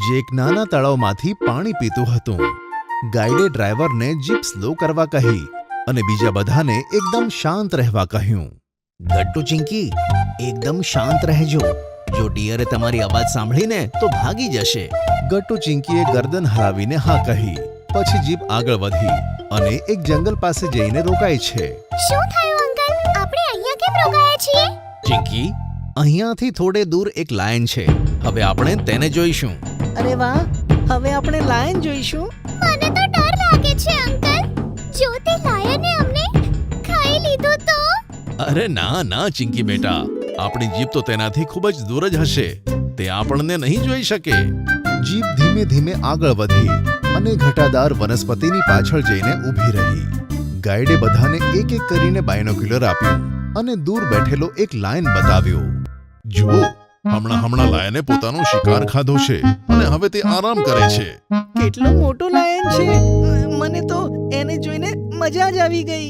જે એક નાના તળાવમાંથી પાણી પીતું હતું. ગાઈડે ડ્રાઈવરને જીપ સ્લો કરવા કહી અને બીજા બધાને એકદમ શાંત રહેવા કહ્યું. ગટ્ટુ ચિંકી, એકદમ શાંત રહેજો. જો ડિયરે તમારી અવાજ સાંભળીને તો ભાગી જશે. ગટ્ટુ ચિંકીએ ગરદન હલાવીને હા કહી. પછી જીપ આગળ વધી અને એક જંગલ પાસે જઈને રોકાય છે. શું થયું અંકલ? આપણે અહીંયા કેમ રોકાયા છીએ? ચિંકી, અહીંયાથી થોડે દૂર એક લાયન છે. હવે આપણે તેને જોઈશું. અરે વાહ, હવે આપણે લાયન જોઈશું. મને તો ડર લાગે છે અંકલ. જો તે લાયને અમને ખાઈ લીધું તો? અરે ના ના ચિંકી બેટા, આપણી જીપ તો તેનાથી ખૂબ જ દૂર જ હશે. તે આપણને નહીં જોઈ શકે. જીપ ધીમે ધીમે આગળ વધી અને ઘટાદાર વનસ્પતિની પાછળ જઈને ઊભી રહી. ગાઈડે બધાને એક એક કરીને બાયનોક્યુલર આપ્યું અને દૂર બેઠેલો એક લાયન બતાવ્યો. જુઓ, હમણાં લાયને પોતાનો શિકાર ખાધો છે અને હવે તે આરામ કરે છે. કેટલો મોટો લાયન છે! મને તો એને જોઈને મજા જ આવી ગઈ.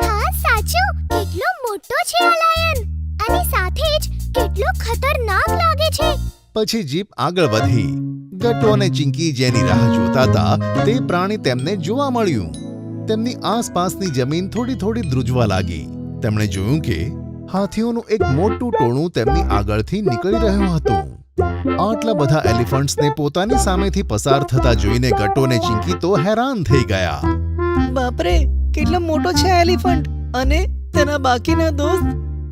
હા સાચું, કેટલો મોટો છે આ લાયન અને સાથે જ કેટલો ખતરનાક લાગે છે. પછી જીપ આગળ વધી. ગટ્ટુ અને ચિંકી જેની રાહ જોતા હતા તે પ્રાણી તેમને જોવા મળ્યું. તેમની આસપાસની જમીન થોડી થોડી ધ્રુજવા લાગી. તેમણે જોયું કે હાથીઓનું એક મોટું ટોળું તેમની આગળથી નીકળી રહ્યું હતું. આટલા બધા એલિફન્ટ્સને પોતાની સામેથી પસાર થતા જોઈને ગટ્ટુ અને ચિંકી તો હેરાન થઈ ગયા. બાપરે, કેટલો મોટો છે આ એલિફન્ટ! અને તેના બાકીના દોસ્ત!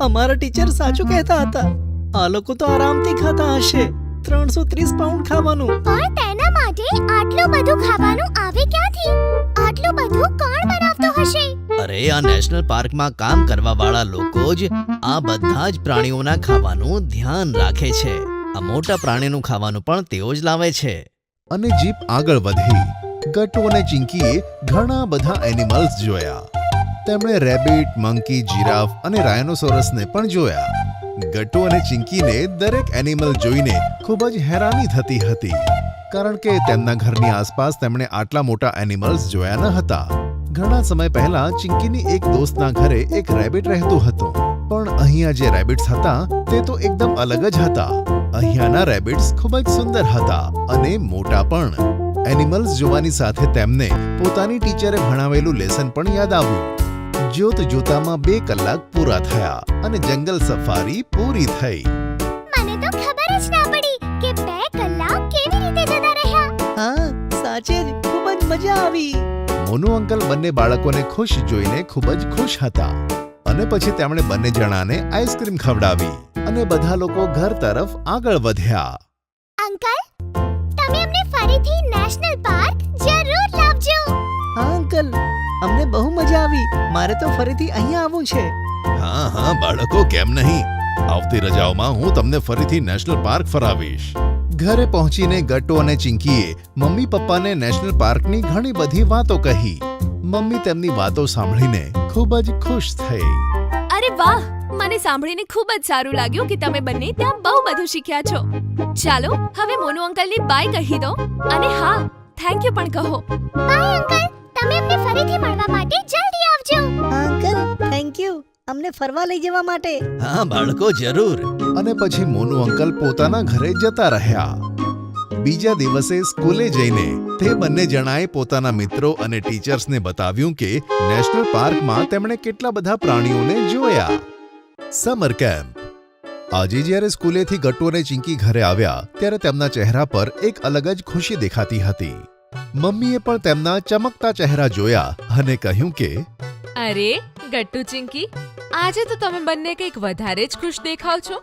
અમારા ટીચર સાચું કહેતા હતા, આ લોકો તો આરામથી ખાતા હશે 330 પાઉન્ડ ખાવાનું. પણ તેના માટે આટલું બધું ખાવાનું આવે ક્યાંથી? આટલું બધું કોણ બનાવતો હશે? અરે, આ નેશનલ પાર્કમાં કામ કરવા વાળા લોકો જ આ બધા જ પ્રાણીઓના ખાવાનું ધ્યાન રાખે છે. આ મોટા પ્રાણીનું ખાવાનું પણ તેઓ જ લાવે છે. અને જીપ આગળ વધી. ગટ્ટુ અને ચિંકીએ ઘણા બધા એનિમલ્સ જોયા. તેમણે રેબિટ, મંકી, જીરાફ અને રાયનોસોરસને પણ જોયા. ગટ્ટુ અને ચિંકીને દરેક એનિમલ જોઈને ખૂબ જ હેરાની થતી હતી કારણ કે તેમના ઘરની આસપાસ તેમણે આટલા મોટા એનિમલ્સ જોયા ન હતા. ઘણા સમય પહેલા ચિંકીની એક દોસ્તના ઘરે એક રેબિટ રહેતું હતું. પણ અહીંયા જે રેબિટ્સ હતા તે તો એકદમ અલગ જ હતા. અહીંયાના રેબિટ્સ ખૂબ જ સુંદર હતા અને મોટા પણ. એનિમલ્સ જોવાની સાથે તેમને પોતાની ટીચરે ભણાવેલું લેસન પણ યાદ આવ્યું. જોત જોતામાં 2 કલાક પૂરા થયા અને જંગલ સફારી પૂરી થઈ. મને તો ખબર જ ના પડી કે 2 કલાક કેવી રીતે જતા રહ્યા. હા, સાચે જ ખૂબ જ મજા આવી. મોનુ અંકલ બંને બાળકોને ખુશ જોઈને ખૂબ જ ખુશ હતા અને પછી તેમણે બંને જણાને આઈસ્ક્રીમ ખવડાવી અને બધા લોકો ઘર તરફ આગળ વધ્યા. અંકલ, તમે અમને ફરીથી નેશનલ પાર્ક જરૂર લાવજો. હા અંકલ, અમને બહુ મજા આવી. મારે તો ફરીથી અહીંયા આવવું છે. હા બાળકો, કેમ નહીં? આવતી રજાઓમાં હું તમને ફરીથી નેશનલ પાર્ક ફરાવીશ. ઘરે પહોંચીને ગટ્ટુ અને ચિંકીએ મમ્મી પપ્પાને નેશનલ પાર્કની ઘણી બધી વાતો કહી. મમ્મી તેમની વાતો સાંભળીને ખૂબ જ ખુશ થઈ. અરે વાહ, મને સાંભળીને ખૂબ જ સારું લાગ્યું કે તમે બંને ત્યાં બહુ બધું શીખ્યા છો. ચાલો હવે મોનુ અંકલની બાય કહી દો અને હા, થેન્ક યુ પણ કહો. બાય અંકલ, તમે અમને ફરીથી મળવા માટે જલ્દી આવજો. અંકલ થેન્ક યુ અમને ફરવા લઈ જવા માટે. હા બાળકો, જરૂર. અને પછી મોનુ અંકલ પોતાના ઘરે જતા રહ્યા. બીજા દિવસે સ્કૂલે જઈને તે બંને જણાએ પોતાના મિત્રો અને ટીચર્સને બતાવ્યું કે નેશનલ પાર્કમાં તેમણે કેટલા બધા પ્રાણીઓને જોયા. Summer camp. આજે જ્યારે સ્કૂલેથી ગટ્ટુ અને ચિંકી ઘરે આવ્યા ત્યારે તેમના ચહેરા પર એક અલગ જ ખુશી દેખાતી હતી. મમ્મીએ પણ તેમના ચમકતા ચહેરા જોયા અને કહ્યું કે અરે ગટ્ટુ ચિંકી, આજે તો તમે બંને કંઈક વધારે જ ખુશ દેખાવ છો.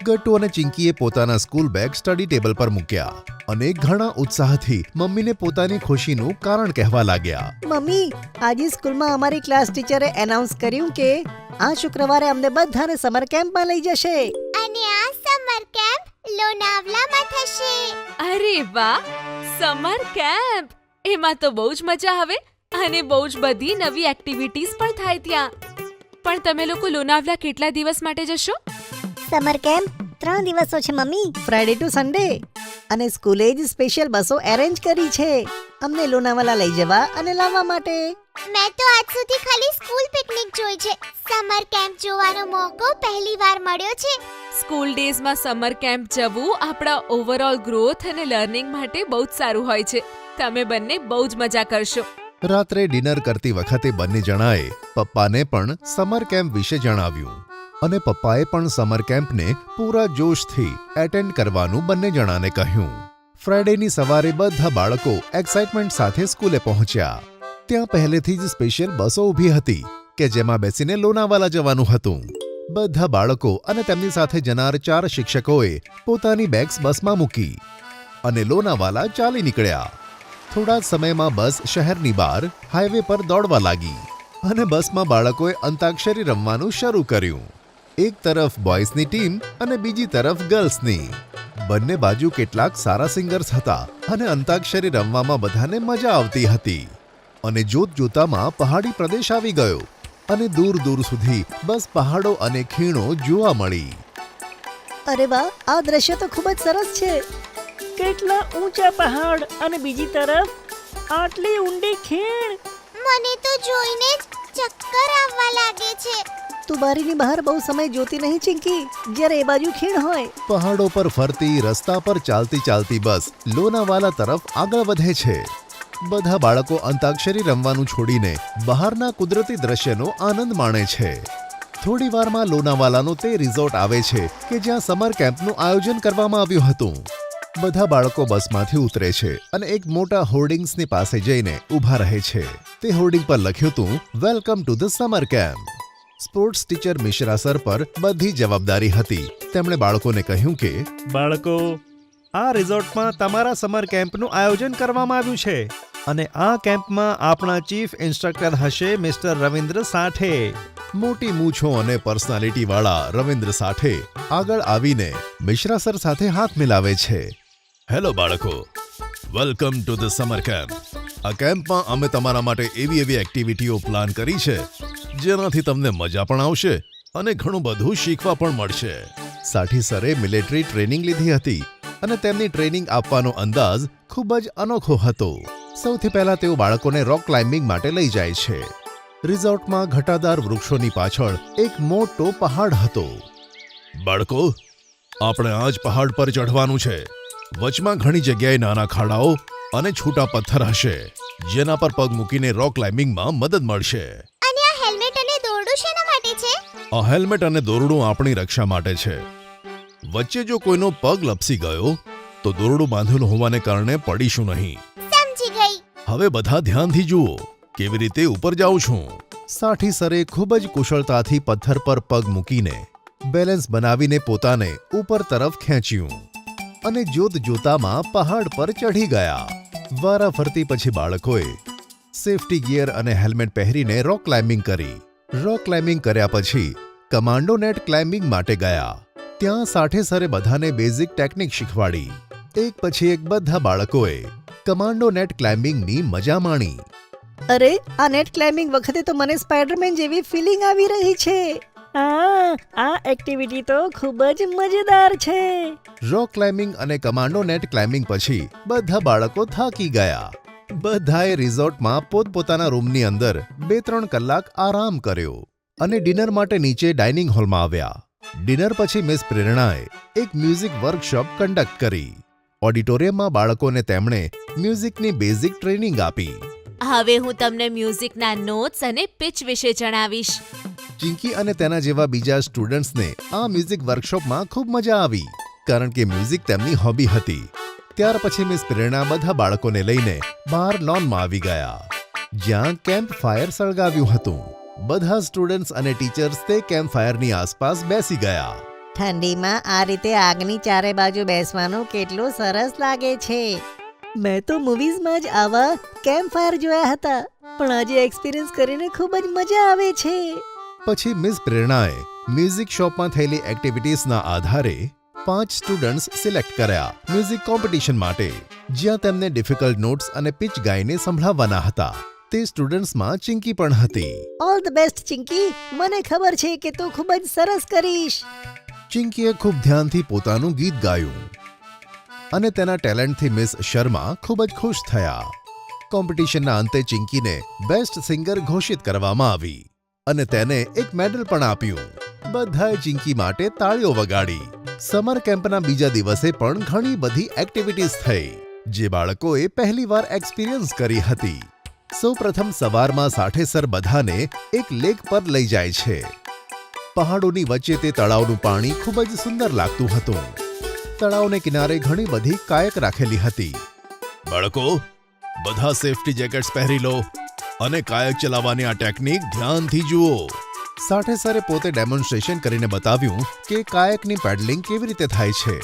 ગટ્ટુ અને ચિંકીએ પોતાના સ્કૂલ બેગ સ્ટડી ટેબલ પર મૂક્યા અને ઘણા ઉત્સાહથી મમ્મીને પોતાની ખુશીનું કારણ કહેવા લાગ્યા. મમ્મી આજે સ્કૂલમાં અમારી ક્લાસ ટીચરે એનાઉન્સ કર્યું કે આ શુક્રવારે અમને બધાને સમર કેમ્પમાં લઈ જશે. અને આ સમર કેમ્પ લોનાવલામાં થશે. અરે વાહ, સમર કેમ્પ! એમાં તો બહુ જ મજા આવે અને બહુ જ બધી નવી એક્ટિવિટીઝ પણ થાય ત્યાં. પણ તમે લોકો લોનાવલા કેટલા દિવસ માટે જશો? સમર કેમ્પ 3 દિવસો છે મમ્મી. Friday two Sunday. અને સ્કૂલે જ સ્પેશિયલ બસો એરેન્જ કરી છે અમને લોનાવાલા લઈ જવા અને લાવવા માટે. મેં તો આજ સુધી ખાલી સ્કૂલ પિકનિક જોઈ છે. સમર કેમ્પ જોવાનો મોકો પહેલીવાર મળ્યો છે. સ્કૂલ ડેઝમાં સમર કેમ્પ જવું આપણા ઓવરઓલ ગ્રોથ અને લર્નિંગ માટે બહુ જ સારું હોય છે. તમે બંને બહુ જ મજા કરશો. રાત્રે ડિનર કરતી વખતે બંને જણાએ પપ્પાને પણ સમર કેમ્પ વિશે જણાવ્યું અને પપ્પાએ પણ સમર કેમ્પને પૂરા જોશથી એટેન્ડ કરવાનું બંને જણાને કહ્યું. ફ્રાઈડેની સવારે બધા બાળકો એક્સાઇટમેન્ટ સાથે સ્કૂલે પહોંચ્યા. ત્યાં પહેલેથી જ સ્પેશિયલ બસો ઊભી હતી કે જેમાં બેસીને લોનાવાલા જવાનું હતું. બધા બાળકો અને તેમની સાથે જનાર 4 શિક્ષકોએ પોતાની બેગ્સ બસમાં મૂકી અને લોનાવાલા ચાલી નીકળ્યા. થોડા જ સમયમાં બસ શહેરની બહાર હાઈવે પર દોડવા લાગી અને બસમાં બાળકોએ અંતાક્ષરી રમવાનું શરૂ કર્યું. એક તરફ બોયઝની ટીમ અને બીજી તરફ ગર્લ્સની. બંને બાજુ કેટલાક સારા સિંગર્સ હતા અને અંતાક્ષરી રમવામાં બધાને મજા આવતી હતી. અને જોત જોતામાં પહાડી પ્રદેશ આવી ગયો અને દૂર દૂર સુધી બસ પહાડો અને ખીણો જોવા મળી. અરે વાહ, આ દ્રશ્ય તો ખૂબ જ સરસ છે. કેટલા ઊંચા પહાડ અને બીજી તરફ આટલી ઊંડી ખીણ. મને તો જોઈને જ ચક્કર આવવા લાગે છે. તું બારીની બહાર બહુ સમય જોતી નહીં ચિંકી, જ્યારે એ બાજુ ખીણ હોય. પહાડો પર ફરતી રસ્તા પર ચાલતી ચાલતી બસ લોનાવાલા તરફ આગળ વધે છે. બધા બાળકો અંતાક્ષરી રમવાનું છોડીને બહારના કુદરતી દ્રશ્યનો આનંદ માણે છે. થોડી વારમાં લોનાવાલાનો તે રિઝોર્ટ આવે છે કે જ્યાં સમર કેમ્પનું આયોજન કરવામાં આવ્યું હતું. બધા બાળકો બસમાંથી ઉતરે છે અને એક મોટા હોર્ડિંગ્સની પાસે જઈને ઊભા રહે છે. તે હોર્ડિંગ પર લખ્યું હતું, welcome to the summer camp. Sports teacher Mishra sir પર બધી જવાબદારી હતી. તેમણે બાળકોને કહ્યું કે બાળકો, આ રિઝોર્ટમાં તમારા સમર કેમ્પનું આયોજન કરવામાં આવ્યું છે અને આ કેમ્પમાં આપણા ચીફ ઇન્સ્ટ્રક્ટર હશે મિસ્ટર રવિન્દ્ર સાઠે. મોટી મૂછો અને પર્સનાલિટી વાળા રવિન્દ્ર સાઠે આગળ આવીને મિશ્રા સર સાથે હાથ મિલાવે છે. હેલો બાળકો, welcome to the summer camp. આ કેમ્પમાં અમે તમારા માટે એવી એક્ટિવિટીઓ પ્લાન કરી છે જેનાથી તમને મજા પણ આવશે અને ઘણું બધું શીખવા પણ મળશે. સાઠી સરે મિલિટરી ટ્રેનિંગ લીધી હતી અને તેમની ટ્રેનિંગ આપવાનો અંદાજ ખૂબ જ અનોખો હતો. સૌથી પહેલા તેઓ બાળકોને રોક ક્લાઇમ્બિંગ માટે લઈ જાય છે. રિઝોર્ટમાં ઘટાદાર વૃક્ષોની પાછળ એક મોટો પહાડ હતો. બાળકો, આપણે આ જ પહાડ પર ચઢવાનું છે. વચમાં ઘણી જગ્યાએ નાના ખાડાઓ અને છૂટા પથ્થર હશે જેના પર પગ મૂકીને રોક ક્લાઇમ્બિંગમાં મદદ મળશે. અને આ હેલ્મેટ અને દોરડું શેના માટે છે? આ હેલ્મેટ અને દોરડું આપણી રક્ષા માટે છે. વચ્ચે જો કોઈનો પગ લપસી ગયો તો દોરડું બાંધેલું હોવાને કારણે પડીશું નહીં. સમજી ગઈ. હવે બધા ધ્યાનથી જુઓ કેવી રીતે ઉપર જાઉં છું. સાઠી સરે ખૂબ જ કુશળતાથી પથ્થર પર પગ મૂકીને બેલેન્સ બનાવીને પોતાને ઉપર તરફ ખેંચ્યું અને જોત જોતામાં પહાડ પર ચઢી ગયા. વારા ફરતી પછી બાળકોએ સેફટી ગિયર અને હેલ્મેટ પહેરીને રોક ક્લાઇમ્બિંગ કરી. રોક ક્લાઇમ્બિંગ કર્યા પછી કમાન્ડો નેટ ક્લાઇમ્બિંગ માટે ગયા. ત્યાં સાઠે સરે બધાને બેઝિક ટેકનિક શીખવાડી. એક પછી એક બધા બાળકોએ કમાન્ડો નેટ ક્લાઇમ્બિંગની મજા માણી. અરે આ નેટ ક્લાઇમ્બિંગ વખતે તો મને સ્પાઈડરમેન જેવી ફીલિંગ આવી રહી છે. આ એક્ટિવિટી તો ખૂબ જ મજેદાર છે. રોક ક્લાઇમ્બિંગ અને કમાન્ડો નેટ ક્લાઇમ્બિંગ પછી બધા બાળકો થાકી ગયા બધાએ રિઝોર્ટમાં પોતપોતાના રૂમની અંદર 2-3 કલાક આરામ કર્યો અને ડિનર માટે નીચે ડાઇનિંગ હોલમાં આવ્યા. ડિનર પછી મિસ પ્રેરણાએ એક મ્યુઝિક વર્કશોપ કન્ડક્ટ કરી. ઓડિટોરિયમમાં બાળકોને તેમણે મ્યુઝિકની બેઝિક ટ્રેનિંગ આપી. હવે હું તમને મ્યુઝિકના નોટ્સ અને પિચ વિશે જણાવીશ. ચિંકી અને તેના જેવા બીજા સ્ટુડન્ટ્સને આ મ્યુઝિક વર્કશોપમાં ખૂબ મજા આવી કારણ કે મ્યુઝિક તેમની હોબી હતી. ત્યાર પછી મિસ પ્રેરણા બધા બાળકોને લઈને બહાર લોનમાં આવી ગયા જ્યાં કેમ્પ ફાયર સળગાવ્યું હતું. બધા સ્ટુડન્ટ્સ અને ટીચર્સ તે કેમ્પ ફાયરની આસપાસ બેસી ગયા. ઠંડીમાં આ રીતે આગની ચારે બાજુ બેસવાનું કેટલું સરસ લાગે છે. મેં તો મૂવીઝમાં જ આવા કેમ્પ ફાયર જોયા હતા પણ આજે એક્સપિરિયન્સ કરીને ખૂબ જ મજા આવે છે. પછી મિસ પ્રેરણાએ મ્યુઝિક શોપમાં થયેલી એક્ટિવિટીઝના આધારે 5 સ્ટુડન્ટ્સ સિલેક્ટ કર્યા મ્યુઝિક કોમ્પિટિશન માટે જ્યાં તેમને ડિફિકલ્ટ નોટ્સ અને પિચ ગાઈને સંભળાવવાના હતા. તે સ્ટુડન્ટ્સમાં ચિંકી પણ હતી. ઓલ ધ બેસ્ટ ચિંકી, મને ખબર છે કે તું ખૂબ જ સરસ કરીશ. ચિંકીએ ખૂબ ધ્યાનથી પોતાનું ગીત ગાયું અને તેના ટેલેન્ટથી મિસ શર્મા ખૂબ જ ખુશ થયા. કોમ્પિટિશનના અંતે ચિંકીને બેસ્ટ સિંગર ઘોષિત કરવામાં આવી અને તેને એક મેડલ પણ આપ્યું. બધાએ ચિંકી માટે તાળીઓ વગાડી. સમર કેમ્પના બીજા દિવસે પણ ઘણી બધી એક્ટિવિટીઝ થઈ જે બાળકોએ પહેલીવાર એક્સપિરિયન્સ કરી હતી. સૌપ્રથમ સવારમાં સાઠેસર બધાને એક લેક પર લઈ જાય છે. પહાડોની વચ્ચે તે તળાવનું પાણી ખૂબ જ સુંદર લાગતું હતું. તળાવને કિનારે ઘણી બધી કાયક રાખેલી હતી. બાળકો, બધા સેફટી જેકેટ્સ પહેરી લો અને કાયક ચલાવવાની આ ટેકનિક ધ્યાનથી જુઓ. સાઠેસરે પોતે ડેમોન્સ્ટ્રેશન કરીને બતાવ્યું કે કાયકની પેડલિંગ કેવી રીતે થાય છે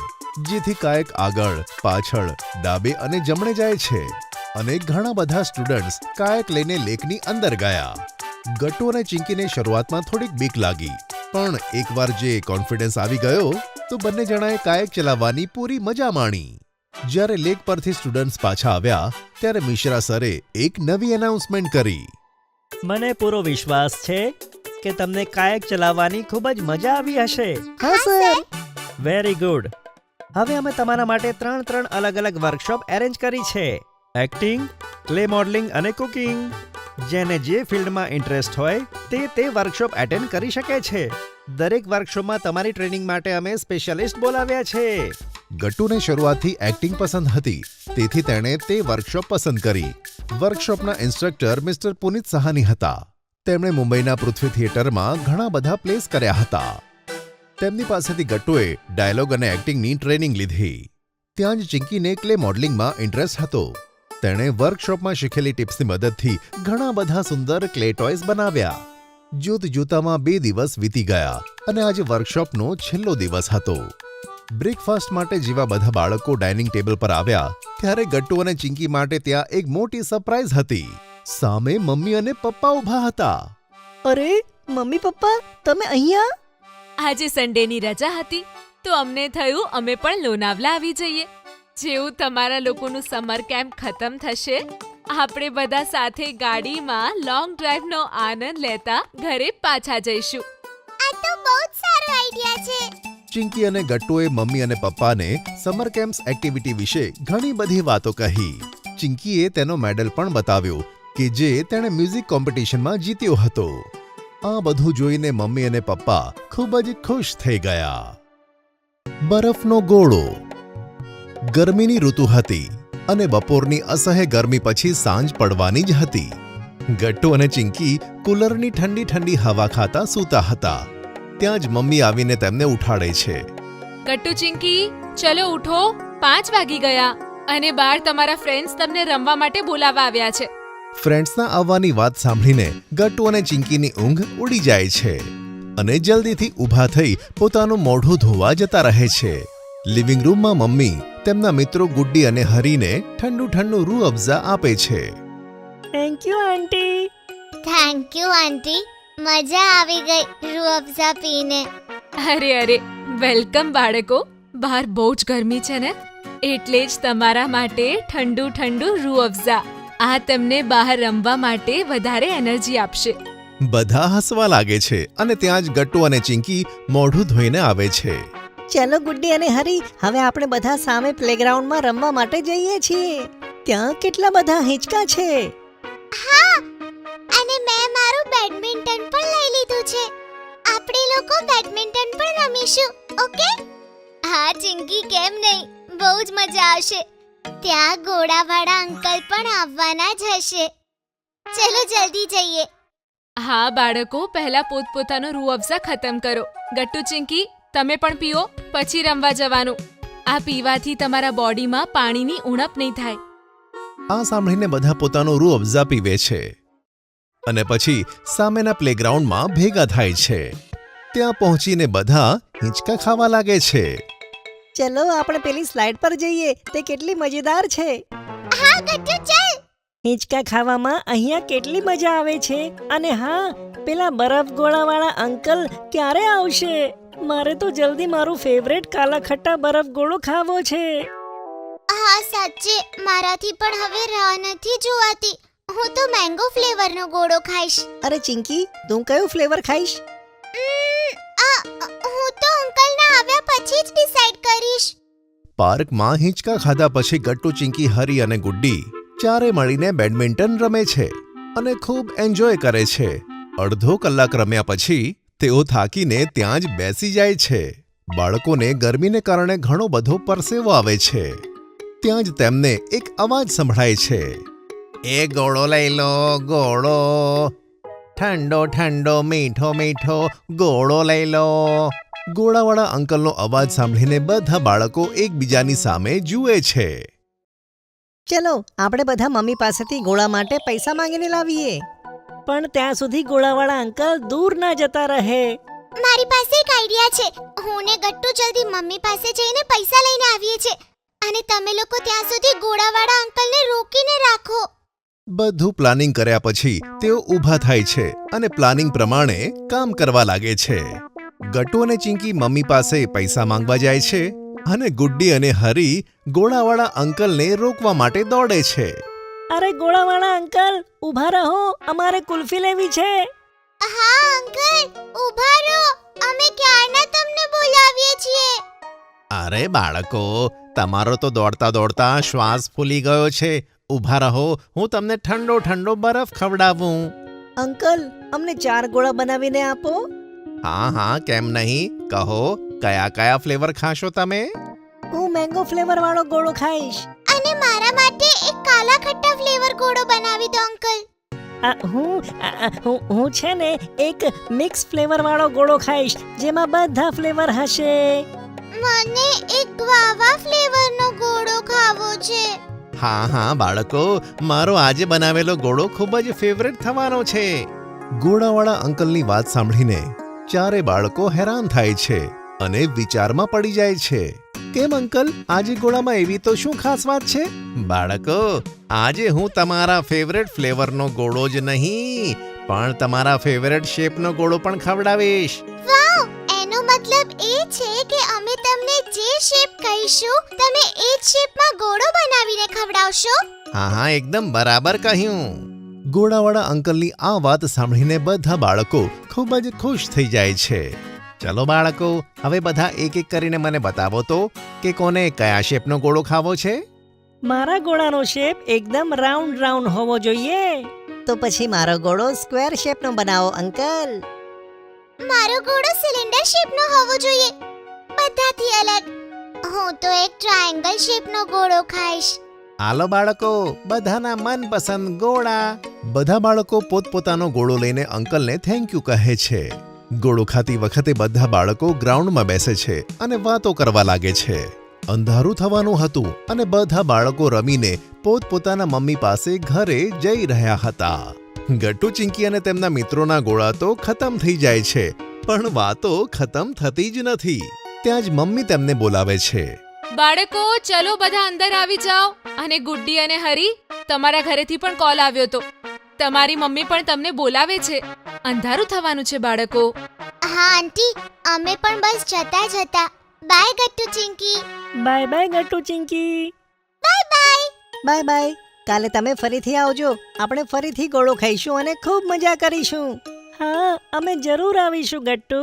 જેથી કાયક આગળ, પાછળ, ડાબે અને જમણે જાય છે અને ઘણા બધા સ્ટુડન્ટ્સ કાયક લઈને લેકની અંદર ગયા. ગટ્ટુ અને ચિંકીને શરૂઆતમાં થોડીક બીક લાગી પણ એકવાર જે કોન્ફિડન્સ આવી ગયો તો બંને જણાએ કાયક ચલાવવાની પૂરી મજા માણી. જ્યારે લેક પરથી સ્ટુડન્ટ્સ પાછા આવ્યા ત્યારે મિશ્રા સરે એક નવી એનાઉન્સમેન્ટ કરી. મને પૂરો વિશ્વાસ છે કે તમને કાયક ચલાવવાની ખૂબ જ મજા આવી હશે. હા સર. Very good. હવે અમે તમારા માટે 3 અલગ અલગ વર્કશોપ એરેન્જ કરી છે. એક્ટિંગ, ક્લે મોડલિંગ અને કુકિંગ. જેને જે ફિલ્ડમાં ઇન્ટરેસ્ટ હોય તે વર્કશોપ એટેન્ડ કરી શકે છે. દરેક વર્કશોપમાં તમારી ટ્રેનિંગ માટે અમે સ્પેશિયાલિસ્ટ બોલાવ્યા છે. ગટ્ટુને શરૂઆતથી એક્ટિંગ પસંદ હતી તેથી તેણે તે વર્કશોપ પસંદ કરી. વર્કશોપના ઇન્સ્ટ્રક્ટર મિસ્ટર પુનિત સહાની હતા. તેમણે મુંબઈના પૃથ્વી થિયેટરમાં ઘણા બધા પ્લેસ કર્યા હતા. તેમની પાસેથી ગટ્ટુએ ડાયલોગ અને એક્ટિંગની ટ્રેનિંગ લીધી. ત્યાં જ ચિંકીને ક્લે મોડલિંગમાં ઇન્ટરેસ્ટ હતો. તેણે વર્કશોપમાં શીખેલી ટિપ્સની મદદથી ઘણા બધા સુંદર ક્લે ટોયસ બનાવ્યા. જોતજોતામાં 2 દિવસ વીતી ગયા અને આજે વર્કશોપનો છેલ્લો દિવસ હતો. બ્રેકફાસ્ટ માટે જેવા બધા બાળકો ડાઇનિંગ ટેબલ પર આવ્યા ત્યારે ગટ્ટુ અને ચિંકી માટે ત્યાં એક મોટી સરપ્રાઈઝ હતી. સામે મમ્મી અને પપ્પા ઊભા હતા. અરે મમ્મી પપ્પા, તમે અહીંયા? આજે સન્ડેની રજા હતી તો અમને થયું અમે પણ લોનાવલા આવી જઈએ. જેવું તમારા લોકોનું સમર કેમ્પ ખતમ થશે આપણે બધા સાથે ગાડીમાં લોંગ ડ્રાઈવનો આનંદ લેતા ઘરે પાછા જઈશું. આ તો બહુ જ સારો આઈડિયા છે. ચિંકી અને ગટ્ટુએ મમ્મી અને પપ્પાને સમર કેમ્પ્સ એક્ટિવિટી વિશે ઘણી બધી વાતો કહી. ચિંકીએ તેનો મેડલ પણ બતાવ્યો કે જે તેણે મ્યુઝિક કોમ્પિટિશનમાં જીત્યો હતો. આ બધું જોઈને મમ્મી અને પપ્પા ખૂબ જ ખુશ થઈ ગયા. બરફનો ગોળો. ગરમીની ઋતુ હતી અને બપોરની અસહ્ય ગરમી પછી સાંજ પડવાની જ હતી. ગટ્ટુ અને ચિંકી કુલરની ઠંડી ઠંડી હવા ખાતા સૂતા હતા. ત્યાં જ મમ્મી આવીને તેમને ઉઠાડે છે. ગટ્ટુ, ચિંકી, ચલો ઉઠો, 5 વાગી ગયા અને બહાર તમારા ફ્રેન્ડ્સ તમને રમવા માટે બોલાવવા આવ્યા છે. ફ્રેન્ડ્સના આવવાની વાત સાંભળીને ગટ્ટુ અને ચિંકીની ઊંઘ ઉડી જાય છે અને જલ્દીથી ઊભા થઈ પોતાનું મોઢું ધોવા જતા રહે છે. લિવિંગ રૂમમાં મમ્મી તેમના મિત્રો ગુડ્ડી અને હરીને ઠંડુ ઠંડુ રૂ અફઝા આપે છે. Thank you aunty. Thank you aunty, મજા આવી ગઈ રૂ અફઝા પીને. અરે વેલકમ બાળકો. બહાર બહુ જ ગરમી છે ને એટલે જ તમારા માટે ઠંડુ ઠંડુ રૂ અફઝા. આ તમને બહાર રમવા માટે વધારે એનર્જી આપશે. બધા હસવા લાગે છે અને ત્યાં જ ગટ્ટુ અને ચિંકી મોઢું ધોઈને આવે છે. ચલો ગુડ્ડી અને હરી, હવે આપણે બધા સામે પ્લેગ્રાઉન્ડમાં રમવા માટે જઈએ છીએ. ત્યાં કેટલા બધા હિંચકા છે. હા, અને મેં મારું બેડમિન્ટન પણ લઈ લીધું છે. આપણે લોકો બેડમિન્ટન પણ રમીશું, ઓકે? હા ચિંકી, કેમ નહીં, બહુ જ મજા આવશે. ત્યાં ઘોડાવાળા અંકલ પણ આવવાના જ હશે. ચલો જલ્દી જઈએ. હા બાળકો, પહેલા પોતપોતાનો રૂહ અફઝા ખતમ કરો. ગટ્ટુ ચિંકી, તમે પણ પીઓ, પછી રમવા જવાનું. આ પીવાથી તમારા બોડીમાં પાણીની ઉણપ નહીં થાય. આ સાંભળીને બધા પોતાનો રૂહ અફઝા પીવે છે અને પછી સામેના પ્લેગ્રાઉન્ડમાં ભેગા થાય છે. ત્યાં પહોંચીને બધા હિંચકા ખાવા લાગે છે. ચલો આપણે પેલી સ્લાઇડ પર જઈએ, તે કેટલી મજેદાર છે. હા ગટ્ટુ, ચાલ. હિંચકા ખાવામાં અહીંયા કેટલી મજા આવે છે. અને હા, પેલા બરફ ગોળાવાળા અંકલ ક્યારે આવશે? મારે તો જલ્દી મારું ફેવરેટ કાલા ખટ્ટા બરફ ગોળો ખાવો છે. હા સાચે, મારાથી પણ હવે રાહ નથી જોવાતી. હું તો મેંગો ફ્લેવરનો ગોળો ખાઈશ. અરે ચિંકી, તું કયું ફ્લેવર ખાઈશ? હું તો અંકલના આવ્યા પછી જ ડિસાઈડ કરીશ. પાર્કમાં હિંચકા ખાધા પછી ગટ્ટુ, ચિંકી, હરી અને ગુડ્ડી ચારે મળીને બેડમિન્ટન રમે છે અને ખૂબ એન્જોય કરે છે. અડધો કલાક રમ્યા પછી તેઓ થાકીને ત્યાં જ બેસી જાય છે. બાળકોને ગરમીને કારણે ઘણો બધો પરસેવો આવે છે. ત્યાં જ તેમને એક અવાજ સંભળાય છે. એ ગોળો લઈ લો, ગોળો, ઠંડો ઠંડો મીઠો મીઠો ગોળો લઈ લો. ગોળાવાળા અંકલનો અવાજ સાંભળીને બધા બાળકો એકબીજાની સામે જુએ છે. ચલો આપણે બધા મમ્મી પાસેથી ગોળા માટે પૈસા માંગીને લાવીએ. પણ ત્યાં સુધી ગોળાવાળા અંકલ દૂર ના જતા રહે. મારી પાસે એક આઈડિયા છે. હું ને ગટ્ટુ જલ્દી મમ્મી પાસે જઈને પૈસા લઈને આવીએ છે અને તમે લોકો ત્યાં સુધી ગોળાવાળા અંકલને રોકીને રાખો. બધું પ્લાનિંગ કર્યા પછી તેઓ ઊભા થાય છે અને પ્લાનિંગ પ્રમાણે કામ કરવા લાગે છે. ગટ્ટુ અને ચિંકી મમ્મી પાસે પૈસા માંગવા જાય છે અને ગુડ્ડી અને હરી ગોળાવાળા અંકલને રોકવા માટે દોડે છે. અરે ગોળાવાળા અંકલ, ઊભા રહો, અમારે કુલ્ફી લેવી છે. હા અંકલ, ઊભા રહો, અમે ક્યારના તમને બોલાવીએ છીએ. અરે બાળકો, તમારો તો દોડતા દોડતા શ્વાસ ફૂલી ગયો છે. ઊભા રહો, હું તમને ઠંડો ઠંડો બરફ ખવડાવું. અંકલ, અમને 4 ગોળા બનાવીને આપો. હા હા, કેમ નહીં, કહો કયા કયા ફ્લેવર ખાશો તમે? હું મેંગો ફ્લેવર વાળો ગોળો ખાઈશ. અને મારા માટે એક કાલા ખટ્ટા ફ્લેવર ગોળો બનાવી દો અંકલ. હું છે ને એક મિક્સ ફ્લેવર વાળો ગોળો ખાઈશ, જેમાં બધા ફ્લેવર હશે. મને એક ગ્વાવા ફ્લેવરનો ગોળો ખાવો છે. હા હા બાળકો, મારો આજે બનાવેલો ગોળો ખૂબ જ ફેવરેટ થવાનો છે. ગોળાવાળા અંકલની વાત સાંભળીને ચારે બાળકો હેરાન થાય છે અને વિચારમાં પડી જાય છે. કેમ અંકલ, આજે ગોળામાં એવી તો શું ખાસ વાત છે? બાળકો, આજે હું તમારા ફેવરેટ ફ્લેવરનો ગોળો જ નહીં પણ તમારા ફેવરેટ શેપનો ગોળો પણ ખવડાવીશ. વાવ, એનો મતલબ એ છે કે અમે તમને જે શેપ કહીશું તમે એ જ શેપમાં ગોળો બનાવીને ખવડાવશો. હા હા, એકદમ બરાબર કહ્યું. ગોળાવાળા અંકલની આ વાત સાંભળીને બધા બાળકો ખૂબ જ ખુશ થઈ જાય છે. ચલો બાળકો, હવે બધા એક એક કરીને મને બતાવો તો કે કોને કયા શેપનો ગોળો ખાવો છે. મારા ગોળાનો શેપ એકદમ રાઉન્ડ રાઉન્ડ હોવો જોઈએ. તો પછી મારો ગોળો સ્ક્વેર શેપનો બનાવો અંકલ. મારો ગોળો સિલિન્ડર શેપનો હોવો જોઈએ, બધાથી અલગ. હું તો એક ટ્રાયેંગલ શેપનો ગોળો ખાઈશ. આલો બાળકો, બધાના મનપસંદ ગોળા. બધા બાળકો પોતપોતાનો ગોળો લઈને અંકલને થેન્ક યુ કહે છે. ગોળો ખાતી વખતે બધા બાળકો ગ્રાઉન્ડમાં બેસે છે અને વાતો કરવા લાગે છે. અંધારું થવાનું હતું અને બધા બાળકો રમીને પોતપોતાના મમ્મી પાસે ઘરે જઈ રહ્યા હતા. ગટ્ટુ, ચિંકી અને તેમના મિત્રોના ગોળા તો ખતમ થઈ જાય છે પણ વાતો ખતમ થતી જ નથી. ત્યાં જ મમ્મી તેમને બોલાવે છે. બાળકો, ચલો બધા અંદર આવી જાઓ. અને ગુડ્ડી અને હરી, તમારા ઘરેથી પણ કોલ આવ્યો તો તમારી મમ્મી પણ તમને બોલાવે છે. અંધારું થવાનું છે બાળકો. હા આંટી, અમે પણ બસ જતા જ હતા. Bye Gattu Chinki. Bye bye Gattu Chinki. Bye bye. Bye bye. કાલે તમે ફરીથી આવજો, આપણે ફરીથી ગોળો ખાઈશું અને ખૂબ મજા કરીશું. હા, અમે જરૂર આવીશું ગટ્ટુ.